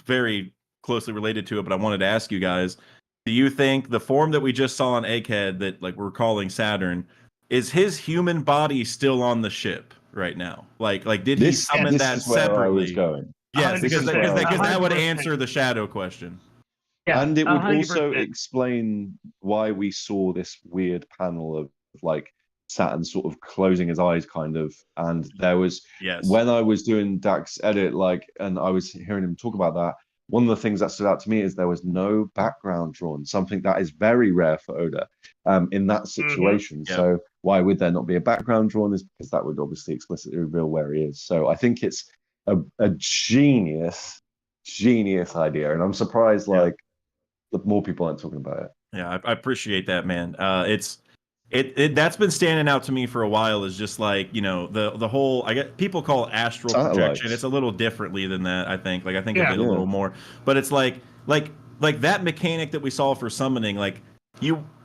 very closely related to it, but I wanted to ask you guys, do you think the form that we just saw on Egghead that like we're calling Saturn, is his human body still on the ship right now? Like did he summon that is where I was separately? going. Yes, because This is where I was that would 100%. answer the shadow question. Yeah, And it would also 100%. explain why we saw this weird panel of like Saturn sort of closing his eyes, kind of. And there was, Yes. when I was doing Dak's edit, like, and I was hearing him talk about that, one of the things that stood out to me is there was no background drawn, something that is very rare for Oda in that situation. Yep. So why would there not be a background drawn? Is because that would obviously explicitly reveal where he is. So I think it's a genius idea, and I'm surprised like more people aren't talking about it. Yeah, I appreciate that, man. It that's been standing out to me for a while. Is just like, you know, the whole, I get people call it astral projection. It's a little differently than that, I think. Like I think of it a little more, but it's like that mechanic that we saw for summoning. Like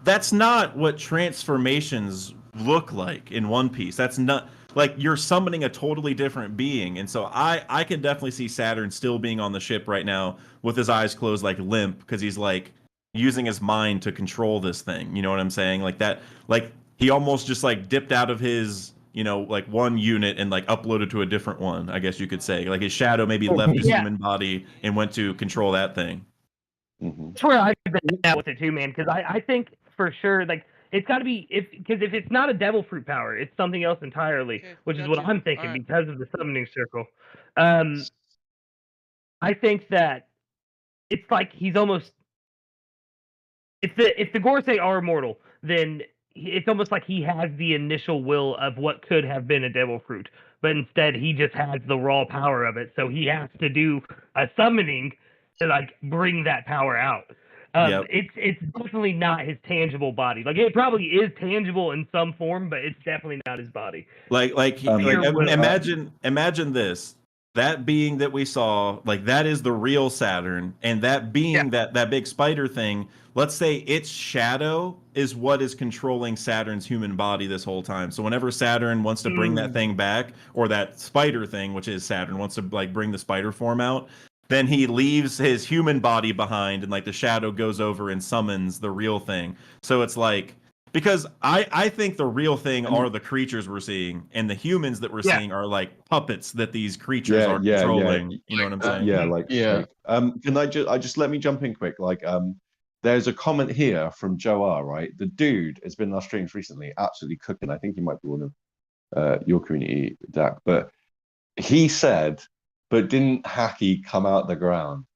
that's not what transformations look like in One Piece. That's not like you're summoning a totally different being. And so I can definitely see Saturn still being on the ship right now with his eyes closed, like limp, because he's like using his mind to control this thing. You know what I'm saying? Like that, like he almost just like dipped out of his, you know, like one unit and like uploaded to a different one, I guess you could say. Like his shadow maybe left his human body and went to control that thing. That's where I've been at with it too, man, because I think for sure, like, it's got to be, if it's not a devil fruit power, it's something else entirely, which is what I'm thinking because of the summoning circle. I think that it's like he's almost, if the Gorsei are immortal, then it's almost like he has the initial will of what could have been a devil fruit, but instead he just has the raw power of it, so he has to do a summoning to like bring that power out. It's definitely not his tangible body. Like it probably is tangible in some form, but it's definitely not his body. Imagine this. That being that we saw, like that is the real Saturn, and that being that big spider thing, let's say its shadow is what is controlling Saturn's human body this whole time. So whenever Saturn wants to bring that thing back, or that spider thing, which is Saturn, wants to like bring the spider form out, then he leaves his human body behind, and like the shadow goes over and summons the real thing. So it's like, because I think the real thing are the creatures we're seeing, and the humans that we're seeing are like puppets that these creatures are controlling. You know what I'm saying? Can I just let me jump in quick? Like, there's a comment here from Joe R. Right, the dude has been in our streams recently, absolutely cooking. I think he might be one of your community, Dak, but he said, "But didn't Haki come out the ground?"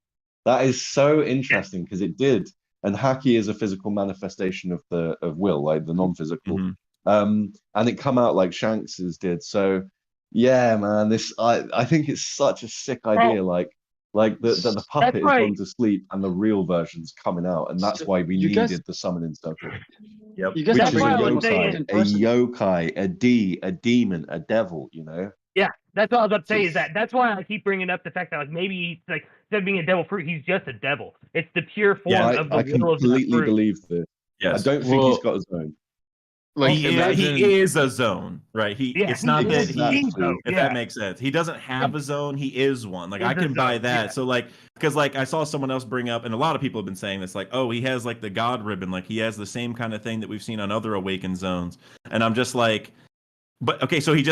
That is so interesting because it did. And Haki is a physical manifestation of will, like the non-physical. And it come out like Shanks's did. So yeah, man, I think it's such a sick idea. Like the puppet has gone to sleep and the real version's coming out, and that's why we needed the summoning circle. Yep. You guys Which is a yokai, a demon, a devil, you know? Yeah, that's what I was about to say. Is that's why I keep bringing up the fact that like maybe like instead of being a devil fruit, he's just a devil. It's the pure form of the will of the fruit. I completely believe this. Yes. I don't think he's got a zone. Like he is a zone, right? It's not that if that makes sense. He doesn't have a zone, he is one. Like I can buy that. So like, because like I saw someone else bring up, and a lot of people have been saying this, like, oh, he has like the God ribbon, like he has the same kind of thing that we've seen on other awakened zones. And I'm just like, but okay, so he's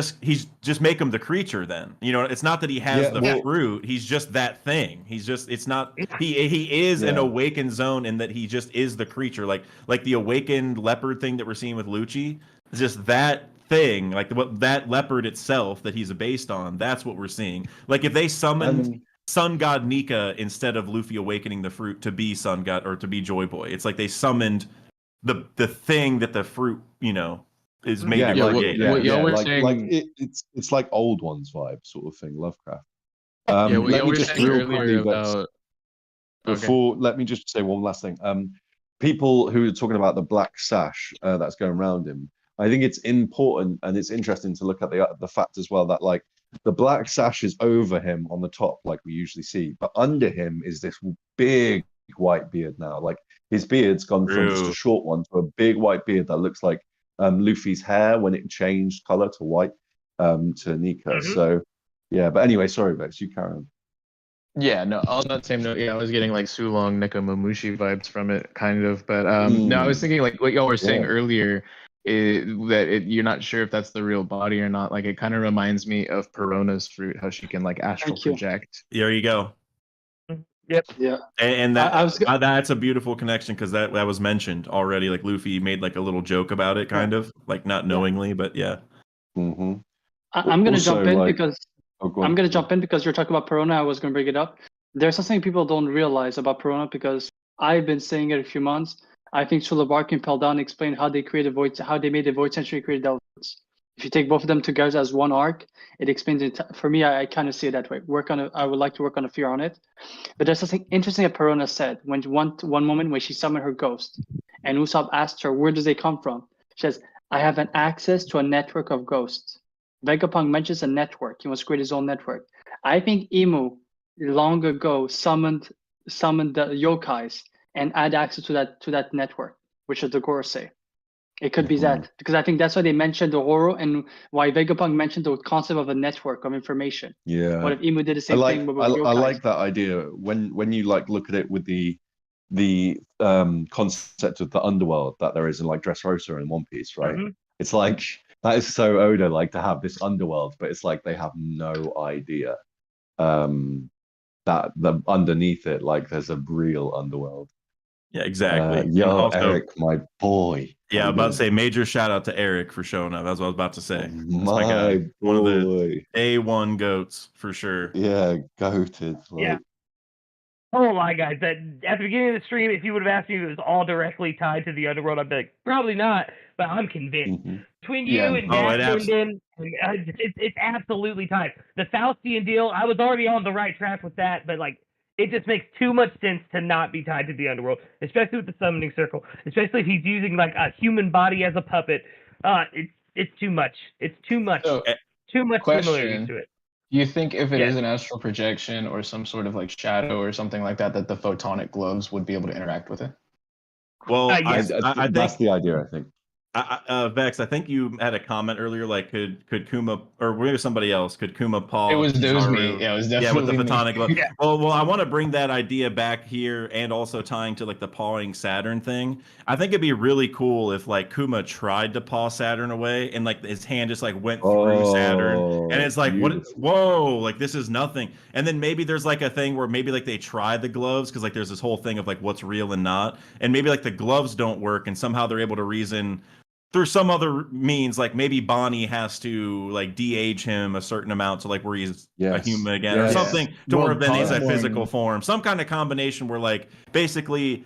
just make him the creature then. You know, it's not that he has the fruit, he's just that thing. He's just, it's not, he is an awakened zone in that he just is the creature. Like the awakened leopard thing that we're seeing with Lucci, is just that thing, like what that leopard itself that he's based on, that's what we're seeing. Like if they summoned Sun God Nika instead of Luffy awakening the fruit to be Sun God or to be Joy Boy, it's like they summoned the thing that the fruit, you know, is made it's like old ones vibe sort of thing, Lovecraft. Let me just real quickly let me just say one last thing. People who are talking about the black sash that's going around him, I think it's important and it's interesting to look at the fact as well that like the black sash is over him on the top like we usually see, but under him is this big white beard now. Like his beard's gone from just a short one to a big white beard that looks like Luffy's hair when it changed color to white to Nika. So Yeah, but anyway, sorry, Bex, you carry on. Yeah, no, on that same note, yeah, I was getting like Sulong Nekomamushi vibes from it, kind of. But no, I was thinking like what y'all were saying Yeah. earlier, you're not sure if that's the real body or not. Like it kind of reminds me of Perona's fruit, how she can like astral Thank you. project. There you go. Yep. Yeah. And I was that's a beautiful connection because that was mentioned already. Like Luffy made like a little joke about it, kind of like not knowingly, but yeah. Mm-hmm. I'm gonna Also, jump in like- because Oh, go I'm on. gonna jump in because you're talking about Perona. I was gonna bring it up. There's something people don't realize about Perona because I've been saying it a few months. I think Chulabarki and Peldan explained how they created Void, how they made the Void Century created elephants. If you take both of them together as one arc, it explains it. For me, I kind of see it that way. I would like to work on a fear on it. But there's something interesting that Perona said when one moment when she summoned her ghost, and Usopp asked her, "Where does they come from?" She says, "I have an access to a network of ghosts." Vegapunk mentions a network. He wants to create his own network. I think Imu long ago summoned the yokais and had access to that network, which is the Gorosei. It could be that because I think that's why they mentioned the horror and why Vegapunk mentioned the concept of a network of information. Yeah. What if Imu did the same thing with I yokais? like that idea when you like look at it with the concept of the underworld that there is in like Dressrosa and One Piece, right? Mhm. It's like that is so Oda like to have this underworld, but it's like they have no idea that the underneath it like there's a real underworld. Yeah, exactly. And Yo, also, Eric, my boy. yeah, How I'm you about to doing? say major shout out to Eric for showing up. That's what I was about to say. That's My guy. boy. One of the A1 goats for sure. Yeah, goated. Yeah. Like, Oh my guys, that at the beginning of the stream, if you would have asked me if it was all directly tied to the underworld, I'd be like, probably not, but I'm convinced. mhm. Between Yeah. you and Oh, Dak it abs- Linden, it's absolutely tied. The Faustian deal, I was already on the right track with that, but like it just makes too much sense to not be tied to the underworld, especially with the summoning circle, especially if he's using like a human body as a puppet. It's too much. It's too much. So, Too much similarities question. to it. Do you think if it is Yes. an astral projection or some sort of like shadow or something like that, that the photonic gloves would be able to interact with it? Well, Yes. I That's think the idea, I think. Vex, I think you had a comment earlier, like could Kuma or maybe somebody else could Kuma paw It was me. Kizaru? Yeah, it was Yeah, with the definitely me. photonic glove. Yeah. Well, I want to bring that idea back here, and also tying to like the pawing Saturn thing. I think it'd be really cool if like Kuma tried to paw Saturn away, and like his hand just like went through Saturn, and it's like beautiful. whoa, like this is nothing. And then maybe there's like a thing where maybe like they try the gloves because like there's this whole thing of like what's real and not, and maybe like the gloves don't work, and somehow they're able to reason through some other means, like maybe Bonnie has to like de-age him a certain amount to like where he's a human again or Yes. something to Well, where then he's a Cosmorn- physical form. Some kind of combination where like basically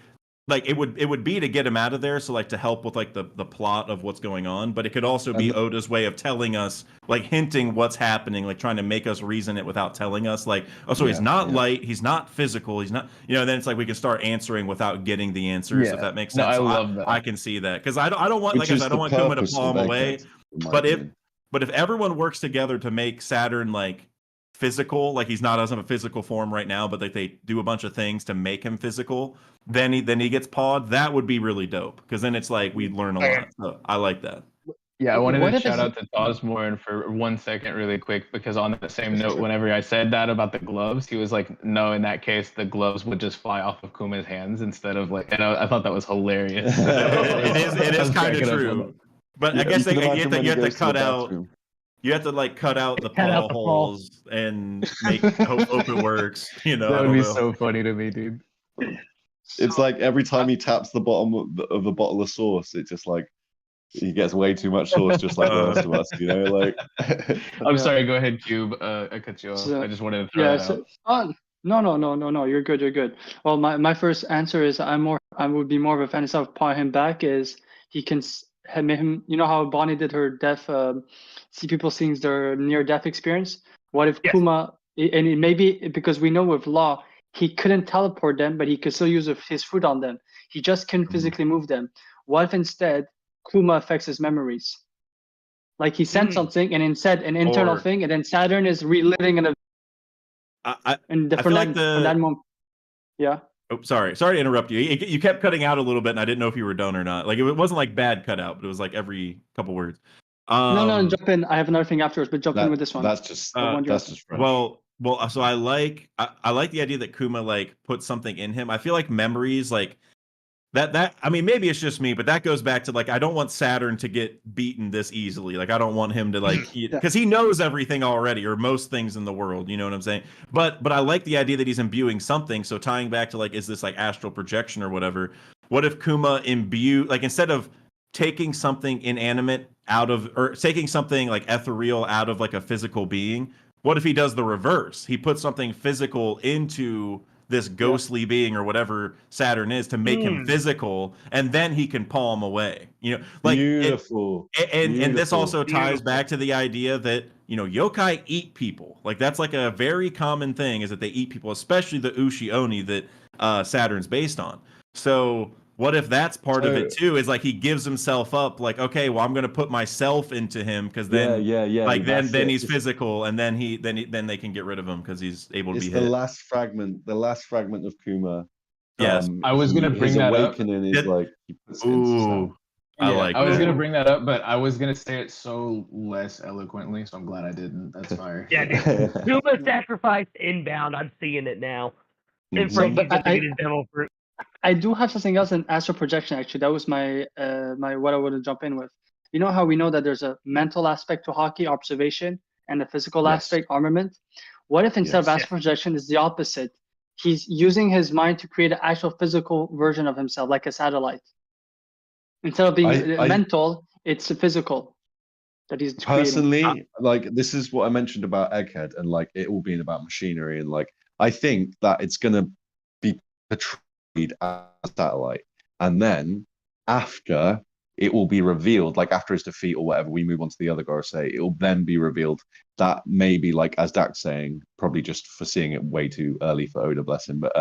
like it would be to get him out of there, so like to help with like the plot of what's going on, but it could also be Oda's way of telling us, like hinting what's happening, like trying to make us reason it without telling us, like, oh, so he's not light, he's not physical, he's not, then it's like we can start answering without getting the answers, if that makes sense. No, I So love that. I can see that because I don't want, Which like I is said, I don't the want Kuma to purpose paw of him away, Egghead, in my but opinion. if everyone works together to make Saturn like physical, like he's not doesn't have a physical form right now, but like they do a bunch of things to make him physical, then he gets pawed. That would be really dope because then it's like we learn a lot. So I like that. Yeah, I wanted What to if shout it's- out to Cosmorn for 1 second, really quick, because on that same note, whenever I said that about the gloves, he was like, "No, in that case, the gloves would just fly off of Kuma's hands instead of like." And I thought that was hilarious. It is kind of true, but I guess you you can have imagine to, when you he have to goes to the cut out. bathroom. You have to like cut out the Cut out paw the paw. holes and make hope it works. I That would don't be know. so funny to me, dude. It's like every time he taps the bottom of the bottle of sauce, it just like he gets way too much sauce, just like the rest of us, Like, I'm sorry. Go ahead, Cube. I cut you off. So- I just wanted to throw Yeah. that out. No. You're good. You're good. Well, my first answer is I would be more of a fan of paw him back is he can make him. You know how Bonnie did her death, see people seeing their near death experience. What if Yes. Kuma and maybe because we know with Law he couldn't teleport them, but he could still use his fruit on them. He just couldn't physically move them. What if instead Kuma affects his memories? Like he sent something and instead an internal Or- thing, and then Saturn is reliving I and I from feel that like from that moment. Yeah. Oh, sorry to interrupt you. You kept cutting out a little bit, and I didn't know if you were done or not. Like it wasn't like bad cutout, but it was like every couple words. No, jump in. I have another thing afterwards, but jump in with this one. That's just The one you're that's asking. just fresh. Well, so I like the idea that Kuma like put something in him. I feel like memories like that I mean maybe it's just me, but that goes back to like I don't want Saturn to get beaten this easily. Like I don't want him to like because he knows everything already or most things in the world, you know what I'm saying? But I like the idea that he's imbuing something. So tying back to like is this like astral projection or whatever? What if Kuma like instead of taking something inanimate out of or taking something like ethereal out of like a physical being, what if he does the reverse? He puts something physical into this ghostly being or whatever Saturn is to make him physical, and then he can palm away. You know, like Beautiful. And this also ties Beautiful. back to the idea that yokai eat people. Like that's like a very common thing is that they eat people, especially the Ushi Oni that Saturn's based on. So what if that's part of it too? Is like he gives himself up, like okay, well I'm gonna put myself into him because then yeah. like then That's it. he's physical, and then they can get rid of him because he's able to It's be the hit. last fragment of Kuma. Yes. I was gonna bring his that up. awakening is It- like he puts it into his hand. I like I was that. gonna bring that up, but I was gonna say it so less eloquently, so I'm glad I didn't. That's fire. Yeah, dude. Kuma sacrificed inbound. I'm seeing it now. And Mhm. Frankie's But about to get his devil fruit. I do have something else in astral projection. Actually, that was my my what I would jump in with. You know how we know that there's a mental aspect to hockey, observation, and a physical Yes. aspect, armament. What if instead of Yes. astral projection is the opposite? He's using his mind to create an actual physical version of himself, like a satellite. Instead of being I mental, it's physical that he's creating. personally like this is what I mentioned about Egghead and like it all being about machinery and like I think that it's gonna be portrayed as a satellite and then after it will be revealed like after his defeat or whatever we move on to the other Gorosei it will then be revealed that maybe like as Dak's saying probably just foreseeing it way too early for Oda bless him but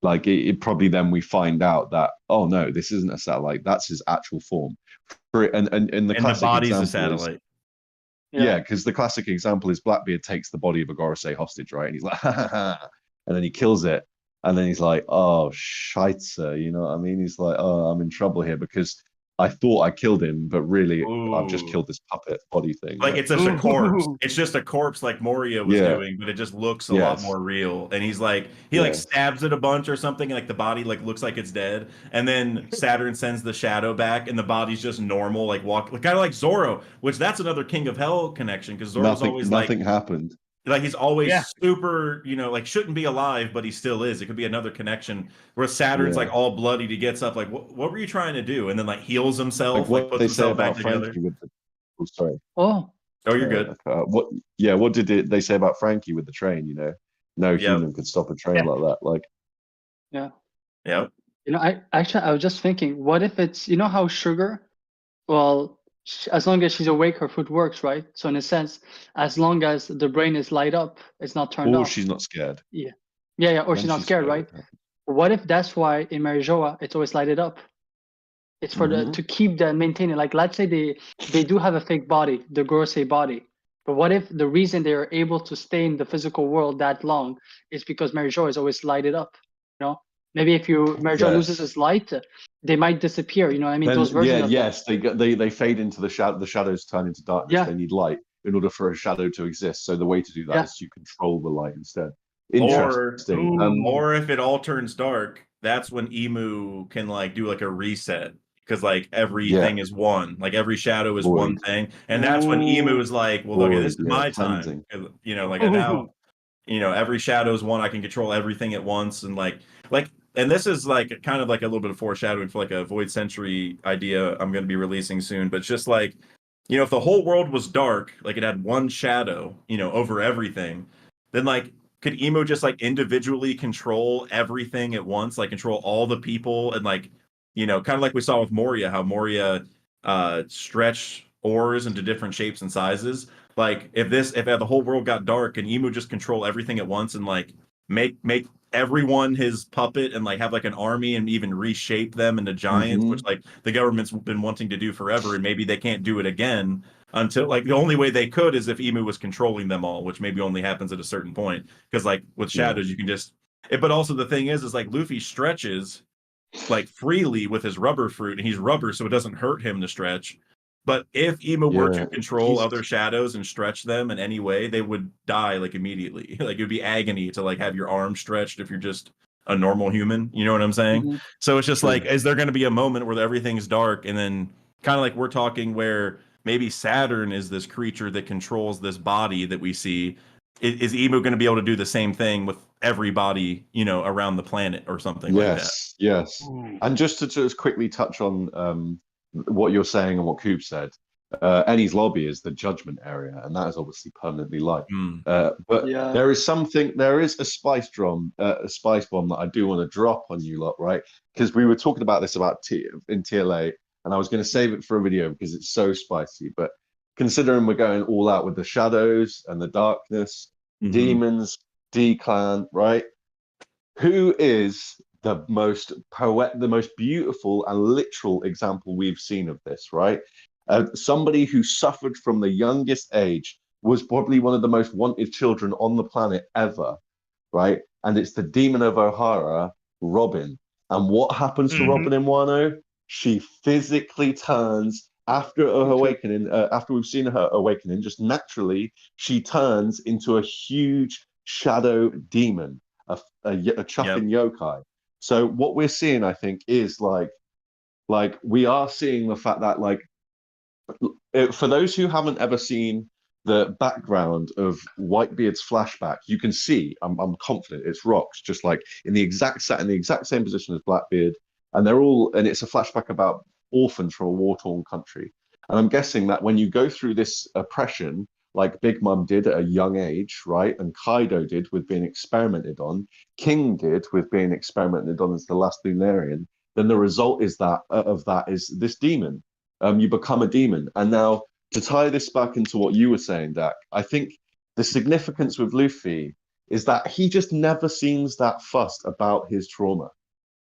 like it probably then we find out that oh no this isn't a satellite that's his actual form and the And the classic body's a example is satellite. yeah, because the classic example is Blackbeard takes the body of a Gorosei hostage, right? And he's like, ha, ha, ha, and then he kills it, and then he's like, oh, scheitzer, you know what I mean? He's like, oh, I'm in trouble here because I thought I killed him, but really I've just Ooh. killed this puppet body thing. Like it's just a corpse. It's just a corpse like Moria was Yeah. doing, but it just looks a lot more real. And he's like he like Yes. stabs it a bunch or something, and like the body like looks like it's dead. And then Saturn sends the shadow back, and the body's just normal, like walk kind of like Zoro, which that's another King of Hell connection because Zoro's always nothing happened. like he's always Yeah. super, like shouldn't be alive, but he still is. It could be another connection where Saturn's Yeah. like all bloodied. He gets up, like, what were you trying to do? And then like heals himself, Like like what puts they say himself back about together. Frankie with the oh, sorry. Oh, Oh, you're good. What did they say about Frankie with the train, you know? No Yep. human could stop a train like that. Like yeah. Yep. I was just thinking, what if it's how sugar, well, as long as she's awake, her food works, right? So in a sense, as long as the brain is light up, it's not turned or off. she's not scared. Yeah, or Then she's not scared, right? What if that's why in Marijoa it's always lighted up? It's for Mhm. to keep the maintaining. Like let's say they do have a fake body, the Gorosei body. But what if the reason they are able to stay in the physical world that long is because Marijoa is always lighted up? Maybe if Marijoa loses its light, they might disappear. You know what I mean? Then, Those versions of yes, they fade into the shadow. The shadows turn into darkness. Yeah. They need light in order for a shadow to exist. So the way to do that is you control the light instead. Or Interesting. or if it all turns dark, that's when Emu can like do like a reset because like everything is one, like every shadow is one thing, and that's when Emu is like, well, okay, this is my time. Like now, every shadow is one. I can control everything at once, and and this is like kind of like a little bit of foreshadowing for like a Void Century idea I'm going to be releasing soon. But it's just like, if the whole world was dark, like it had one shadow, over everything, then like could Emo just like individually control everything at once, like control all the people and like, kind of like we saw with Moria, how Moria stretched ores into different shapes and sizes. Like if the whole world got dark and Emu just control everything at once and like make everyone his puppet and like have like an army and even reshape them into giants, which like the government's been wanting to do forever, and maybe they can't do it again until like the only way they could is if Emu was controlling them all, which maybe only happens at a certain point. Because like with shadows, you can just but also the thing is like Luffy stretches like freely with his rubber fruit, and he's rubber, so it doesn't hurt him to stretch. But if Emu were to Yeah, control he's other shadows and stretch them in any way, they would die like immediately. Like it would be agony to like have your arm stretched if you're just a normal human. You know what I'm saying? Mhm. So it's just true. like, is there going to be a moment where everything's dark and then kind of like we're talking where maybe Saturn is this creature that controls this body that we see? Is Emu going to be able to do the same thing with everybody, around the planet or something like that? Yes, yes. Ooh. And just to just quickly touch on what you're saying and what Coop said, Eni's lobby is the judgment area, and that is obviously permanently light. Mm. But Yeah. there is a spice bomb that I do want to drop on you lot, right? Because we were talking about this in TLA, and I was going to save it for a video because it's so spicy. But considering we're going all out with the shadows and the darkness, Mhm. demons, D-clan, right? Who is the most beautiful and literal example we've seen of this, right? Somebody who suffered from the youngest age, was probably one of the most wanted children on the planet ever, right? And it's the demon of O'Hara, Robin. And what happens to Mhm. Robin in Wano? She physically turns after her awakening, after we've seen her awakening, just naturally, she turns into a huge shadow demon, a Yep. chuffing yokai. So what we're seeing, I think, is like we are seeing the fact that for those who haven't ever seen the background of Whitebeard's flashback, you can see, I'm confident it's rocks, just like in the exact same position as Blackbeard, and it's a flashback about orphans from a war-torn country. And I'm guessing that when you go through this oppression, like Big Mum did at a young age, right, and Kaido did with being experimented on, King did with being experimented on as the last Lunarian, then the result is that of that is this demon. You become a demon. And now to tie this back into what you were saying, Dak, I think the significance with Luffy is that he just never seems that fussed about his trauma.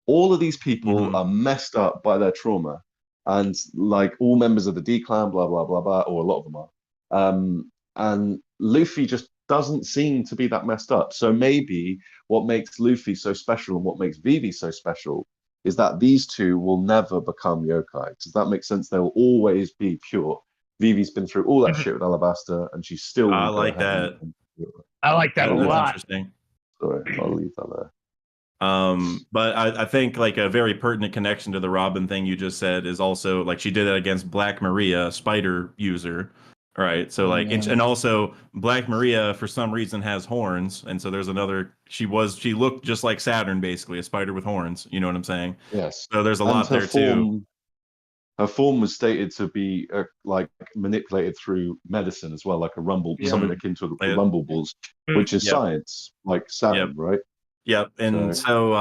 All of these people Mhm. are messed up by their trauma, and like all members of the D clan, blah blah blah blah, or a lot of them are. And Luffy just doesn't seem to be that messed up. So maybe what makes Luffy so special and what makes Vivi so special is that these two will never become yokai. Does that make sense? They'll always be pure. Vivi's been through all that Mhm. shit with Alabasta, and she still I will go like ahead and. that. I like that a That's lot. interesting. Sorry, I'll leave that there. But I think like a very pertinent connection to the Robin thing you just said is also like she did that against Black Maria, spider user. Right. So like and also Black Maria for some reason has horns. And so there's another she looked just like Saturn, basically, a spider with horns. You know what I'm saying? Yes, So there's a and lot there too. her form was stated to be like manipulated through medicine as well, like a rumble, Yeah. something Mhm. akin to a Yep. rumble balls, which is Yep. science, like Yep. Saturn, right? Yep. And So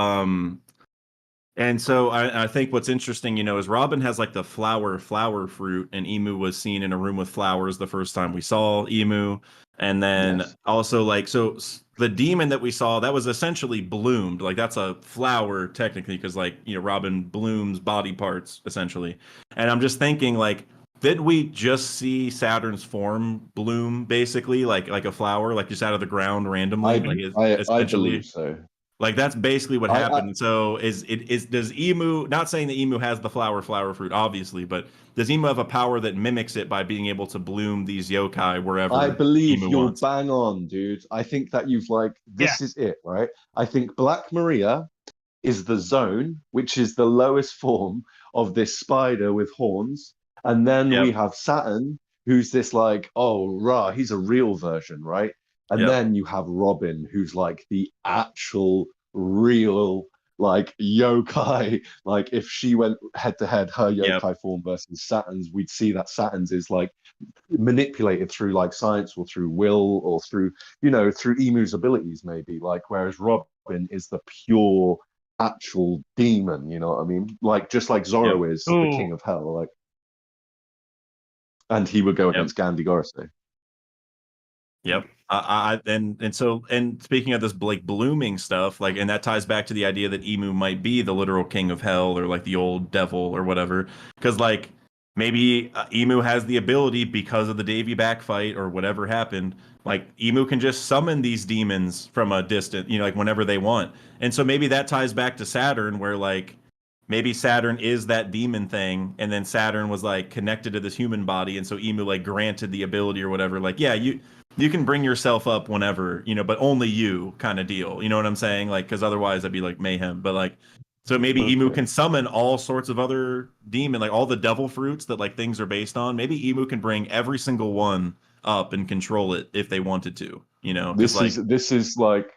so I think what's interesting, is Robin has like the flower fruit, and Emu was seen in a room with flowers the first time we saw Emu. And then yes, also like the demon that we saw, that was essentially bloomed. Like that's a flower technically, because like, Robin blooms body parts essentially. And I'm just thinking like, did we just see Saturn's form bloom basically like a flower, like just out of the ground randomly? Like I believe essentially. so. Like that's basically what I happened. So does Emu, not saying that Emu has the flower fruit, obviously, but does Emu have a power that mimics it by being able to bloom these yokai I wherever believe Emu you're wants? bang on, dude. I think that Yeah. this is it, right? I think Black Maria is the zone, which is the lowest form of this spider with horns. And then we Yep. have Saturn, who's this like, oh, rah, he's a real version, right? And Yep. then you have Robin, who's like the actual real like yokai. Like if she went head to head, her Yep. yokai form versus Saturn's, we'd see that Saturn's is like manipulated through like science or through will or through through Emu's abilities maybe, like whereas Robin is the pure actual demon, you know what I mean, like just like Yep. Zoro is the Ooh. king of hell, like, and he would go Yep. against Gandhi Gorose. Yep. And speaking of this like blooming stuff, like, and that ties back to the idea that Emu might be the literal king of hell or like the old devil or whatever. Because like maybe Emu has the ability because of the Davy back fight or whatever happened. Like Emu can just summon these demons from a distance, like whenever they want. And so maybe that ties back to Saturn, where like maybe Saturn is that demon thing, and then Saturn was like connected to this human body, and so Emu like granted the ability or whatever. Like, yeah, you can bring yourself up whenever, but only you kind of deal. You know what I'm saying? Like, because otherwise that'd be like mayhem. But like, so maybe Emu Okay. can summon all sorts of other demon, like all the devil fruits that like things are based on. Maybe Emu can bring every single one up and control it if they wanted to. Because like, This is like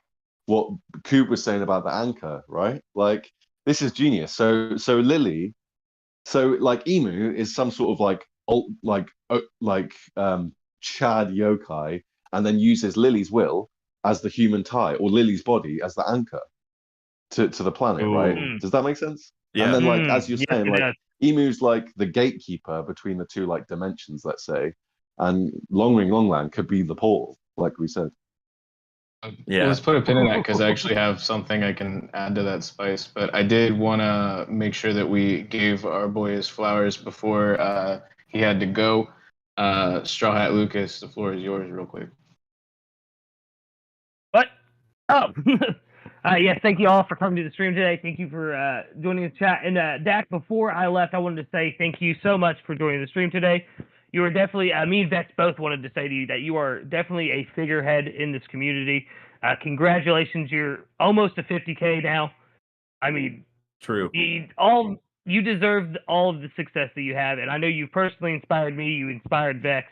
what Coop was saying about the anchor, right? Like this is genius. So Lily, so like Emu is some sort of like Chad yokai, and then uses Lily's will as the human tie, or Lily's body as the anchor to the planet, right? ooh, Does that make sense? And yeah, then like as you're Yes, saying, it like does. Emu's like the gatekeeper between the two like dimensions, let's say, and Long Ring Longland could be the portal, like we said. yeah. Let's put a pin in that because I actually have something I can add to that spice. But I did want to make sure that we gave our boy his flowers before he had to go. Straw Hat Lucas, the floor is yours, real quick. What? Oh, yes. Thank you all for coming to the stream today. Thank you for joining the chat. And Dak, before I left, I wanted to say thank you so much for joining the stream today. You are definitely, me and Vex both wanted to say to you that you are definitely a figurehead in this community. Congratulations, you're almost to 50K now. I mean, True. you deserve all of the success that you have, and I know you personally inspired me. You inspired Vex,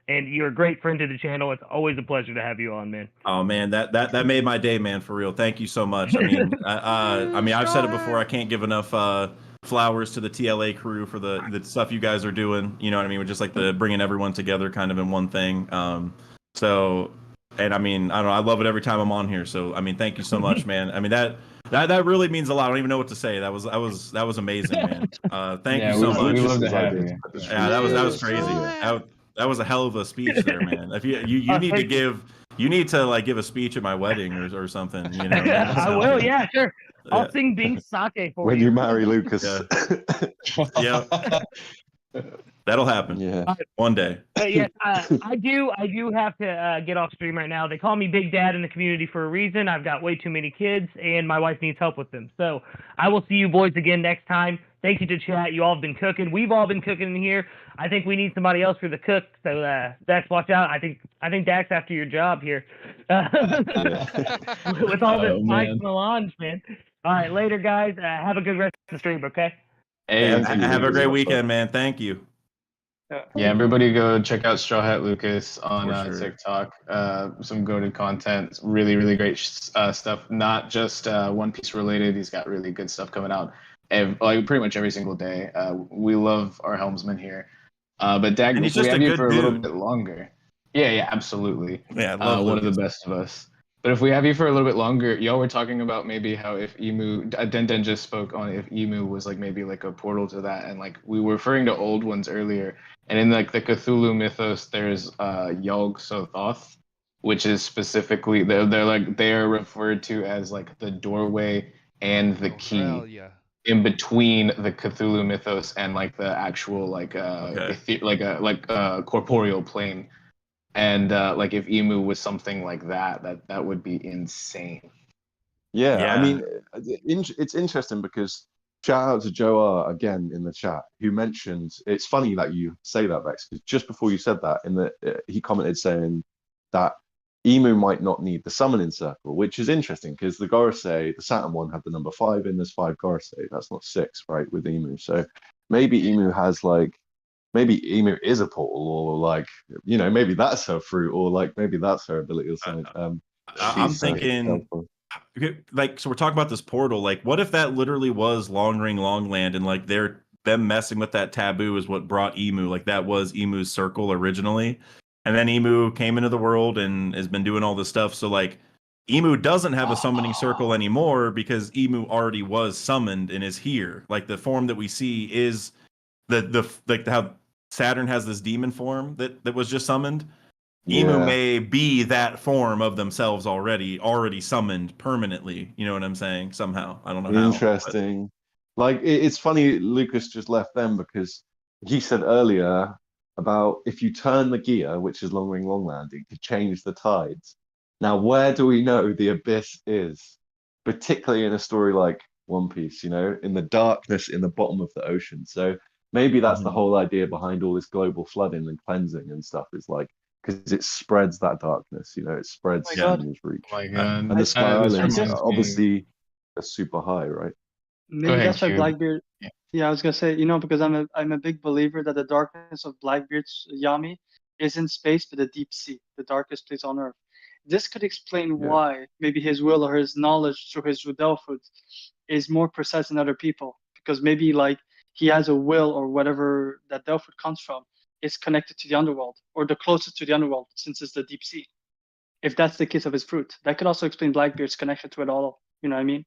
and you're a great friend to the channel. It's always a pleasure to have you on, man. Oh man, that made my day, man. For real, thank you so much. I mean, I've said it before. I can't give enough flowers to the TLA crew for the stuff you guys are doing. You know what I mean? With just like the bringing everyone together, kind of in one thing. So, and I mean, I don't know. I love it every time I'm on here. So, I mean, thank you so much, man. I mean that really means a lot. I don't even know what to say. That was amazing, man. Thank you so we much. love to have Ideas. you. Yeah, that was crazy. That was a hell of a speech there, man. If you need to give like give a speech at my wedding or something, I will, yeah, sure. I'll Yeah. sing Bing Sake for When you. you marry Lucas. Yeah, that'll happen Yeah. one day. Yes, I do have to get off stream right now. They call me Big Dad in the community for a reason. I've got way too many kids, and my wife needs help with them. So I will see you boys again next time. Thank you to chat. You all have been cooking. We've all been cooking in here. I think we need somebody else for the cook. So Dax, watch out. I think Dax after your job here with all this Oh, spice man. melange, man. All right, later, guys. Have a good rest of the stream. Okay. Hey, Have, Thank you, have a Lucas. great Much weekend, man. Thank you. Yeah, everybody go check out Straw Hat Lucas on For sure. TikTok. Some goated content, really, really great stuff. Not just One Piece related. He's got really good stuff coming out like pretty much every single day. We love our helmsman here. But Dag, And he's if we just a have you good for a little dude. bit longer. Yeah, absolutely. Yeah, I love One of the Lucas. best of us. But if we have you for a little bit longer, y'all were talking about maybe how if Emu, Den just spoke on if Emu was like maybe like a portal to that, and like we were referring to old ones earlier, and in like the Cthulhu mythos, there's Yog Sothoth, which is specifically they're referred to as like the doorway and the key Aurelia. in between the Cthulhu mythos and like the actual like Okay. corporeal plane. And like if Emu was something like that would be insane. Yeah, I Yeah. mean, it's interesting because shout out to Joe R again in the chat who mentioned it's funny that you say that, Vex, because just before you said that, he commented saying that Emu might not need the summoning circle, which is interesting because the Gorosei, the Saturn one, had the number 5 in. There's 5 Gorosei. That's not 6, right? With Emu, so maybe Emu has like. Maybe Emu is a portal, or like maybe that's her fruit, or like maybe that's her ability or something. I'm So, thinking, like, so we're talking about this portal. Like, what if that literally was Long Ring Longland, and like them messing with that taboo is what brought Emu? Like, that was Emu's circle originally, and then Emu came into the world and has been doing all this stuff. So like, Emu doesn't have a summoning circle anymore because Emu already was summoned and is here. Like the form that we see is the like how Saturn has this demon form that was just summoned. Emu yeah. may be that form of themselves already summoned permanently. You know what I'm saying? Somehow. I don't know how. Interesting. Like it's funny Lucas just left them because he said earlier about if you turn the gear, which is Long Ring Longland, it could change the tides. Now, where do we know the abyss is? Particularly in a story like One Piece, you know, in the darkness in the bottom of the ocean. So maybe that's the Mhm. whole idea behind all this global flooding and cleansing and stuff, is like because it spreads that darkness, you know, it spreads my Yeah. God. Samuel's reach. Oh my Uh, god. And the Sky This I Islands just reminds are me. obviously are super high, right? Go maybe ahead, that's why Cube. Blackbeard. Yeah. Yeah, I was gonna say, because I'm a big believer that the darkness of Blackbeard's Yami is in space, but the deep sea, the darkest place on Earth. This could explain Yeah. why maybe his will or his knowledge through his Rudelfoot is more precise than other people, because maybe like he has a will or whatever that Delfoot comes from is connected to the underworld or the closest to the underworld since it's the deep sea. If that's the case of his fruit, that could also explain Blackbeard's connection to it all. You know what I mean?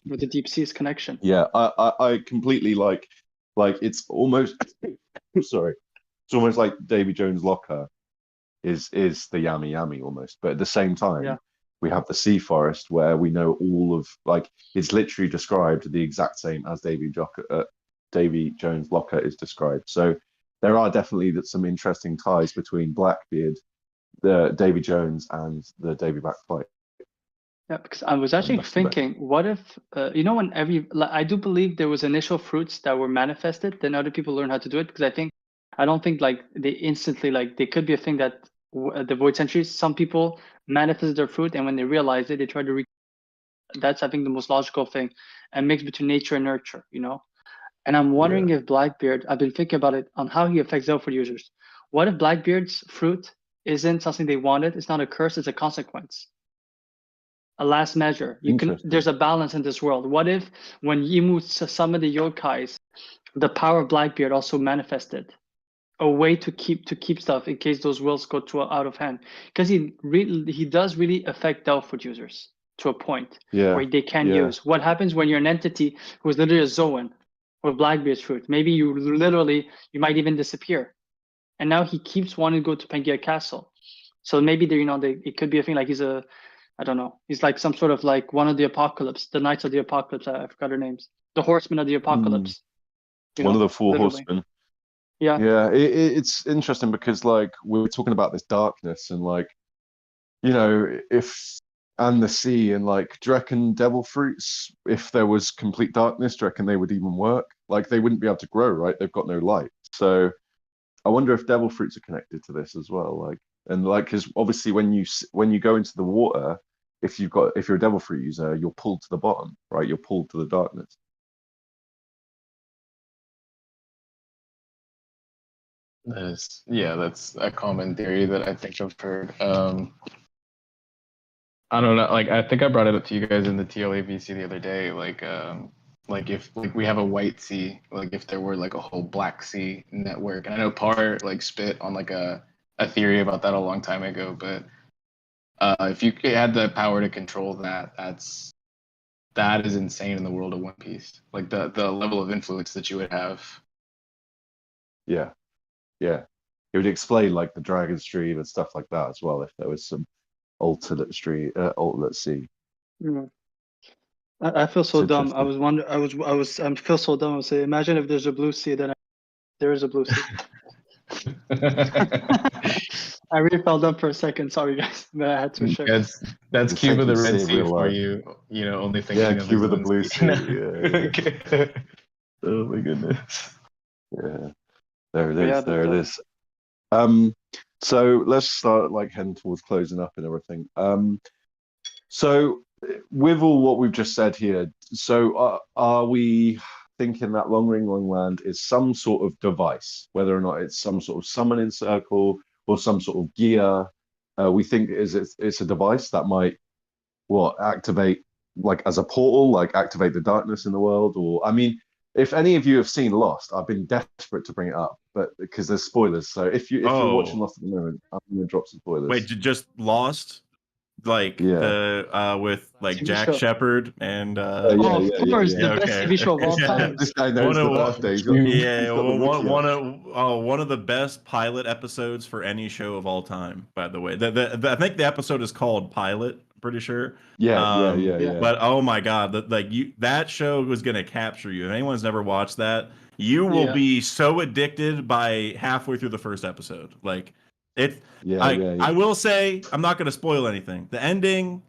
With the deep sea's connection. Yeah, I completely like it's almost sorry, it's almost like Davy Jones' Locker is the Yami Yami almost, but at the same Yeah. time we have the Sea Forest where we know all of like it's literally described the exact same as Davy Jones' Locker is described. So there are definitely some interesting ties between Blackbeard, the Davy Jones, and the Davy Back fight, Yeah, because I was and actually that's the best. thinking, what if, when I do believe there was initial fruits that were manifested, then other people learn how to do it. Because I don't think like they instantly, like, they could be a thing that the Void Centuries, some people manifest their fruit, and when they realize it, they try to that's, I think, the most logical thing, a mix between nature and nurture, you know? And I'm Yeah, wondering if Blackbeard, I've been thinking about it on how he affects Zelford users. What if Blackbeard's fruit isn't something they wanted? It's not a curse, it's a consequence, a last measure. interesting. There's a balance in this world. What if when Yimu summoned the yokais, the power of Blackbeard also manifested a way to keep stuff in case those wills go to out of hand? Because he does really affect Delphoid users to a point Yeah, where they can yeah, use. What happens when you're an entity who is literally a Zoan with Blackbeard's fruit? Maybe you might even disappear. And now he keeps wanting to go to Pangaea Castle. So maybe it could be a thing like I don't know. He's like some sort of like one of the apocalypse, the Knights of the Apocalypse. I forgot their names. The Horsemen of the mm, Apocalypse. one of the four Literally. horsemen. Yeah. Yeah, it's interesting because like we're talking about this darkness and like you know if and the sea and like do you reckon devil fruits if there was complete darkness do you reckon they would even work? Like they wouldn't be able to grow, right? They've got no light. So I wonder if devil fruits are connected to this as well. Like and like because obviously when you go into the water, if you're a devil fruit user, you're pulled to the bottom, right? You're pulled to the darkness. That's a common theory that I think I've heard. I don't know. Like I think I brought it up to you guys in the TLA VC the other day. Like if like we have a white sea, like if there were like a whole black sea network. And I know Parr like spit on like a theory about that a long time ago. But if you had the power to control that, that is insane in the world of One Piece. Like the level of influence that you would have. Yeah, yeah. It would explain like the dragon stream and stuff like that as well if there was some alternate sea. Yeah. I feel It's so dumb. interesting. I feel so dumb. I would say, imagine if there's a blue sea, then there is a blue sea. I really felt dumb for a second. Sorry, guys, but I had to share. That's Just Cuba the taking Red sea in Sea real for life. you. You know, only Yeah, thinking of Cuba his the own Blue sea. Sea. Yeah, Okay. Oh my goodness. yeah. There it But yeah, is. but There it is. So let's start like heading towards closing up and everything. So with all what we've just said here, so are we thinking that Long Ring Long Land is some sort of device, whether or not it's some sort of summoning circle or some sort of gear? We think it's a device that might activate like as a portal, like activate the darkness in the world, or I mean, if any of you have seen Lost, I've been desperate to bring it up, but because there's spoilers. So if you're watching Oh, Lost at the moment, I'm gonna drop some wait, spoilers. just Lost, like Yeah. the with like TV Jack show. Shepard and Yeah, Oh, of yeah, yeah, course, yeah. the yeah, best okay. TV show of all Yeah. time. This guy One knows the of birthday. yeah, He's got the wiki up. one of the best pilot episodes for any show of all time, by the way. I think the episode is called Pilot, I'm pretty sure. Yeah, yeah, Um, yeah, Yeah. yeah. but oh my God, that show was gonna capture you. If anyone's never watched that, you will Yeah. be so addicted by halfway through the first episode. Like it Yeah, yeah, I yeah. will say, I'm not gonna spoil anything. The ending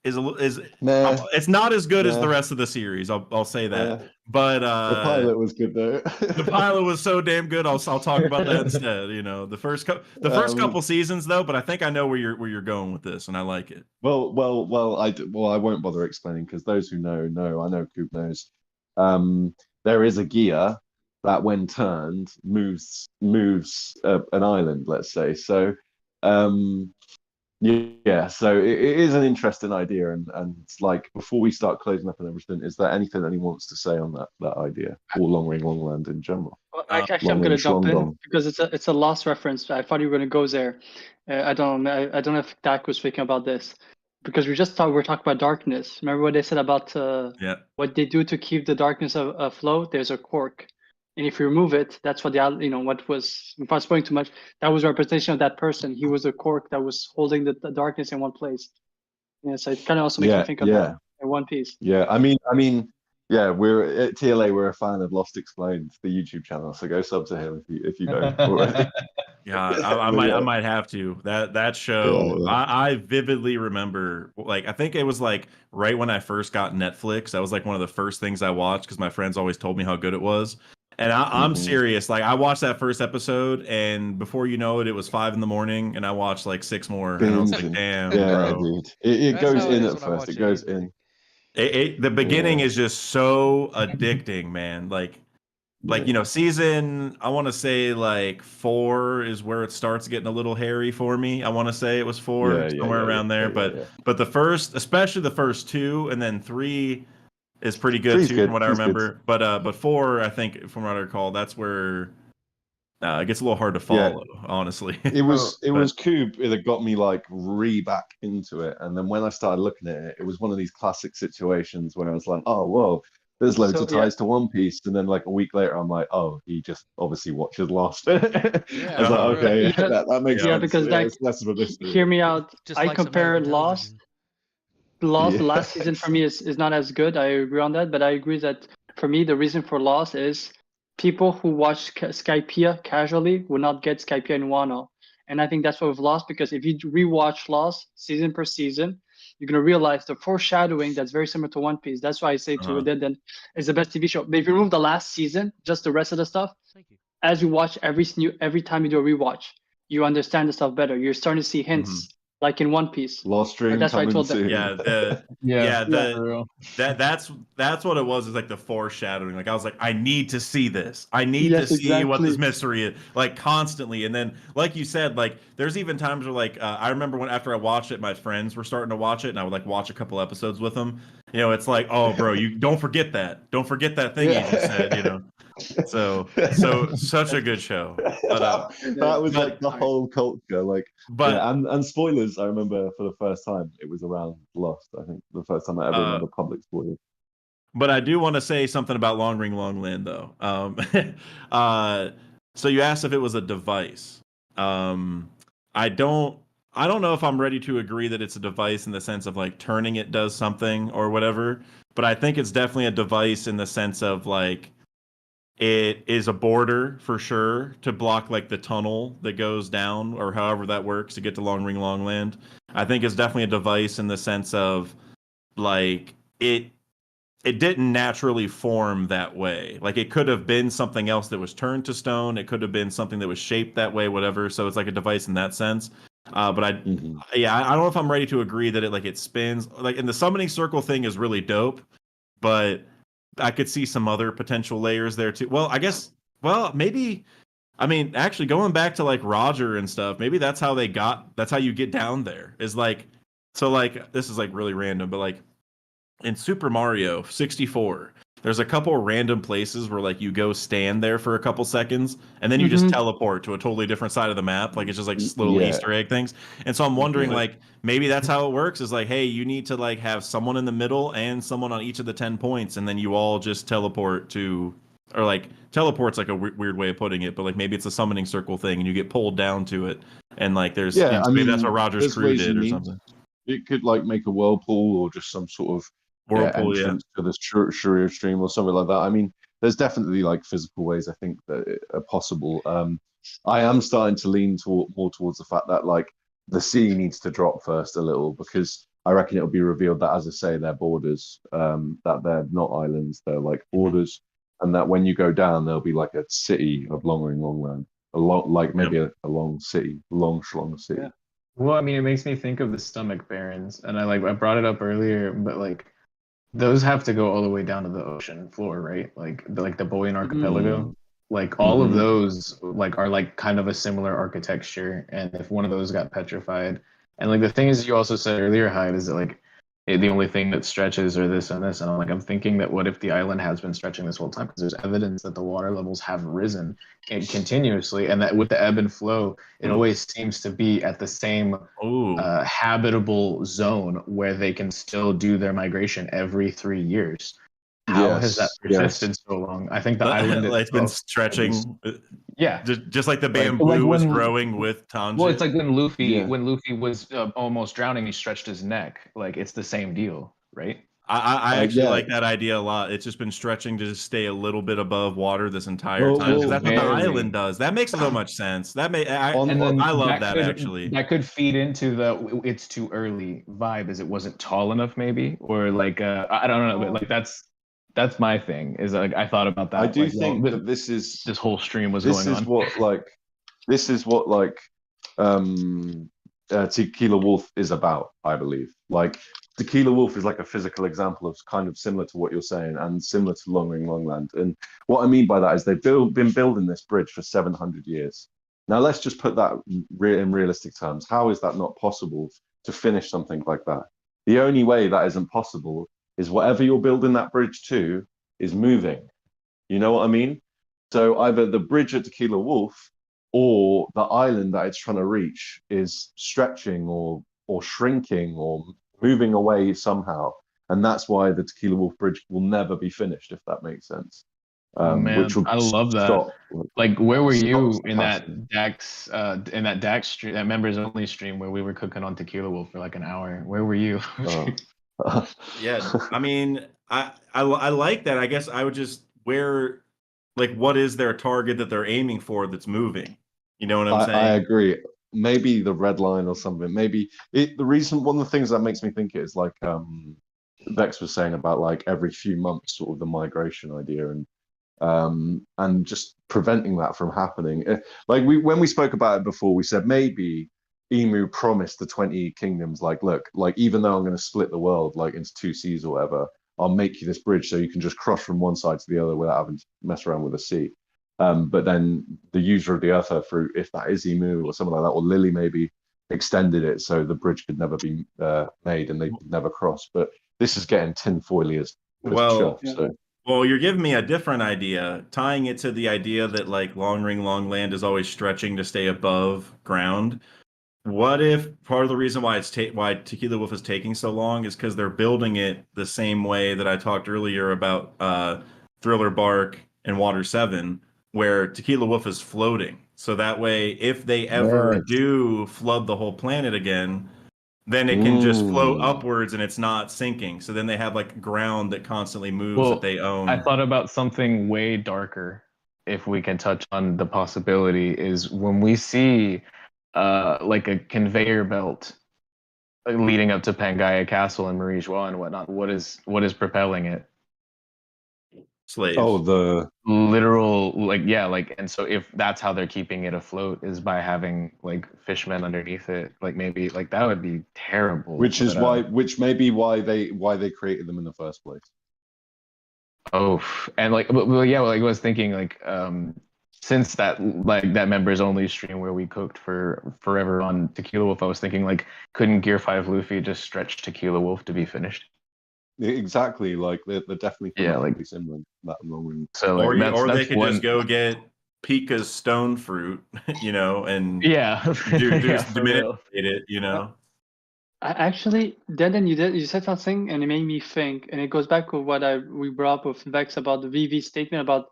is Nah, it's not as good as the nah, rest of the series. I'll say that. nah. But The pilot was good though. the pilot was so damn good. I'll talk about that instead. You know, the first couple seasons though. But I think I know where you're going with this, and I like it. I won't bother explaining because those who know. I know Coop knows. There is a gear that, when turned, moves an island. Let's say so. Um, yeah, so it is an interesting idea, and it's like, before we start closing up and everything, is there anything anyone wants to say on that idea, or Long Ring Long Land in general? Well, Uh, actually, I'm Long gonna Ring jump Schlong in Gong. because it's a lost reference. I thought you were gonna go there. I don't know. I don't know if Dak was speaking about this because we're talking about darkness. Remember what they said about yeah. what they do to keep the darkness afloat? There's a cork, and if you remove it, that's what what was, without spoiling too much, that was a representation of that person. He was a cork that was holding the darkness in one place. Yeah, so it kind of also makes me Yeah, think of yeah, that in One Piece. yeah. Yeah. We're at TLA. We're a fan of Lost Explained, the YouTube channel. So go sub to him if you don't already. Yeah, I But I yeah, might have to. That yeah, show, yeah. I vividly remember, like, I think it was like right when I first got Netflix. That was like one of the first things I watched because my friends always told me how good it was. And I'm Mhm. serious. Like, I watched that first episode, and before you know it, it was 5 in the morning, and I watched like six more, and I was like, Binging. damn, Yeah, bro. dude. It That's goes how it in is at when I first. It watch goes anything. in. The beginning Yeah, is just so addicting, man. Like, yeah, season, I want to say like 4 is where it starts getting a little hairy for me. I want to say it was 4, yeah, yeah, somewhere yeah, yeah, around there. yeah, yeah, but yeah. but the first, especially the first 2, and then 3 is pretty good Three's too, from good. what I Three's good. remember. But 4, I think, from what I recall, that's where it gets a little hard to Yeah, follow, honestly. it was it But was Cube that got me like back into it, and then when I started looking at it, it was one of these classic situations where I was like, oh, whoa, there's loads So of yeah, ties to One Piece, and then like a week later, I'm like, oh, he just obviously watches Lost. I Yeah, was like, for uh-huh. real. okay, yeah, that makes Yeah. yeah, sense. because Yeah, like, it's less of a mystery. hear me out. Just I likes compare American Lost. television. Lost, Yeah, the last season for me is not as good. I agree on that, but I agree that for me the reason for Lost is people who watch Skypiea casually will not get Skypiea in Wano, and I think that's what we've lost because if you rewatch Lost season per season, you're gonna realize the foreshadowing that's very similar to One Piece. That's why I say to Uh-huh. then it's the best TV show. But if you remove the last season, just the rest of the stuff, Thank you. as you watch every time you do a rewatch, you understand the stuff better. You're starting to see Mhm. hints like in One Piece. Lost Like Stream that's why I coming told them. soon. Yeah, the Yeah, yeah, Yeah. the for real. that's what it was. Is like the foreshadowing. Like, I was like, I need to see this. I need to Yes, see what this exactly. mystery is. Like, constantly. And then, like you said, like, there's even times where, like, I remember when, after I watched it, my friends were starting to watch it, and I would like watch a couple episodes with them. It's like, oh, bro, you don't forget that. Don't forget that thing you just said. Yeah. So such a good show. But That was like but the Alright. whole culture. Like, yeah, but and spoilers. I remember for the first time it was around Lost. I think the first time I ever uh remember public spoilers. But I do want to say something about Long Ring Long Land, though. Uh, so you asked if it was a device. Um, I don't. I don't know if I'm ready to agree that it's a device in the sense of like turning it does something or whatever. But I think it's definitely a device in the sense of like it is a border for sure to block like the tunnel that goes down or however that works to get to Long Ring Long Land. I think it's definitely a device in the sense of like it didn't naturally form that way. Like, it could have been something else that was turned to stone. It could have been something that was shaped that way, whatever. So it's like a device in that sense. But Mhm. I don't know if I'm ready to agree that it spins. Like, and the summoning circle thing is really dope, but I could see some other potential layers there too. Well, I guess, well, maybe. I mean, actually, going back to like Roger and stuff, maybe that's how you get down there. Is like, so like this is like really random, but like in Super Mario 64, there's a couple random places where like you go stand there for a couple seconds and then you just Mm-hmm. teleport to a totally different side of the map. Like, it's just like little Yeah, Easter egg things. And so I'm wondering, yeah, like, maybe that's how it works, is like, hey, you need to like have someone in the middle and someone on each of the 10 points, and then you all just teleport to, or like teleport's like a weird way of putting it, but like maybe it's a summoning circle thing and you get pulled down to it. And like yeah. I maybe that's what mean, Roger's there's crew ways did and or means. something. It could like make a whirlpool or just some sort of Whirlpool, yeah. entrance to the Shurier stream or something like that. I mean, there's definitely like physical ways I think that are possible. I am starting to lean more towards the fact that like the sea needs to drop first a little because I reckon it'll be revealed that, as I say, they're borders, that they're not islands, they're like borders, and that when you go down, there'll be like a city of Long Ring Longland, a long, like maybe a long city, long schlong city. Yeah. Well, I mean, it makes me think of the stomach barons, and I brought it up earlier, but like those have to go all the way down to the ocean floor, right? Like the Boyan Archipelago. Like all of those like are like kind of a similar architecture, and if one of those got petrified, and like the thing is, you also said earlier, Hyde, is that like the only thing that stretches are this and this, and I'm thinking that what if the island has been stretching this whole time because there's evidence that the water levels have risen and continuously, and that with the ebb and flow, it always seems to be at the same habitable zone where they can still do their migration every 3 years. How has that persisted so long? I think the island it's been stretching. Yeah, just like the bamboo was growing with Tanjiro. Well, it's like when Luffy was almost drowning, he stretched his neck. Like it's the same deal, right? I actually like that idea a lot. It's just been stretching to just stay a little bit above water this entire time because that's what the island does. That makes so much sense. I love that actually. That could feed into the it's too early vibe, as it wasn't tall enough, maybe, or like I don't know, but like that's my thing. Is like I thought about that. I do think that this whole stream was going on. This is what Tequila Wolf is about, I believe. Like Tequila Wolf is like a physical example of kind of similar to what you're saying and similar to Long Ring Longland. And what I mean by that is they've been building this bridge for 700 years. Now let's just put that in realistic terms. How is that not possible to finish something like that? The only way that isn't possible is whatever you're building that bridge to is moving. You know what I mean? So either the bridge at Tequila Wolf or the island that it's trying to reach is stretching or shrinking or moving away somehow. And that's why the Tequila Wolf Bridge will never be finished, if that makes sense. Man, which will I love that. stop, like, where were you in that Dax stream, that members only stream where we were cooking on Tequila Wolf for like an hour? Where were you? Yeah, I mean, I like that. I guess I would just what is their target that they're aiming for that's moving? You know what I'm saying? I agree. Maybe the red line or something. Maybe one of the things that makes me think it is like Vex was saying about like every few months, sort of the migration idea and just preventing that from happening. Like when we spoke about it before, we said maybe Emu promised the 20 kingdoms, like, look, like even though I'm going to split the world like into 2 seas or whatever, I'll make you this bridge so you can just cross from one side to the other without having to mess around with the sea. But then the user of the Earth fruit, if that is Emu or something like that, or Lily maybe extended it so the bridge could never be made and they could never cross. But this is getting tinfoily as chuff. So. Well, you're giving me a different idea, tying it to the idea that like Long Ring Longland is always stretching to stay above ground. What if part of the reason why why Tequila Wolf is taking so long is because they're building it the same way that I talked earlier about Thriller Bark and Water 7, where Tequila Wolf is floating. So that way, if they ever do flood the whole planet again, then it can just float upwards and it's not sinking. So then they have like ground that constantly moves that they own. I thought about something way darker. If we can touch on the possibility, is when we see like a conveyor belt leading up to Pangaea Castle and Marie Joie and whatnot. What is propelling it? Slaves. Oh, the literal, and so if that's how they're keeping it afloat is by having like fishmen underneath it, like maybe like that would be terrible. Which may be why they created them in the first place. Oh, and like, I was thinking like, since that members only stream where we cooked for forever on Tequila Wolf, I was thinking like, couldn't Gear 5 Luffy just stretch Tequila Wolf to be finished? Exactly, like they're definitely similar. That moment. So like, or they could just go get Pika's stone fruit, and manipulate it, Actually, then you said something and it made me think, and it goes back to what we brought up with Vex about the VV statement about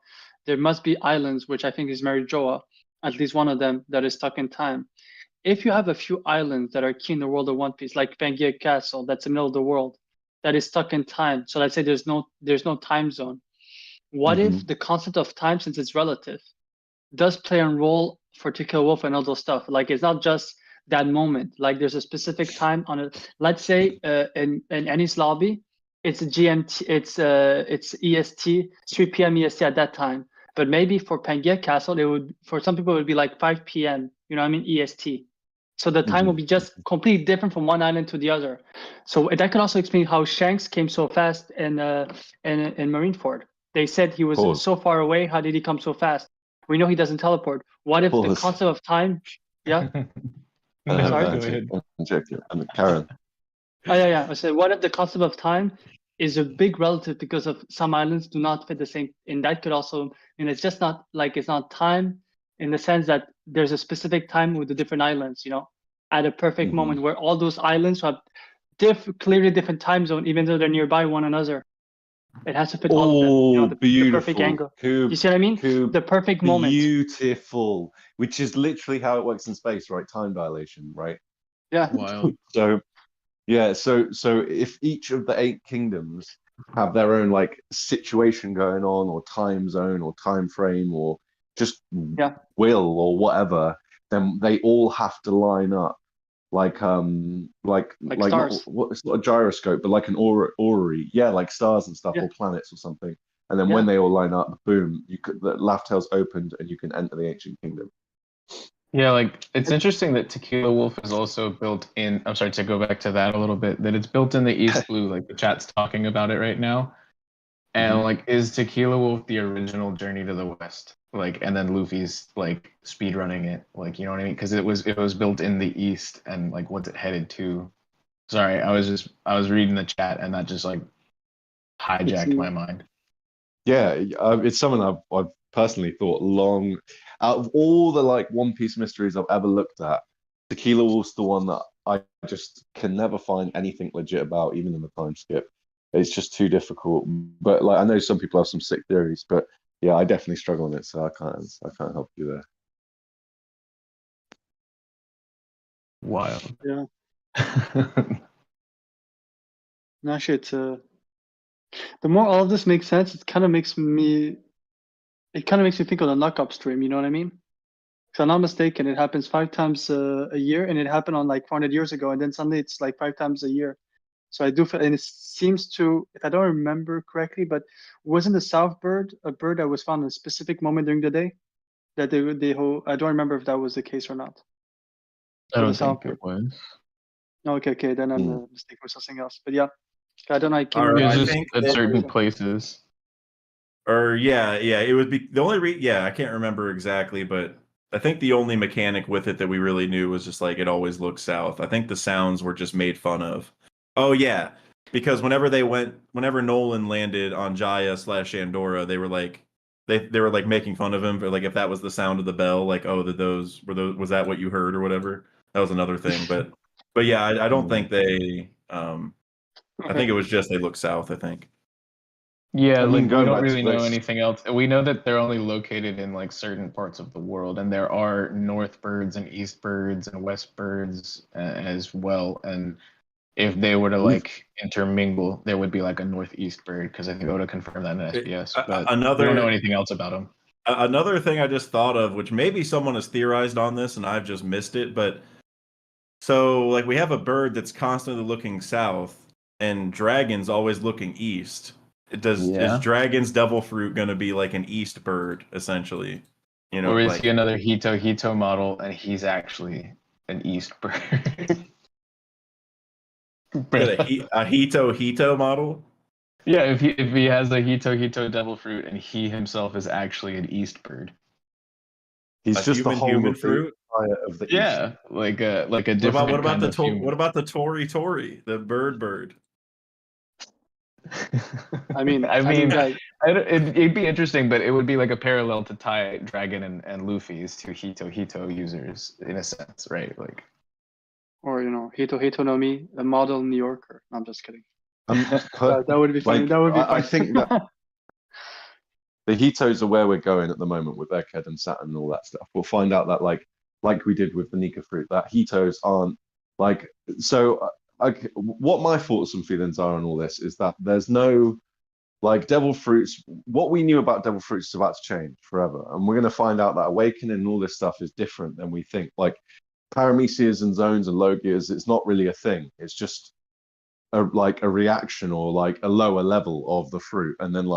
there must be islands, which I think is Mary Joa, at least one of them that is stuck in time. If you have a few islands that are key in the world of One Piece, like Pangaea Castle, that's in the middle of the world, that is stuck in time. So let's say there's no time zone. What if the concept of time, since it's relative, does play a role for Tequila Wolf and all those stuff? Like it's not just that moment. Like there's a specific time on it. Let's say in Annie's lobby, it's GMT, it's EST, 3 p.m. EST at that time. But maybe for Pangaea Castle, it would, for some people it would be like 5 p.m. You know what I mean, EST. So the time will be just completely different from one island to the other. So that could also explain how Shanks came so fast in Marineford. They said he was Pause. so far away. How did he come so fast? We know he doesn't teleport. What if the Pause. concept of time? Yeah. No, Sorry? go ahead. And Karen. Oh yeah. I said, what if the concept of time is a big relative because of some islands do not fit the same? And that could also, and it's just not like it's not time in the sense that there's a specific time with the different islands, you know, at a perfect moment where all those islands have clearly different time zone, even though they're nearby one another. It has to fit all of them. You know, the perfect Beautiful. angle. Coop, You see what I mean? Coop, The perfect moment. beautiful. Which is literally how it works in space, right? Time dilation, right? Yeah. Wild. So yeah, so if each of the 8 kingdoms have their own like situation going on, or time zone, or time frame, or just will, or whatever, then they all have to line up like stars. what, it's not a gyroscope, but like an orrery, yeah, like stars and stuff, or planets or something. And then when they all line up, boom, the laugh tales opened and you can enter the ancient kingdom. Yeah, like it's interesting that Tequila Wolf is also built in. I'm sorry to go back to that a little bit. That it's built in the East Blue, like the chat's talking about it right now. And like, is Tequila Wolf the original Journey to the West? Like, and then Luffy's like speed running it, like, you know what I mean? Because it was built in the East, and like, what's it headed to? Sorry, I was reading the chat, and that just like hijacked my mind. Yeah, it's something I've personally thought long. Out of all the like One Piece mysteries I've ever looked at, Tequila Wolf's the one that I just can never find anything legit about, even in the time skip. It's just too difficult. But like, I know some people have some sick theories, but yeah, I definitely struggle on it, so I can't help you there. Wild. Yeah. Actually, it's the more all of this makes sense, it kind of makes me think of the knock up stream. You know what I mean? If I'm not mistaken, it happens 5 times a year, and it happened on like 400 years ago, and then suddenly it's like 5 times a year. So I do feel, and it seems to, if I don't remember correctly, but wasn't the South bird a bird that was found in a specific moment during the day? That I don't remember if that was the case or not. I don't think it was. Okay, then I'm mistaken for something else. But yeah, I don't know. I Or It was I just think at that- certain places. Or yeah, it would be the only I can't remember exactly, but I think the only mechanic with it that we really knew was just like it always looks south. I think the sounds were just made fun of. Oh yeah, because whenever Nolan landed on Jaya / Andorra, they were like they were like making fun of him for like if that was the sound of the bell, like oh was that what you heard or whatever. That was another thing, but yeah, I don't think they I think it was just they look south, I think. Yeah, I mean, like we going don't back to really know this- anything else. We know that they're only located in like certain parts of the world, and there are north birds and east birds and west birds as well. And if they were to like intermingle, there would be like a northeast bird, because I think Oda confirmed that in SBS. But we don't know anything else about them. Another thing I just thought of, which maybe someone has theorized on this and I've just missed it, but so like we have a bird that's constantly looking south, and dragons always looking east. Is Dragon's devil fruit going to be like an east bird essentially? You know, or is like, he another Hito model, and he's actually an east bird? a Hito model? Yeah, if he has a Hito devil fruit, and he himself is actually an east bird. He's just the whole human fruit. Of the Yeah, East. like a different What about kind of human. what about the Tori, the bird? I mean, guys, it'd be interesting, but it would be like a parallel to tie Dragon and Luffy's to Hito users in a sense, right? Like, or you know, Hito no Mi, a model New Yorker. No, I'm just kidding. That would be funny. like, That would be funny. I think that the Hitos are where we're going at the moment with Egghead and Saturn and all that stuff. We'll find out that like we did with the Nika fruit, that Hitos aren't like so. What my thoughts and feelings are on all this is that there's no like devil fruits. What we knew about devil fruits is about to change forever, and we're going to find out that awakening and all this stuff is different than we think. Like paramecias and zones and logias, it's not really a thing. It's just like a reaction or like a lower level of the fruit, and then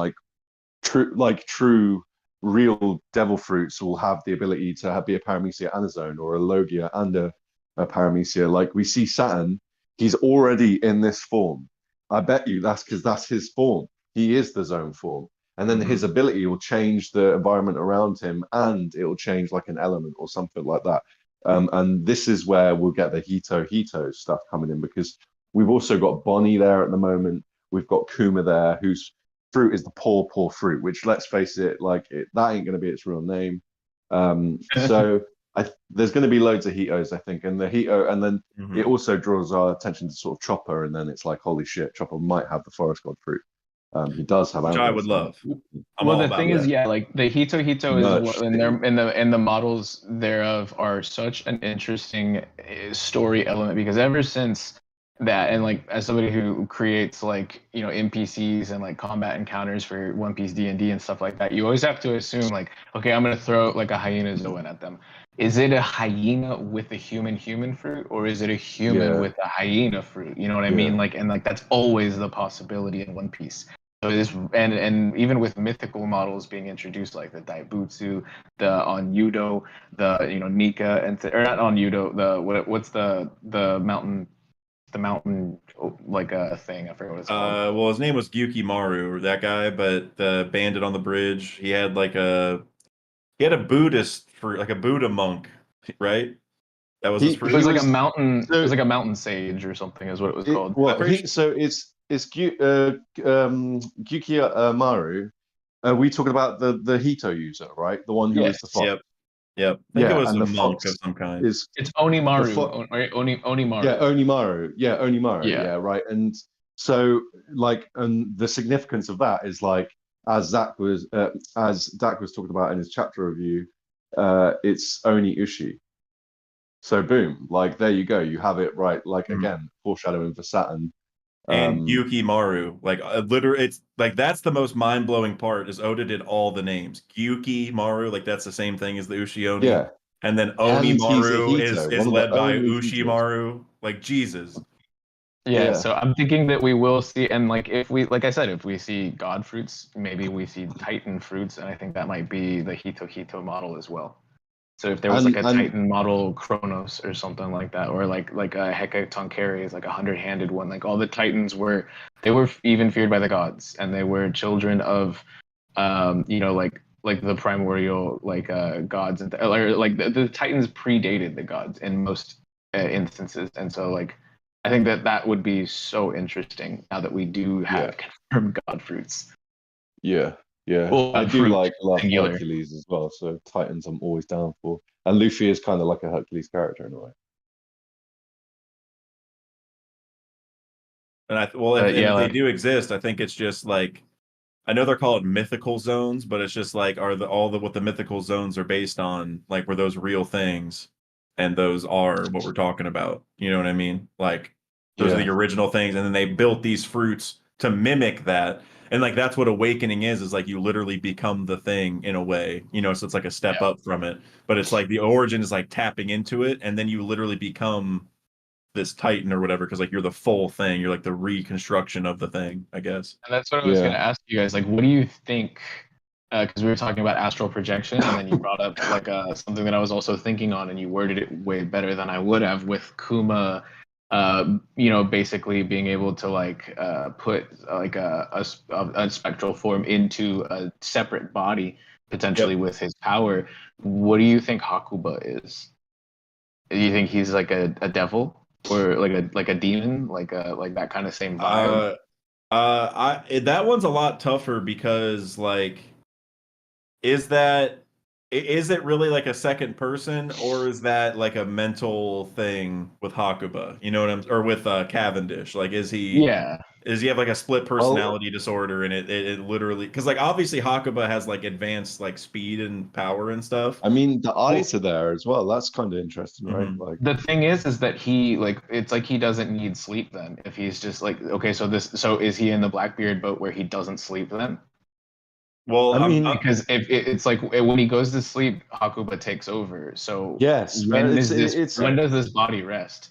true real devil fruits will have the ability to be a paramecia and a zone, or a logia and a paramecia. Like we see Saturn, he's already in this form. I bet you that's because that's his form. He is the zone form. And then his ability will change the environment around him, and it will change like an element or something like that. And this is where we'll get the Hito stuff coming in, because we've also got Bonnie there at the moment. We've got Kuma there, whose fruit is the poor fruit, which, let's face it, that ain't going to be its real name. So there's going to be loads of Hitos, I think, and the Hito, and then it also draws our attention to sort of Chopper, and then it's like, holy shit, Chopper might have the forest god fruit. He does have Which antlers. I would love. Well, the thing is, like the Hito is in the models thereof are such an interesting story element, because ever since that, and like as somebody who creates like NPCs and like combat encounters for One Piece D&D and stuff like that, you always have to assume like, okay, I'm gonna throw like a hyena zoan at them. Is it a hyena with a human fruit, or is it a human with a hyena fruit? You know what I mean? Like, and like that's always the possibility in One Piece. So it is, and even with mythical models being introduced, like the Daibutsu, the Onyudo, the Nika, or not Onyudo, what's the mountain, like a thing, I forget what it's called. Well, his name was Gyuki Maru, that guy, but the bandit on the bridge, he had a Buddhist fruit, like a Buddha monk, right? That was his fruit. It was like a mountain. It was like a mountain sage or something, is what it was called. Well, so it's Gyuki Maru. We talking about the Hito user, right? The one who is the fox. Yep. I think it was a monk of some kind. It's Onimaru. Onimaru. Yeah, Onimaru. Yeah, right. And so, and the significance of that is like, as Dak was talking about in his chapter review, it's Oni Ushi. So boom, like there you go, you have it right. Like again, foreshadowing for Saturn. And Gyuki Maru, literally, it's like that's the most mind blowing part. Is Oda did all the names. Gyuki Maru, like that's the same thing as the Ushioni. Yeah. And then Onimaru is led by Ushimaru. Like Jesus. Yeah, so I'm thinking that we will see, and like if I said, if we see God fruits, maybe we see Titan fruits, and I think that might be the Hito model as well. So if there was like a Titan model Kronos or something like that, or like a Hecatonkeri is like a 100-handed one, like all the Titans were even feared by the gods, and they were children of like the primordial gods, and or like the Titans predated the gods in most instances, and so like I think that would be so interesting now that we do have confirmed god fruits. Yeah. Well, I do love Hercules as well, so Titans I'm always down for. And Luffy is kind of like a Hercules character in a way. And if they do exist, I think it's just like, I know they're called mythical zones, but it's just like, what the mythical zones are based on, like, were those real things, and those are what we're talking about. You know what I mean? Like, those are the original things, and then they built these fruits to mimic that. And like that's what awakening is like you literally become the thing in a way, so it's like a step up from it. But it's like the origin is like tapping into it, and then you literally become this Titan or whatever, because like you're the full thing, you're like the reconstruction of the thing, I guess. And that's what I was gonna ask you guys, like, what do you think? Because we were talking about astral projection, and then you brought up like something that I was also thinking on, and you worded it way better than I would have, with Kuma basically being able to put like a spectral form into a separate body potentially with his power. What do you think Hakuba is? Do you think he's like a devil, or like a demon, like that kind of same vibe? That one's a lot tougher, because like, is it really like a second person, or is that like a mental thing with Hakuba? You know what or with Cavendish? Like, does he have like a split personality disorder, and it literally, because like obviously Hakuba has like advanced like speed and power and stuff. I mean, the eyes are there as well. That's kind of interesting, right? Like the thing is that he it's like he doesn't need sleep then, if he's just like, okay, so is he in the Blackbeard boat where he doesn't sleep then? Well, I mean, Because if it's like when he goes to sleep, Hakuba takes over. So yes, but it's when does this body rest?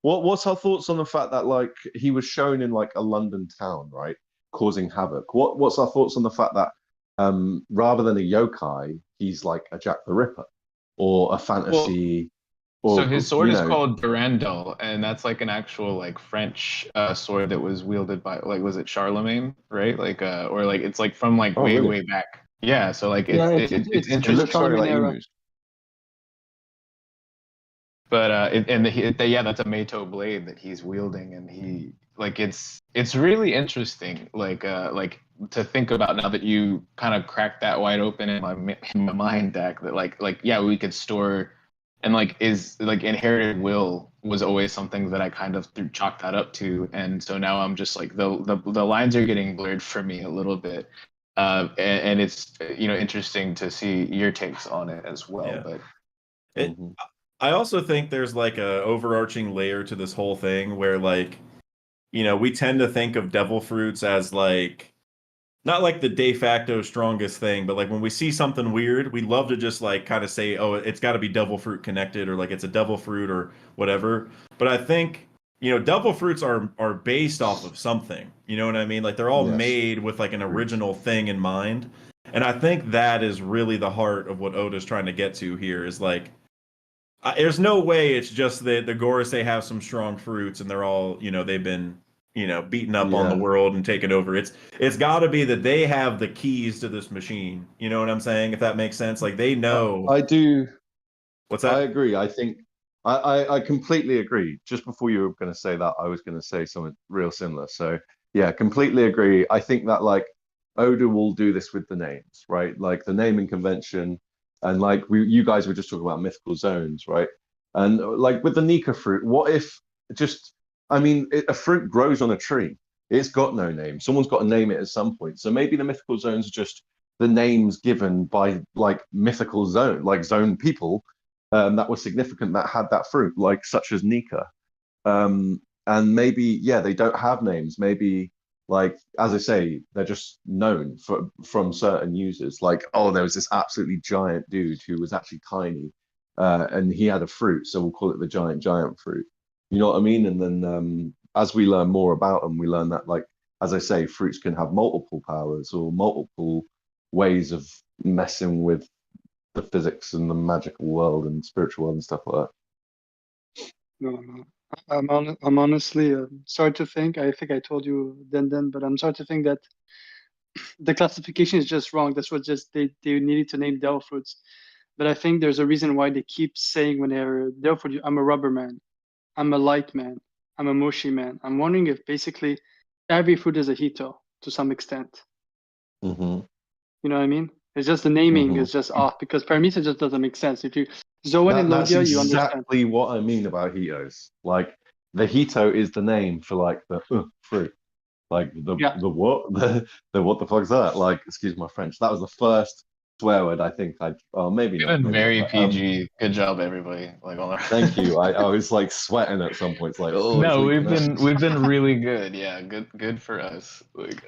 what's our thoughts on the fact that like he was shown in like a London town, right, causing havoc? What's our thoughts on the fact that rather than a yokai, he's like a Jack the Ripper or a Well, fantasy so or his sword you is know, called Durandal, and that's like an actual like French sword that was wielded by like was it Charlemagne, right? Like or like it's like from like oh way really? way back. Yeah, so like Yeah, it's It it's looks sort of interesting. Charlemagne like era. emus. But yeah, that's a Meito blade that he's wielding, and he like it's really interesting, like to think about now that you kind of cracked that wide open in my mind, Dak. That like yeah, we could store, and like is like inherited will was always something that I kind of chalked that up to, and so now I'm just like the lines are getting blurred for me a little bit, and it's interesting to see your takes on it as well, yeah. but. It. Mhm. I also think there's like a overarching layer to this whole thing where like, we tend to think of devil fruits as like not like the de facto strongest thing, but like when we see something weird, we love to just like kind of say, oh, it's got to be devil fruit connected or like it's a devil fruit or whatever. But I think, devil fruits are based off of something. You know what I mean? Like they're all Yes. made with like an Agreed. original thing in mind. And I think that is really the heart of what Oda's trying to get to here is like there's no way it's just that the Gorosei have some strong fruits and they're all, they've been, beaten up on the Yeah. world and taken over. It's got to be that they have the keys to this machine. You know what I'm saying? If that makes sense. Like they know I do. what's I that? agree. I think I completely agree. Just before you were going to say that, I was going to say something real similar. So yeah, completely agree. I think that like Oda will do this with the names, right? Like the naming convention, and like you guys were just talking about mythical zones, right? And like with the Nika fruit, what if just I mean, a fruit grows on a tree. It's got no name. Someone's got to name it at some point. So maybe the mythical zones are just the names given by like mythical zone, like zone people that were significant that had that fruit, like such as Nika. And maybe, yeah, they don't have names. Maybe, like as I say, they're just known from certain users. Like, oh, there was this absolutely giant dude who was actually tiny, and he had a fruit, so we'll call it the giant fruit. You know what I mean? And then as we learn more about them, we learn that, like as I say, fruits can have multiple powers or multiple ways of messing with the physics and the magical world and spiritual world and stuff like No, no. I'm honestly starting to think. I think I told you then, but I'm starting to think that the classification is just wrong. That's what just they needed to name devil fruits. But I think there's a reason why they keep saying when they're devil fruit, I'm a rubber man, I'm a light man, I'm a mushy man. I'm wondering if basically every fruit is a hito to some extent. that. You know what I mean? It's just the naming Hmm. is just off because Paramita just doesn't make sense. If you Zoan and That's Logia, you understand. exactly what I mean about Hitos. Like the Hito is the name for like the fruit. Like Yeah. the what the what the fuck's that? Like excuse my French. That was the first swear word I think I oh maybe not. Very But, PG. Good job, everybody. Like, all thank you. I was like sweating at some points. Like oh it's no, leaking out. we've been really good. Yeah, good for us. Like,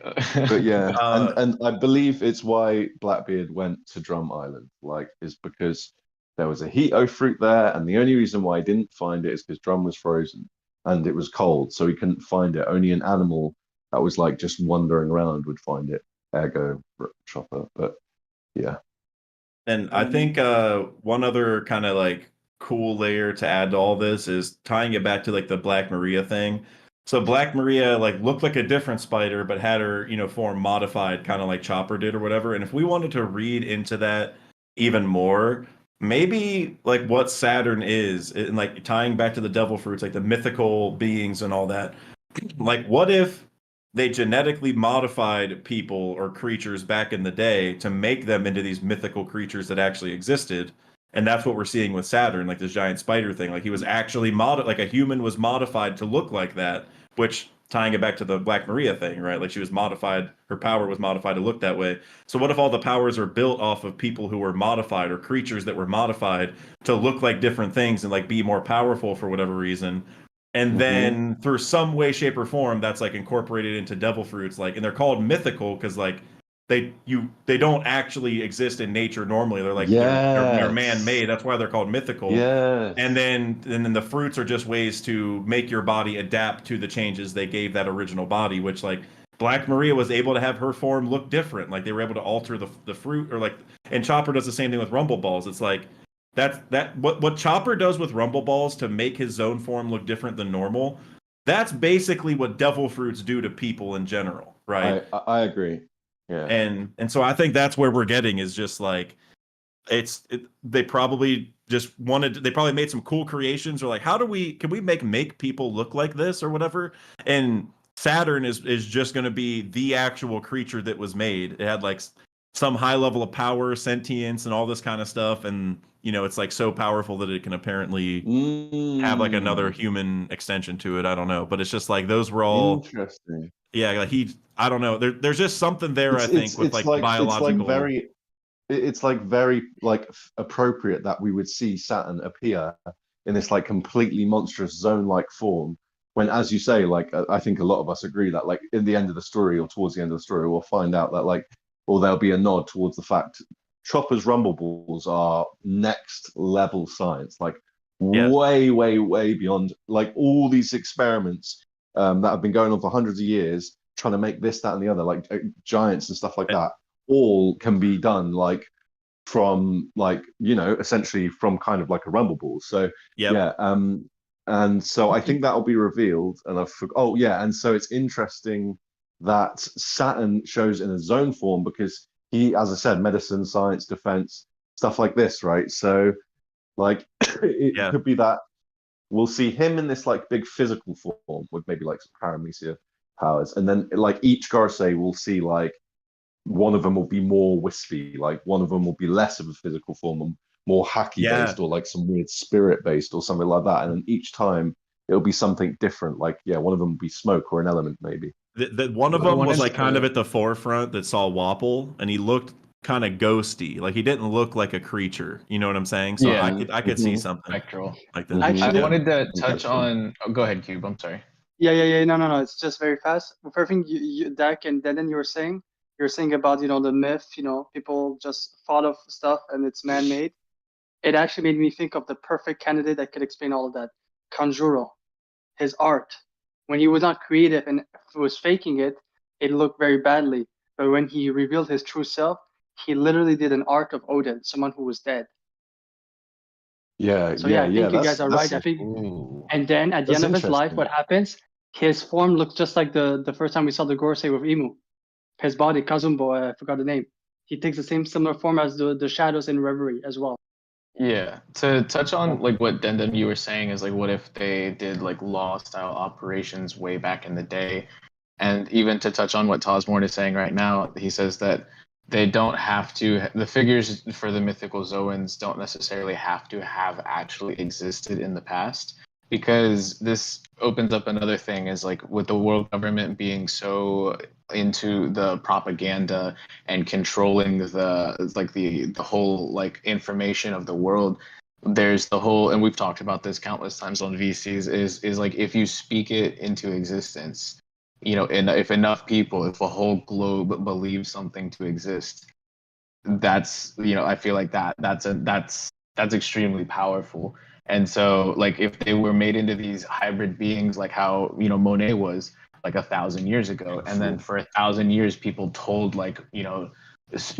But yeah, and Uh, and I believe it's why Blackbeard went to Drum Island, like, is because there was a Hito fruit there, and the only reason why he didn't find it is because Drum was frozen and it was cold, so he couldn't find it. Only an animal that was like just wandering around would find it. Ergo, Chopper. But yeah. and I think one other kind of like cool layer to add to all this is tying it back to like the Black Maria thing. So Black Maria like looked like a different spider, but had her, form modified, kind of like Chopper did or whatever. And if we wanted to read into that even more, maybe like what Saturn is, and like tying back to the devil fruits, like the mythical beings and all that. Like, what if they genetically modified people or creatures back in the day to make them into these mythical creatures that actually existed? And that's what we're seeing with Saturn, like this giant spider thing. Like he was actually like a human was modified to look like that, which tying it back to the Black Maria thing, right? Like she was modified, her power was modified to look that way. So what if all the powers are built off of people who were modified or creatures that were modified to look like different things and like be more powerful for whatever reason? And Hmm. then through some way, shape, or form, that's like incorporated into devil fruits, like, and they're called mythical because like they don't actually exist in nature normally. They're like they're man-made. That's why they're called mythical. Yes. And then the fruits are just ways to make your body adapt to the changes they gave that original body, which like Black Maria was able to have her form look different. Like they were able to alter the fruit, or like, and Chopper does the same thing with Rumble Balls. It's like what Chopper does with Rumble Balls to make his zone form look different than normal. That's basically what devil fruits do to people in general, right? I agree. Yeah. And so I think that's where we're getting, is just like they probably just wanted, they probably made some cool creations, or like, can we make people look like this or whatever. And Saturn is just going to be the actual creature that was made. It had like some high level of power, sentience, and all this kind of stuff, and it's like so powerful that it can apparently have like another human extension to it. I don't know, but it's just like those were all interesting. Yeah, like I don't know. There's just something there, I think, with like biological. It's like very like appropriate that we would see Saturn appear in this like completely monstrous zone-like form, when, as you say, like I think a lot of us agree that like in the end of the story, or towards the end of the story, we'll find out that like, or there'll be a nod towards the fact Chopper's rumble balls are next level science, like way, way, way beyond like all these experiments that have been going on for hundreds of years, trying to make this, that, and the other, like giants and stuff like that. All can be done like from like essentially from kind of like a rumble ball. So yeah, and so I think that'll be revealed. And and so it's interesting that Saturn shows in a zone form, because he, as I said, medicine, science, defense, stuff like this, right? So like it could be that we'll see him in this like big physical form with maybe like some paramecia powers, and then like each Garsei will see like one of them will be more wispy, like one of them will be less of a physical form and more hacky based, or like some weird spirit based or something like that. And then each time it'll be something different. Like one of them will be smoke or an element maybe. The one of them was like kind of at the forefront that saw Wapple, and he looked kind of ghosty. Like he didn't look like a creature. You know what I'm saying? So I could see something spectral like that. Actually, I wanted to touch on. Oh, go ahead, Cube. I'm sorry. Yeah. No. It's just very fast. First thing, Dak and then you were saying about the myth. People just thought of stuff and it's man-made. It actually made me think of the perfect candidate that could explain all of that. Conjuro, his art. When he was not creative and was faking it, it looked very badly. But when he revealed his true self, he literally did an art of Odin, someone who was dead. Yeah, so I think you guys are right. I think, and then at the end of his life, what happens? His form looks just like the first time we saw the Gorsei with Imu. His body, Kazumbo, I forgot the name. He takes the same similar form as the shadows in Reverie as well. Yeah, to touch on like what Dendem you were saying is like, what if they did like law style operations way back in the day, and even to touch on what Tosmorn is saying right now, he says that they don't have to, the figures for the mythical Zoans don't necessarily have to have actually existed in the past, because this opens up another thing, is like with the world government being so into the propaganda and controlling the whole like information of the world. There's the whole, and we've talked about this countless times on VCs, is like if you speak it into existence, and if enough people, if a whole globe believes something to exist, that's I feel like that's extremely powerful. And so like if they were made into these hybrid beings, like how Monet was like 1,000 years ago, and then for 1,000 years people told like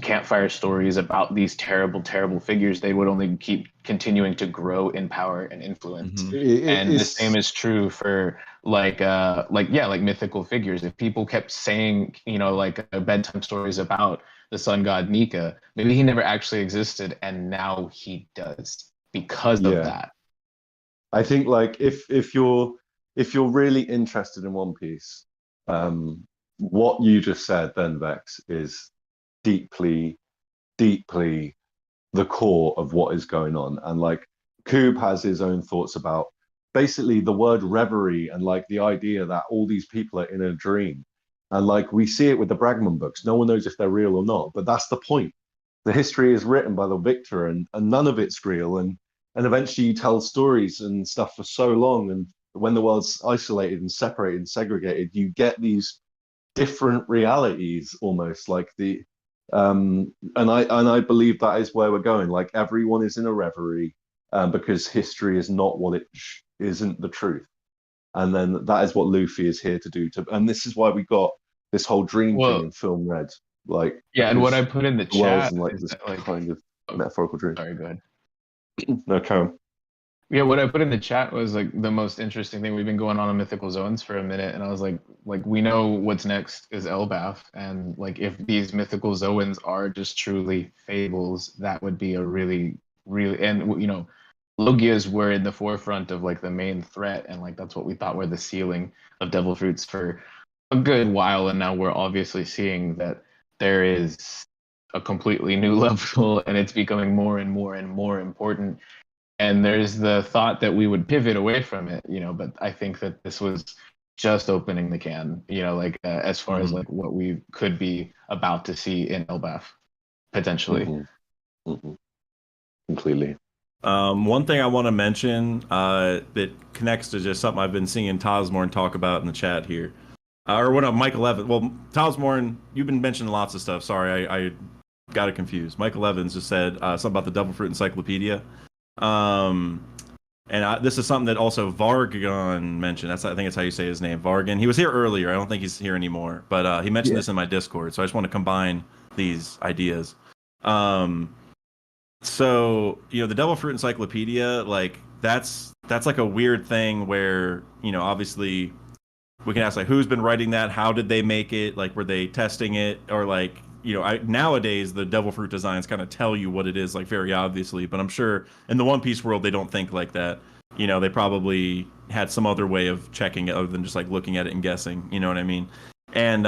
campfire stories about these terrible figures, they would only keep continuing to grow in power and influence. And the same is true for like mythical figures. If people kept saying like bedtime stories about the sun god Nika, maybe he never actually existed, and now he does because of that. I think like if you're really interested in One Piece, what you just said then, Vex, is deeply the core of what is going on. And like Koob has his own thoughts about basically the word reverie, and like the idea that all these people are in a dream. And like we see it with the Bragman books, no one knows if they're real or not, but that's the point. The history is written by the victor, and none of it's real. And eventually you tell stories and stuff for so long, and when the world's isolated and separated and segregated, you get these different realities, almost like And I believe that is where we're going. Like everyone is in a reverie, because history is not what it isn't the truth. And then that is what Luffy is here to do. And this is why we got this whole dream thing Well, in film Red, like yeah, and what I because put in the the world's chat in like is this that like, kind of oh, metaphorical dream. sorry, go ahead. No, Karen. Yeah, what I put in the chat was like the most interesting thing. We've been going on in mythical zones for a minute, and I was like we know what's next is Elbaf, and like if these mythical zones are just truly fables, that would be a really, really, and you know, Logias were in the forefront of like the main threat, and like that's what we thought were the ceiling of devil fruits for a good while, and now we're obviously seeing that there is a completely new level, and it's becoming more and more and more important, and there's the thought that we would pivot away from it, you know, but I think that this was just opening the can, you know, like as far as like what we could be about to see in Elbaf potentially. Completely. One thing I want to mention that connects to just something I've been seeing Tosmorn talk about in the chat here. Or what up, Michael Evans. Well, Tosmorn, you've been mentioning lots of stuff. Sorry, I got it confused. Michael Evans just said something about the Devil Fruit Encyclopedia. This is something that also Vargon mentioned. I think that's how you say his name, Vargon. He was here earlier. I don't think he's here anymore, but he mentioned this in my Discord. So I just want to combine these ideas. So you know, the Devil Fruit Encyclopedia, like that's like a weird thing where, you know, obviously we can ask like who's been writing that, how did they make it, like were they testing it, or like, you know, nowadays the devil fruit designs kind of tell you what it is, like very obviously, but I'm sure in the One Piece world they don't think like that. You know, they probably had some other way of checking it other than just like looking at it and guessing, you know what I mean? And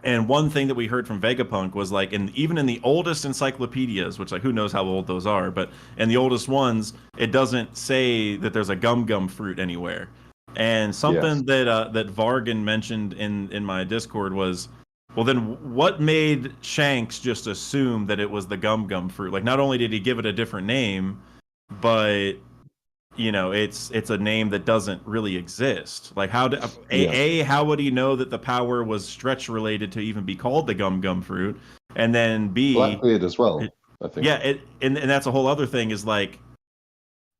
and one thing that we heard from Vegapunk was like, even in the oldest encyclopedias, which like who knows how old those are, but in the oldest ones, it doesn't say that there's a gum fruit anywhere. And something that Vargan mentioned in my Discord was, well, then what made Shanks just assume that it was the gum fruit? Like, not only did he give it a different name, but you know, it's a name that doesn't really exist. Like, how did how would he know that the power was stretch related to even be called the gum fruit? And then B, Blackbeard as well, I think. Yeah, and that's a whole other thing. Is like,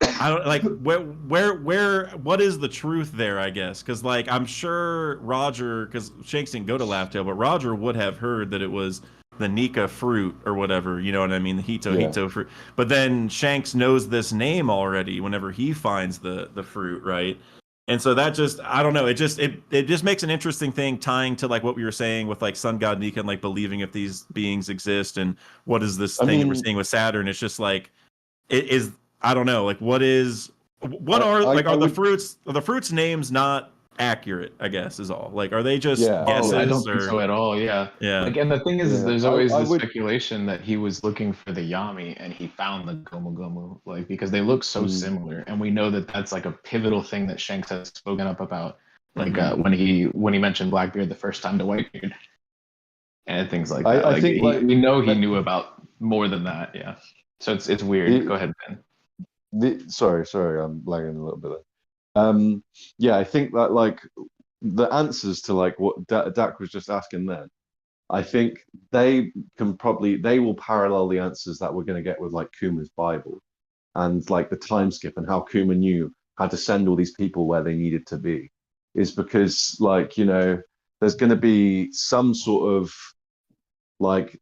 I don't like where what is the truth there, I guess, because like I'm sure Roger, because Shanks didn't go to Laugh-Tale, but Roger would have heard that it was the Nika fruit or whatever, you know what I mean, the Hito fruit. But then Shanks knows this name already whenever he finds the fruit, right? And so that just, I don't know, it just makes an interesting thing tying to like what we were saying with like Sun God Nika and like believing if these beings exist, and what is this thing that we're seeing with Saturn. It's just like, it is, I don't know, like are the fruits names not accurate, I guess, is all. Like, are they just guesses? I don't think so at all. Yeah. Like, and the thing is there's always the speculation that he was looking for the Yami and he found the Gomu Gomu, like, because they look so similar, and we know that that's like a pivotal thing that Shanks has spoken up about, like when he mentioned Blackbeard the first time to Whitebeard and things like that. I think we know he knew about more than that. Yeah. So it's weird. Go ahead, Ben. Sorry, I'm lagging a little bit there. Yeah, I think that like the answers to like what Dak was just asking then, I think they will parallel the answers that we're going to get with like Kuma's Bible and like the time skip and how Kuma knew how to send all these people where they needed to be, is because like, you know, there's going to be some sort of like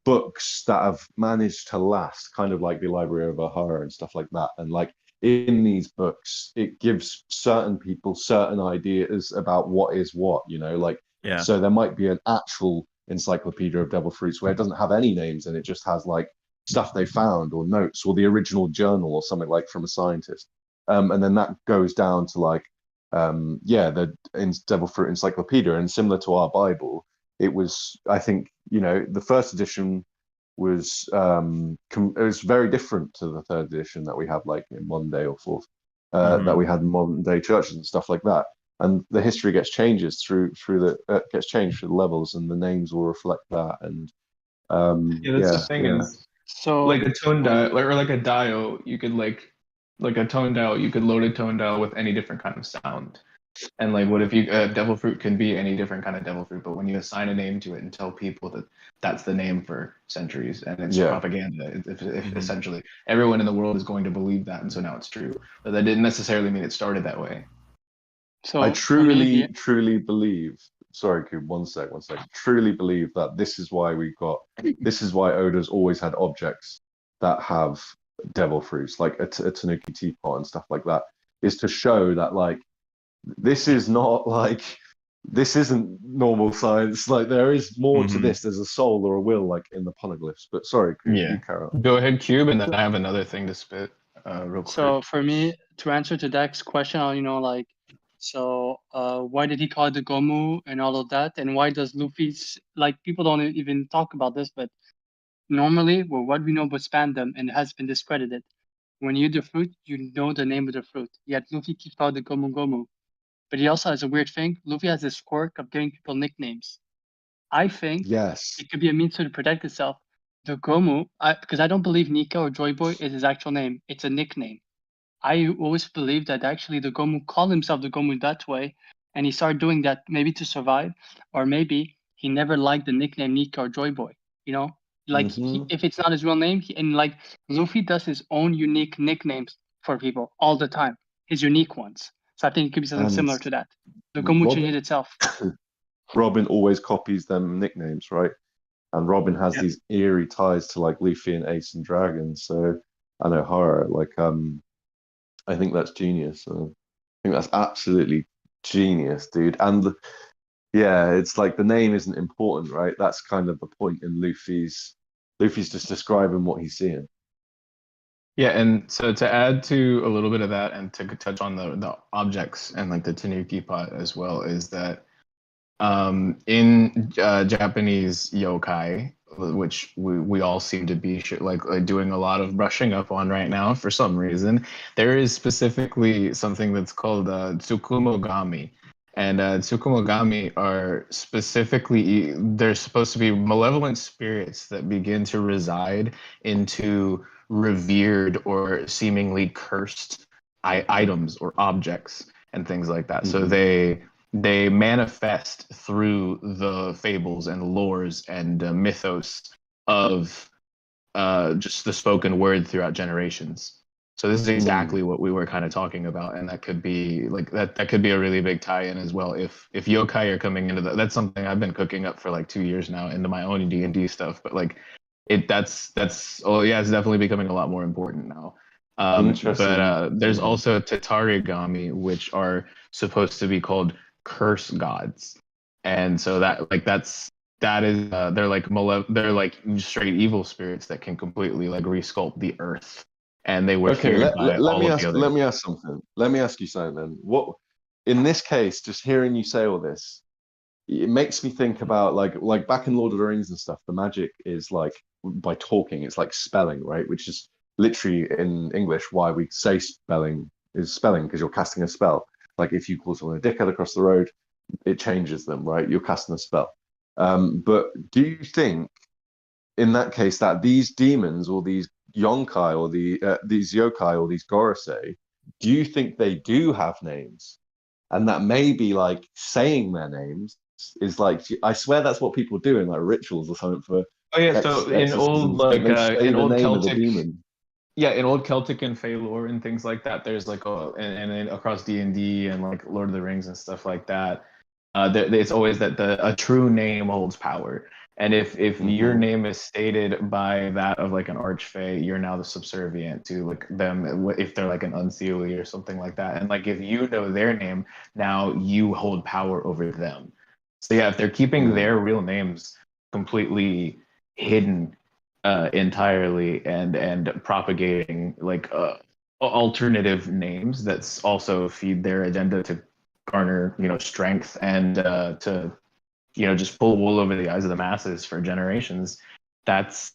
books that have managed to last, kind of like the Library of Ohara and stuff like that. And like in these books, it gives certain people certain ideas about what is what, you know, like, so there might be an actual encyclopedia of devil fruits where it doesn't have any names and it just has like stuff they found or notes or the original journal or something like from a scientist. And then that goes down to like, the devil fruit encyclopedia, and similar to our Bible, it was, I think, you know, the first edition was it was very different to the third edition that we have like in modern day or fourth that we had in modern day churches and stuff like that. And the history gets changes through the gets changed through the levels, and the names will reflect that. And that's the thing is, so like a tone dial or like a dial, you could like a tone dial, you could load a tone dial with any different kind of sound. And like, what if you devil fruit can be any different kind of devil fruit, but when you assign a name to it and tell people that that's the name for centuries and it's Yeah. propaganda, if Mhm. essentially everyone in the world is going to believe that, and so now it's true. But that didn't necessarily mean it started that way. So I for me, truly believe. Sorry, Coop, one sec. Truly believe that this is why this is why Oda's always had objects that have devil fruits, like a Tanuki teapot and stuff like that, is to show that like this is not like this isn't normal science. Like there is more to Mhm. this. There's a soul or a will, like in the poneglyphs. But sorry, Coop, Yeah. you carry on. Go ahead, Cube, and then I have another thing to spit real quick. so for me, to answer to Dak's question, like, so why did he call it the Gomu and all of that, and why does Luffy's like people don't even talk about this, but normally, well, what we know about fandom and it has been discredited. When you eat the fruit, you know the name of the fruit. Yet Luffy keeps calling it the Gomu Gomu. But he also has a weird thing. Luffy has this quirk of giving people nicknames. I think Yes. it could be a means to protect itself. The Gomu, because I don't believe Nika or Joy Boy is his actual name. It's a nickname. I always believed that actually the Gomu called himself the Gomu that way, and he started doing that maybe to survive, or maybe he never liked the nickname Nika or Joy Boy. Like Mhm. if it's not his real name, and like Luffy does his own unique nicknames for people all the time, his unique ones. So I think it could be something And similar to that. The Gomu changed Robin, itself. Robin always copies them nicknames, right? And Robin has Yeah. these eerie ties to like Luffy and Ace and Dragon. So I know horror. Like I think that's genius. I think that's absolutely genius, dude. And yeah, it's like the name isn't important, right? That's kind of the point in Luffy's just describing what he's seeing. Yeah, and so to add to a little bit of that and to touch on the objects and like the Tanuki pot as well, is that in Japanese yokai, which we all seem to be like doing a lot of brushing up on right now for some reason, there is specifically something that's called tsukumogami. And tsukumogami are specifically, they're supposed to be malevolent spirits that begin to reside into revered or seemingly cursed items or objects and things like that. So Mhm. they manifest through the fables and lores and mythos of just the spoken word throughout generations. So this is Mm. exactly what we were kind of talking about, and that could be like that could be a really big tie-in as well. If yokai are coming into that, that's something I've been cooking up for like 2 years now into my own D&D stuff. But like that's oh yeah, it's definitely becoming a lot more important now. But Interesting. there's Yeah. also Tatarigami, which are supposed to be called curse gods, and so that is they're like straight evil spirits that can completely like resculpt the earth, and they were Okay, feared by let all me of the ask other. something. Let me ask you something then. What in this case, just hearing you say all this, it makes me think about like back in Lord of the Rings and stuff, the magic is like by talking, it's like spelling, right? Which is literally in English why we say spelling is spelling because you're casting a spell. Like if you call someone a dickhead across the road, it changes them, right? You're casting a spell. But do you think in that case that these demons or these yonkai or these yokai or these gorosei, do you think they do have names? And that maybe like saying their names is like I swear that's what people do in like rituals or something for Oh yeah, so in old exorcisms. Like like they say in the old name of the Celtic, demon. yeah, in old Celtic and Fey lore and things like that, there's like and then across D&D and like Lord of the Rings and stuff like that, it's always that a true name holds power. And if your Hmm. name is stated by that of like an archfey, you're now the subservient to like them if they're like an unseelie or something like that. And like if you know their name, now you hold power over them. So yeah, if they're keeping Mm. their real names completely hidden entirely and propagating like alternative names that's also feed their agenda to garner strength and to just pull wool over the eyes of the masses for generations. That's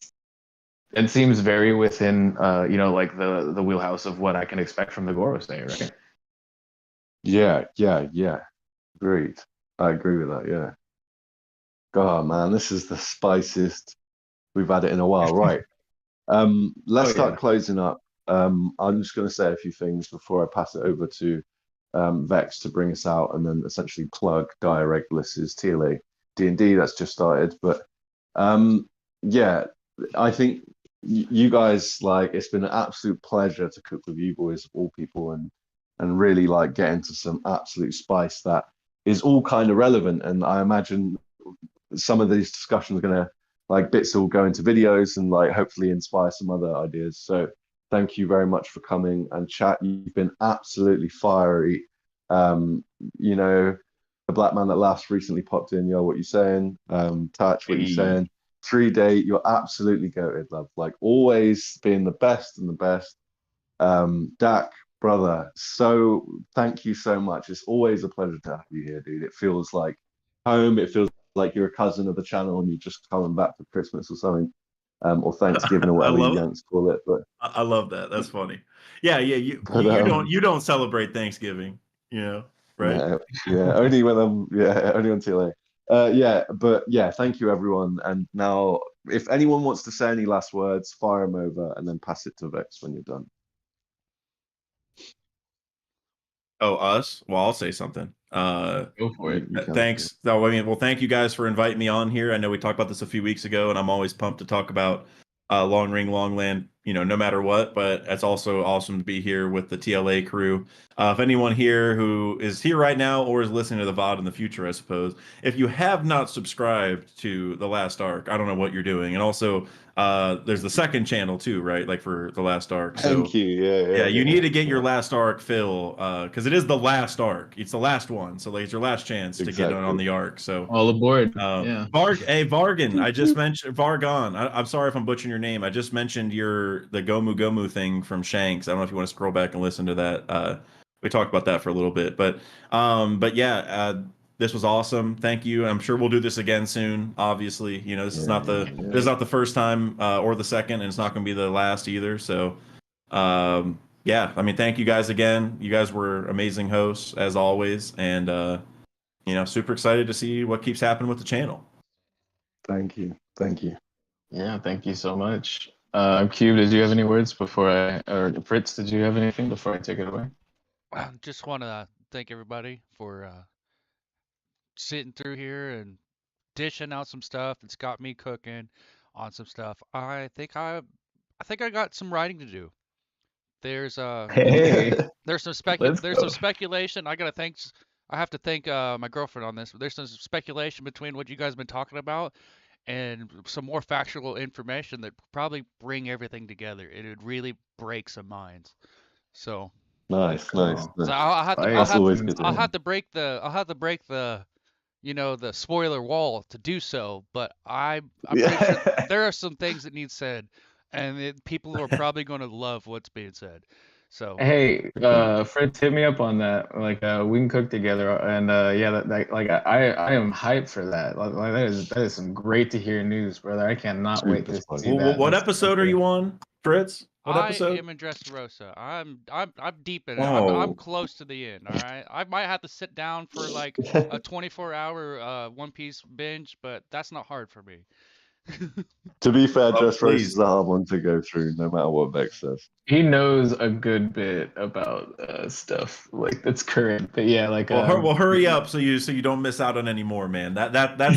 it seems very within like the wheelhouse of what I can expect from the Gorosei, right? Yeah. Agreed. I agree with that. Yeah. God, man, this is the spiciest we've had it in a while. Right. Oh Let's yeah. start closing up. I'm just going to say a few things before I pass it over to Vex to bring us out, and then essentially plug Dire Regulus's TLA D&D that's just started. But yeah, I think you guys, like, it's been an absolute pleasure to cook with you boys of all people, and really like get into some absolute spice that is all kind of relevant. And I imagine some of these discussions are gonna, like, bits will go into videos and like hopefully inspire some other ideas. So thank you very much for coming and chat. You've been absolutely fiery. Um, you know, the Black Man That Laughs recently popped in. Yo, what you saying? Touch, what you saying? 3-day, you're absolutely goated, love. Like, always being the best and the best. Dak, brother, so thank you so much. It's always a pleasure to have you here, dude. It feels like home. It feels like you're a cousin of the channel and you're just coming back for Christmas or something, or Thanksgiving or I whatever you love Yanks call it. But I love that. That's funny. Yeah, yeah. You but you don't celebrate Thanksgiving, right? no, yeah, only when only on TLA. Yeah, but yeah, thank you everyone. And now, if anyone wants to say any last words, fire them over and then pass it to Vex when you're done. Oh, us? Well, I'll say something. Go for it. You can. Thanks. So, I mean, well, thank you guys for inviting me on here. I know we talked about this a few weeks ago, and I'm always pumped to talk about Long Ring, Long Land, no matter what. But it's also awesome to be here with the TLA crew. If anyone here who is here right now or is listening to the VOD in the future, I suppose, if you have not subscribed to The Last Arc, I don't know what you're doing. And also, there's the second channel too, right? Like for The Last Arc. So Thank you. Yeah, yeah, you need to get your last arc fill, because it is the last arc. It's the last one, so like it's your last chance to get on the arc. So All aboard. Yeah. Vargan, I just mentioned Vargon. I'm sorry if I'm butchering your name. I just mentioned the Gomu Gomu thing from Shanks. I don't know if you want to scroll back and listen to that. We talked about that for a little bit, but yeah, this was awesome. Thank you. I'm sure we'll do this again soon. Obviously, this is not the first time or the second, and it's not going to be the last either. So. Yeah, I mean, thank you guys again. You guys were amazing hosts as always, and super excited to see what keeps happening with the channel. Thank you. Yeah, thank you so much. Cube, did you have any words or Fritz, did you have anything before I take it away? Just want to thank everybody for sitting through here and dishing out some stuff. It's got me cooking on some stuff. I think I got some writing to do. There's Hey, there's some let's go. speculation. I have to thank my girlfriend on this. There's some speculation between what you guys have been talking about and some more factual information that probably bring everything together. It would really break some minds. So Nice. Oh, I'll have to That's always good to I'll hear. have to break the the spoiler wall to do so, but I'm pretty sure there are some things that need said, and people are probably going to love what's being said. So Hey, Fritz, hit me up on that. Like, we can cook together, and yeah, like I am hyped for that. Like that is some great to hear news, brother. I cannot wait Super to spicy. see Well, that. what That's episode are you on, Fritz? What I episode? am in Dressrosa. I'm deep in it. I'm Oh, close to the end. All right. I might have to sit down for like a 24-hour One Piece binge, but that's not hard for me. To be fair, oh, Dress Roast please. is a hard one to go through, no matter what Vex says. He knows a good bit about stuff like that's current. But yeah, like Well, hurry up so you don't miss out on any more, man. That's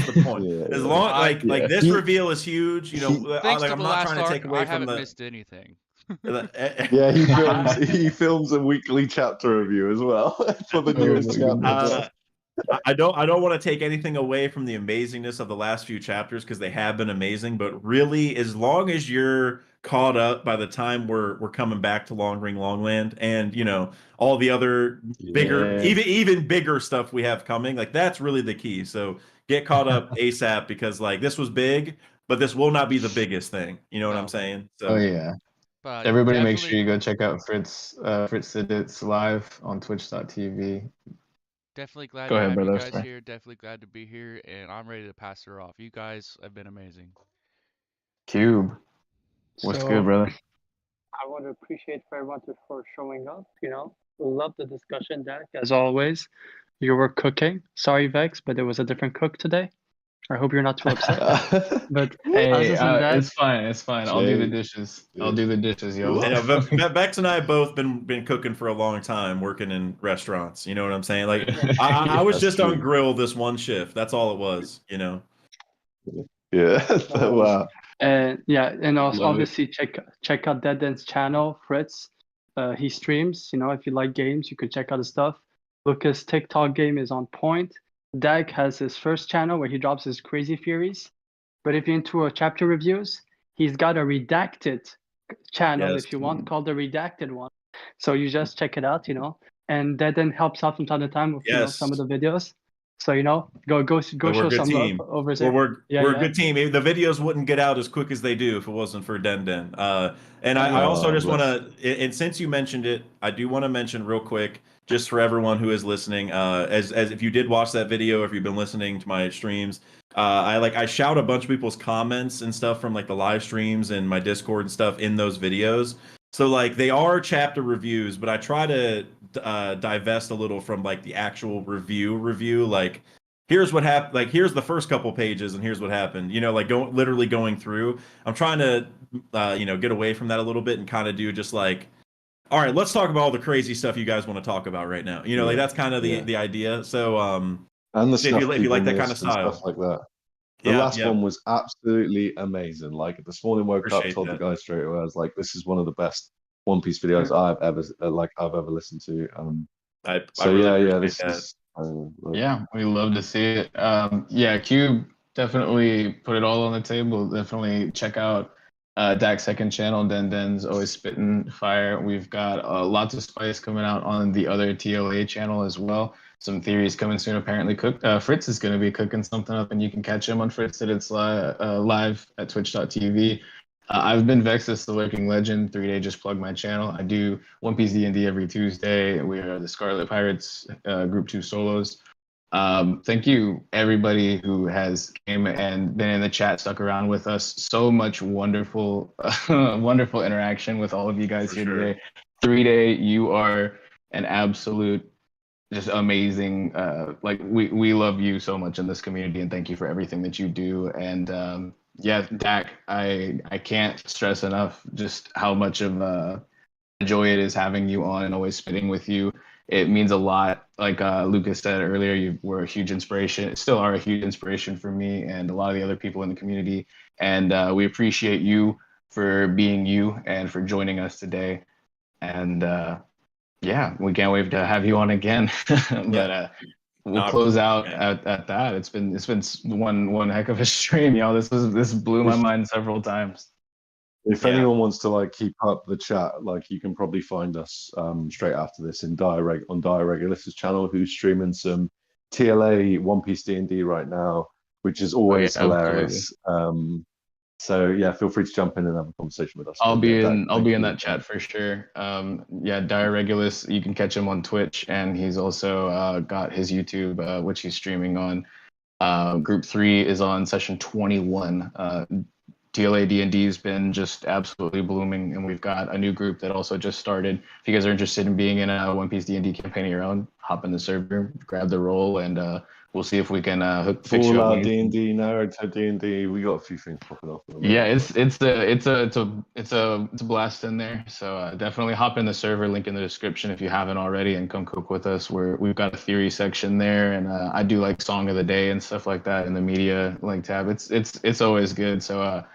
the point. Yeah, As yeah. long I like this He- reveal is huge. Thanks Like to I'm the not last trying to take arc, away I from haven't the. missed anything. Yeah, he films a weekly chapter review as well for the Oh newest my chapter. goodness. I don't want to take anything away from the amazingness of the last few chapters because they have been amazing, but really, as long as you're caught up by the time we're coming back to Long Ring Longland and all the other bigger, Yeah. even bigger stuff we have coming, like that's really the key. So get caught up ASAP because like this was big, but this will not be the biggest thing. You know what I'm No, saying? Oh So yeah. but Everybody make sure definitely, you go check out Fritz Sidits live on twitch.tv. definitely glad Go to ahead, have you brother. guys Sorry. here. Definitely glad to be here, and I'm ready to pass her off. You guys have been amazing. Cube. What's good, So brother? I want to appreciate everyone for showing up. Love the discussion, Dak, as always. You were cooking. Sorry, Vex, but there was a different cook today. I hope you're not too upset. But Hey, other than that, it's fine. It's fine. I'll do the Jay. dishes. I'll do the dishes, yo. What? Bex and I have both been cooking for a long time, working in restaurants. You know what I'm saying? Like I was That's just on true. grill this one shift. That's all it was. You know. Yeah. Wow. and yeah, and also Love it. obviously check out Deadend's channel, Fritz. He streams. You know, if you like games, you can check out his stuff. Lucas' TikTok game is on point. Dag has his first channel where he drops his crazy theories. But if you're into chapter reviews, he's got a redacted channel, Yes. if you want, called the redacted one. So you just check it out, you know. And that then helps out from time to time with some of Yes. the videos. So go We're show a good some team. love over We're there. we're, Yeah, we're yeah. a good team. The videos wouldn't get out as quick as they do if it wasn't for Den. And I also Oh, just want bless. to, and since you mentioned it, I do want to mention real quick, just for everyone who is listening, as if you did watch that video, if you've been listening to my streams, I shout a bunch of people's comments and stuff from like the live streams and my Discord and stuff in those videos. So like they are chapter reviews, but I try to divest a little from like the actual review. Like here's what happened. Like here's the first couple pages, and here's what happened. You know, like literally going through. I'm trying to get away from that a little bit and kind of do just like, all right, let's talk about all the crazy stuff you guys want to talk about right now. You know, like Yeah. that's kind of Yeah. the idea. So And the if stuff you like people that kind of missed and stuff style, like that. The yeah, last yeah, one was absolutely amazing. Like this morning, woke up, appreciate told the that. guy straight away. I was like, "This is one of the best One Piece videos I've ever listened to." I So really yeah, appreciate this that. is. Yeah, we love to see it. Yeah, Cube definitely put it all on the table. Definitely check out Dak's second channel. Den's always spitting fire. We've got lots of spice coming out on the other TLA channel as well. Some theories coming soon. Apparently, Fritz is going to be cooking something up, and you can catch him on Fritz. It's live at twitch.tv. I've been Vexus, the Lurking Legend. 3 Day just plug my channel. I do One Piece D&D every Tuesday. We are the Scarlet Pirates Group 2 solos. Thank you, everybody who has came and been in the chat, stuck around with us. So much wonderful, wonderful interaction with all of you guys For here sure. today. 3 Day, you are an absolute, just amazing. Like we love you so much in this community, and thank you for everything that you do. And yeah, Dak, I can't stress enough just how much of a joy it is having you on and always spitting with you. It means a lot. Like Lucas said earlier, you were a huge inspiration. Still are a huge inspiration for me and a lot of the other people in the community. And we appreciate you for being you and for joining us today. And yeah, we can't wait to have you on again. But we'll close out at that. It's been one heck of a stream, y'all. This blew my mind several times. If anyone wants to like keep up the chat, like you can probably find us straight after this in on Dire Regulus's channel, who's streaming some TLA One Piece D&D right now, which is always hilarious. So yeah, feel free to jump in and have a conversation with us. I'll be in that chat for sure. Yeah, Dire Regulus, you can catch him on Twitch, and he's also got his YouTube, which he's streaming on. Group 3 is on session 21. TLA D&D has been just absolutely blooming, and we've got a new group that also just started. If you guys are interested in being in a One Piece D&D campaign of your own, hop in the server, grab the role, and we'll see if we can fix you up. D&D, Naruto D&D, we got a few things popping up. Yeah, it's a blast in there. So definitely hop in the server, link in the description if you haven't already, and come cook with us. We've got a theory section there, and I do like song of the day and stuff like that in the media like tab. It's always good. So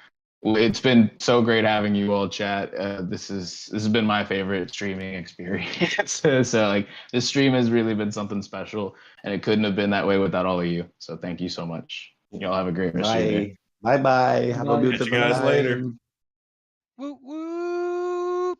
it's been so great having you all chat. This has been my favorite streaming experience. So like this stream has really been something special, and it couldn't have been that way without all of you. So thank you so much. Y'all have a great rest of your day. Bye. Have a beautiful Catch you guys later. Whoop whoop.